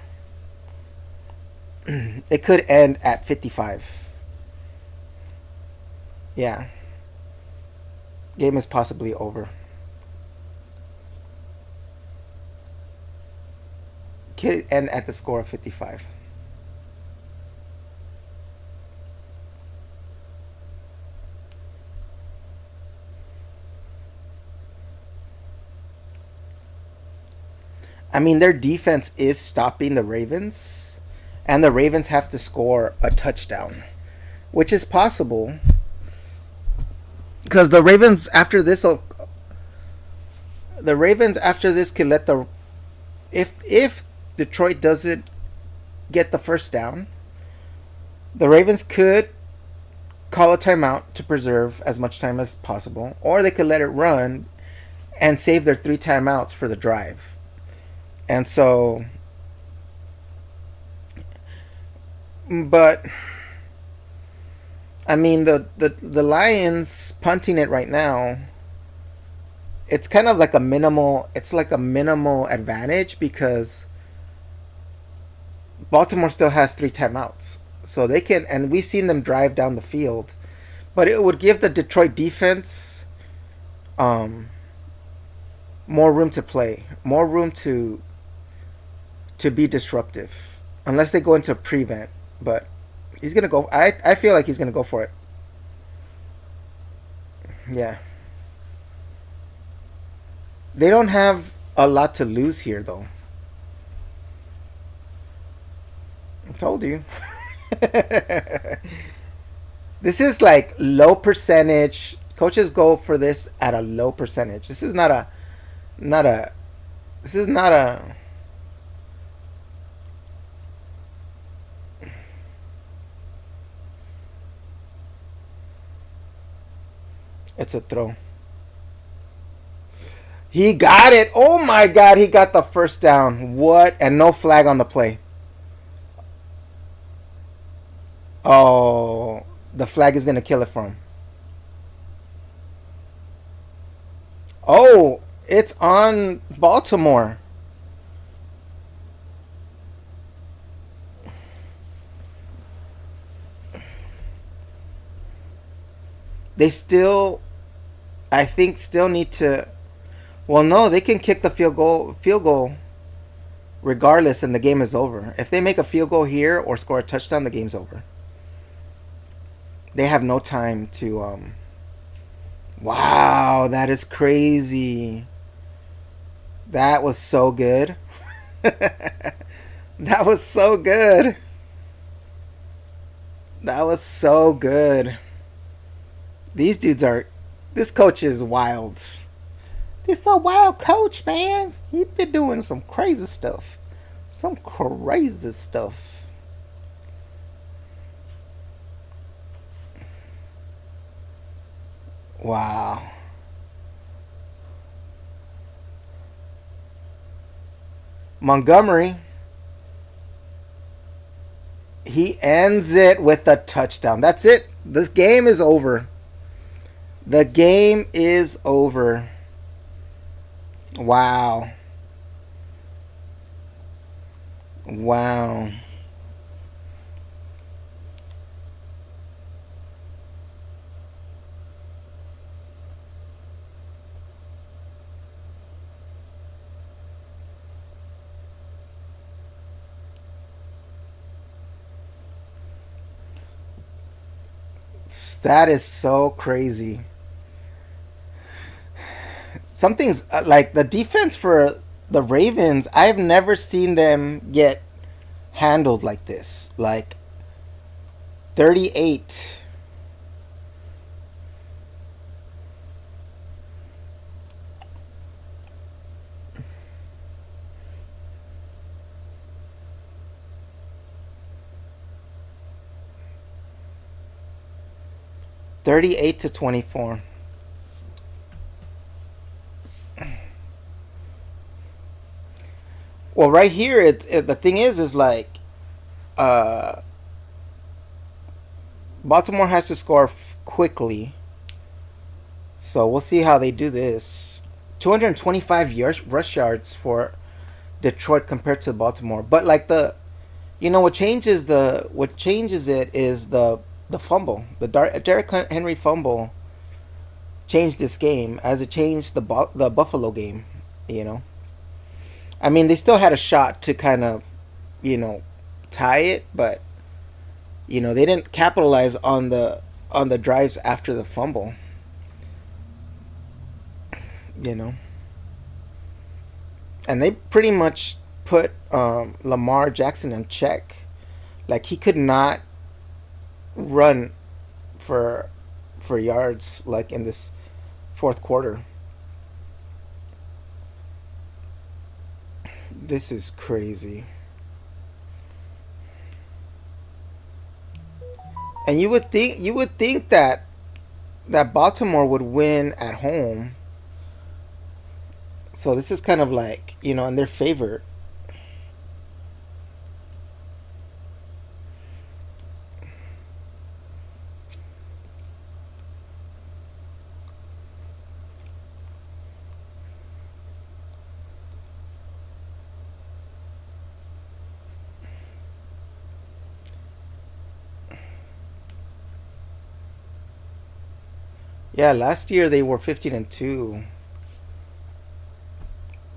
It could end at 55. Yeah, game is possibly over. Could end at the score of 55. I mean, their defense is stopping the Ravens, and the Ravens have to score a touchdown, which is possible because the Ravens after this can let the if Detroit doesn't get the first down, the Ravens could call a timeout to preserve as much time as possible, or they could let it run and save their 3 timeouts for the drive. And so, but I mean the Lions punting it right now. It's kind of like a minimal. It's like a minimal advantage because Baltimore still has 3 timeouts, so they can. And we've seen them drive down the field, but it would give the Detroit defense um, more room to play, more room to be disruptive, unless they go into a prevent. But he's gonna go. I feel like he's gonna go for it. Yeah, they don't have a lot to lose here though. Told you. This is like low percentage. Coaches go for this at a low percentage. This is not a this is not a it's a throw. He got it. Oh my god, he got the first down. What? And no flag on the play. Oh, the flag is going to kill it for him. Oh, it's on Baltimore. They still, I think, still need to. Well, no, they can kick the field goal regardless, and the game is over. If they make a field goal here or score a touchdown, the game's over. They have no time to. Wow, that is crazy. That was so good. That was so good. That was so good. These dudes are. This coach is wild. This a wild coach, man. He been doing some crazy stuff. Some crazy stuff. Wow. Montgomery. He ends it with a touchdown. That's it. This game is over. The game is over. Wow. Wow. That is so crazy. Something's like the defense for the Ravens. I've never seen them get handled like this. Like 38. 38-24. Well, right here, the thing is like, uh, Baltimore has to score quickly. So we'll see how they do this. 225 rush yards for Detroit compared to Baltimore. But like what changes it is the fumble. The Derrick Henry fumble changed this game as it changed the Buffalo game. You know, I mean they still had a shot to kind of, you know, tie it, but they didn't capitalize on the drives after the fumble. You know, and they pretty much put Lamar Jackson in check. Like he could not run for yards like in this fourth quarter. This is crazy. And you would think that Baltimore would win at home. So this is kind of like, in their favor. Yeah, last year they were 15-2,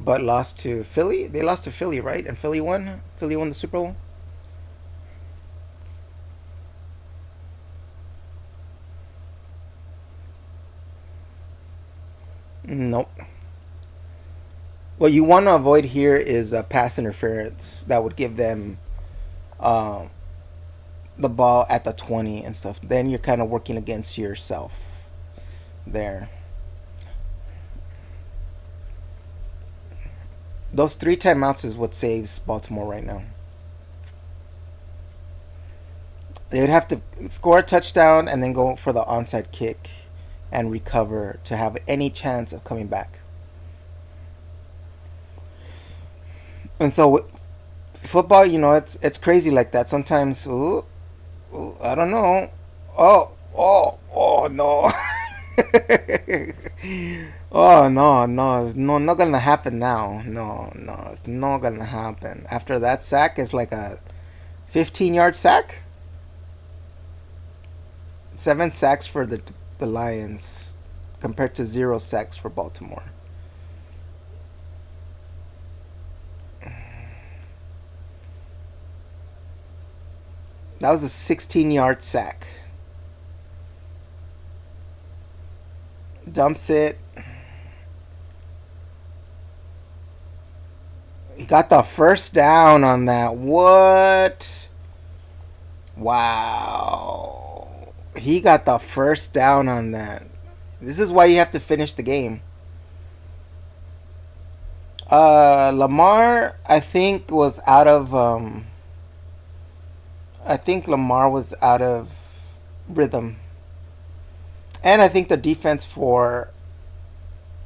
but lost to Philly. They lost to Philly, right? And Philly won. Philly won the Super Bowl. Nope. What you want to avoid here is pass interference that would give them um, the ball at the 20 and stuff. Then you're kind of working against yourself there. Those three timeouts is what saves Baltimore right now. They would have to score a touchdown and then go for the onside kick and recover to have any chance of coming back. And so football, it's crazy like that. Sometimes, I don't know. Oh no. Oh no, no, no, not gonna happen now. No, no, it's not gonna happen. After that sack, it's like a 15-yard sack. 7 sacks for the Lions, compared to 0 sacks for Baltimore. That was a 16-yard sack. Dumps it. He got the first down on that. What? Wow. He got the first down on that. This is why you have to finish the game. Lamar, I think, was out of. I think Lamar was out of rhythm. And I think the defense for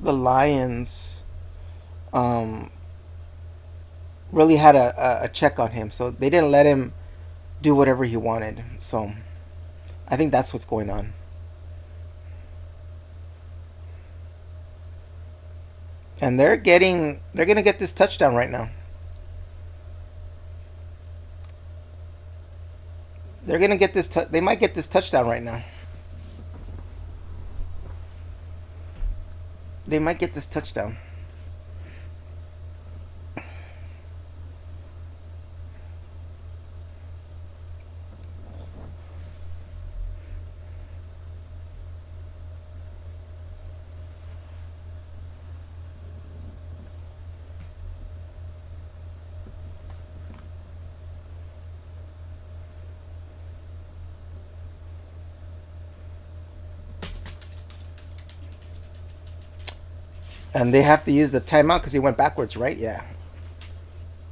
the Lions really had a check on him. So they didn't let him do whatever he wanted. So I think that's what's going on. And they're going to get this touchdown right now. They're going to get this they might get this touchdown right now. They might get this touchdown. And they have to use the timeout because he went backwards, right? Yeah.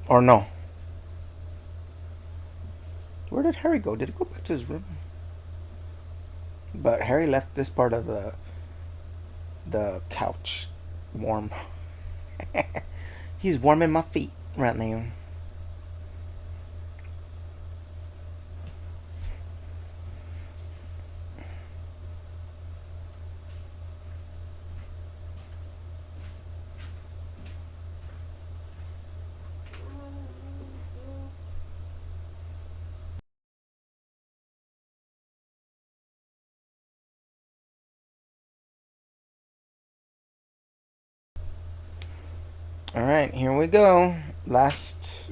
Or no? Where did Harry go? Did he go back to his room? But Harry left this part of the couch warm. He's warming my feet right now. All right, here we go. Last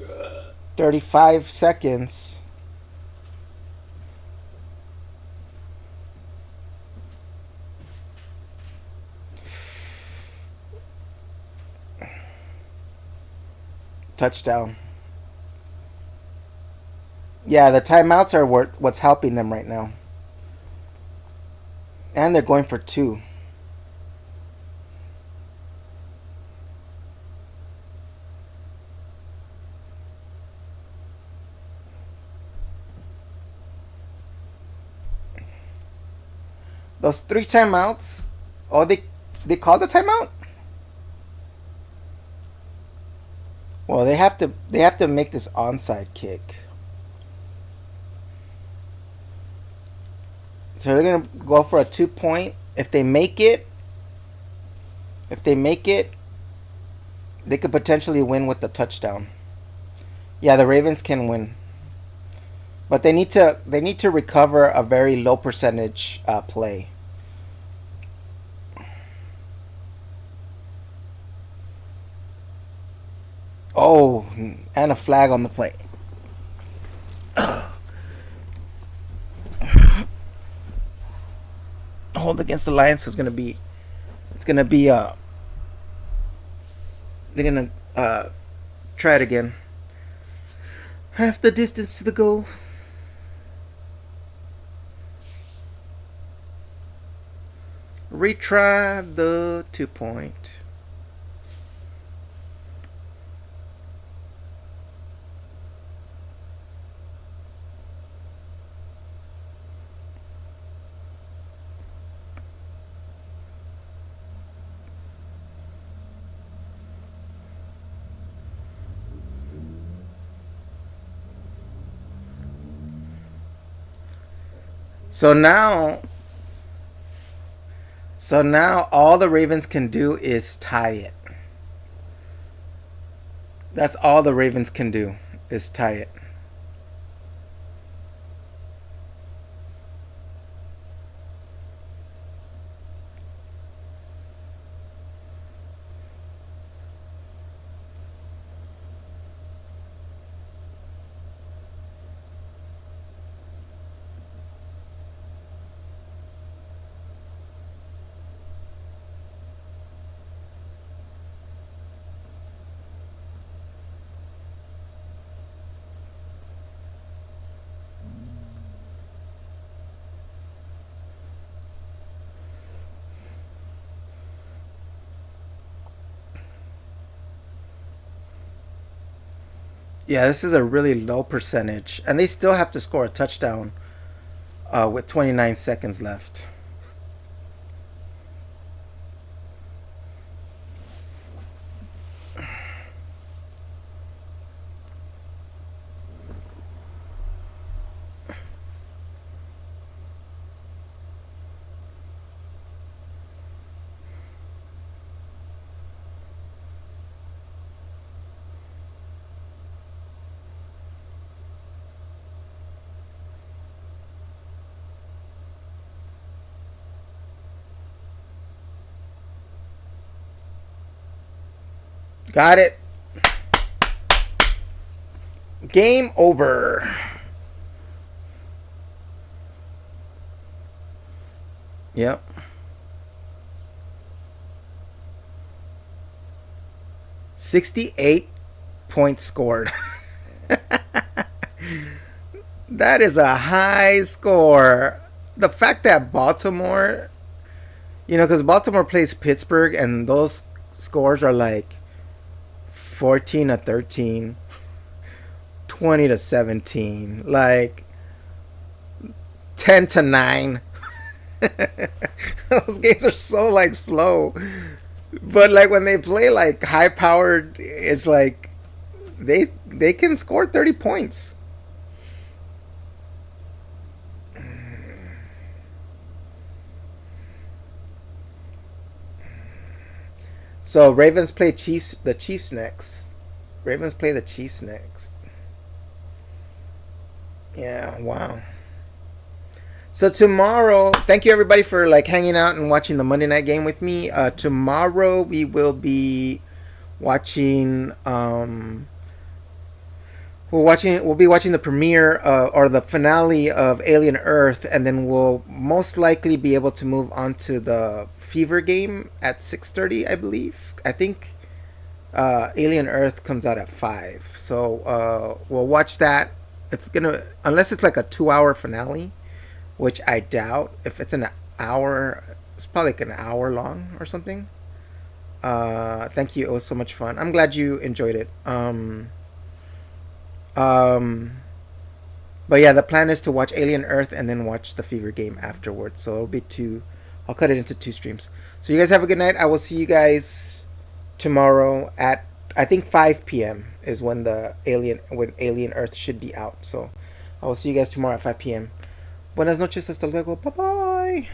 35 seconds. Touchdown. Yeah, the timeouts are what's helping them right now. And they're going for 2. Those 3 timeouts. Oh, they called the timeout? Well, they have to make this onside kick. So they're gonna go for a 2-point. If they make it, they could potentially win with the touchdown. Yeah, the Ravens can win, but they need to recover a very low percentage play. Oh, and a flag on the play. Hold against the Lions is gonna be. It's gonna be. They're gonna try it again. Half the distance to the goal. Retry the 2 point. So now, all the Ravens can do is tie it. That's all the Ravens can do is tie it. Yeah, this is a really low percentage, and they still have to score a touchdown with 29 seconds left. Got it. Game over. Yep. 68 points scored. That is a high score. The fact that Baltimore, because Baltimore plays Pittsburgh and those scores are like 14 to 13, 20 to 17, like 10 to 9. Those games are so like slow. But like when they play like high powered, it's like they can score 30 points. So Ravens play the Chiefs next. Ravens play the Chiefs next. Yeah, wow. So tomorrow, thank you everybody for like hanging out and watching the Monday night game with me. Tomorrow we will be watching we'll be watching the premiere or the finale of Alien Earth, and then we'll most likely be able to move on to the Fever game at 6:30, I believe. I think Alien Earth comes out at 5, so we'll watch that. It's gonna, unless it's like a 2-hour finale, which I doubt. If it's an hour, it's probably like an hour long or something. Thank you. It was so much fun. I'm glad you enjoyed it. Um, but yeah, the plan is to watch Alien Earth and then watch the Fever game afterwards. So it'll be two. I'll cut it into 2 streams. So you guys have a good night. I will see you guys tomorrow at, I think, 5 p.m. is when Alien Earth should be out. So I will see you guys tomorrow at 5 p.m. Buenas noches, hasta luego. Bye bye.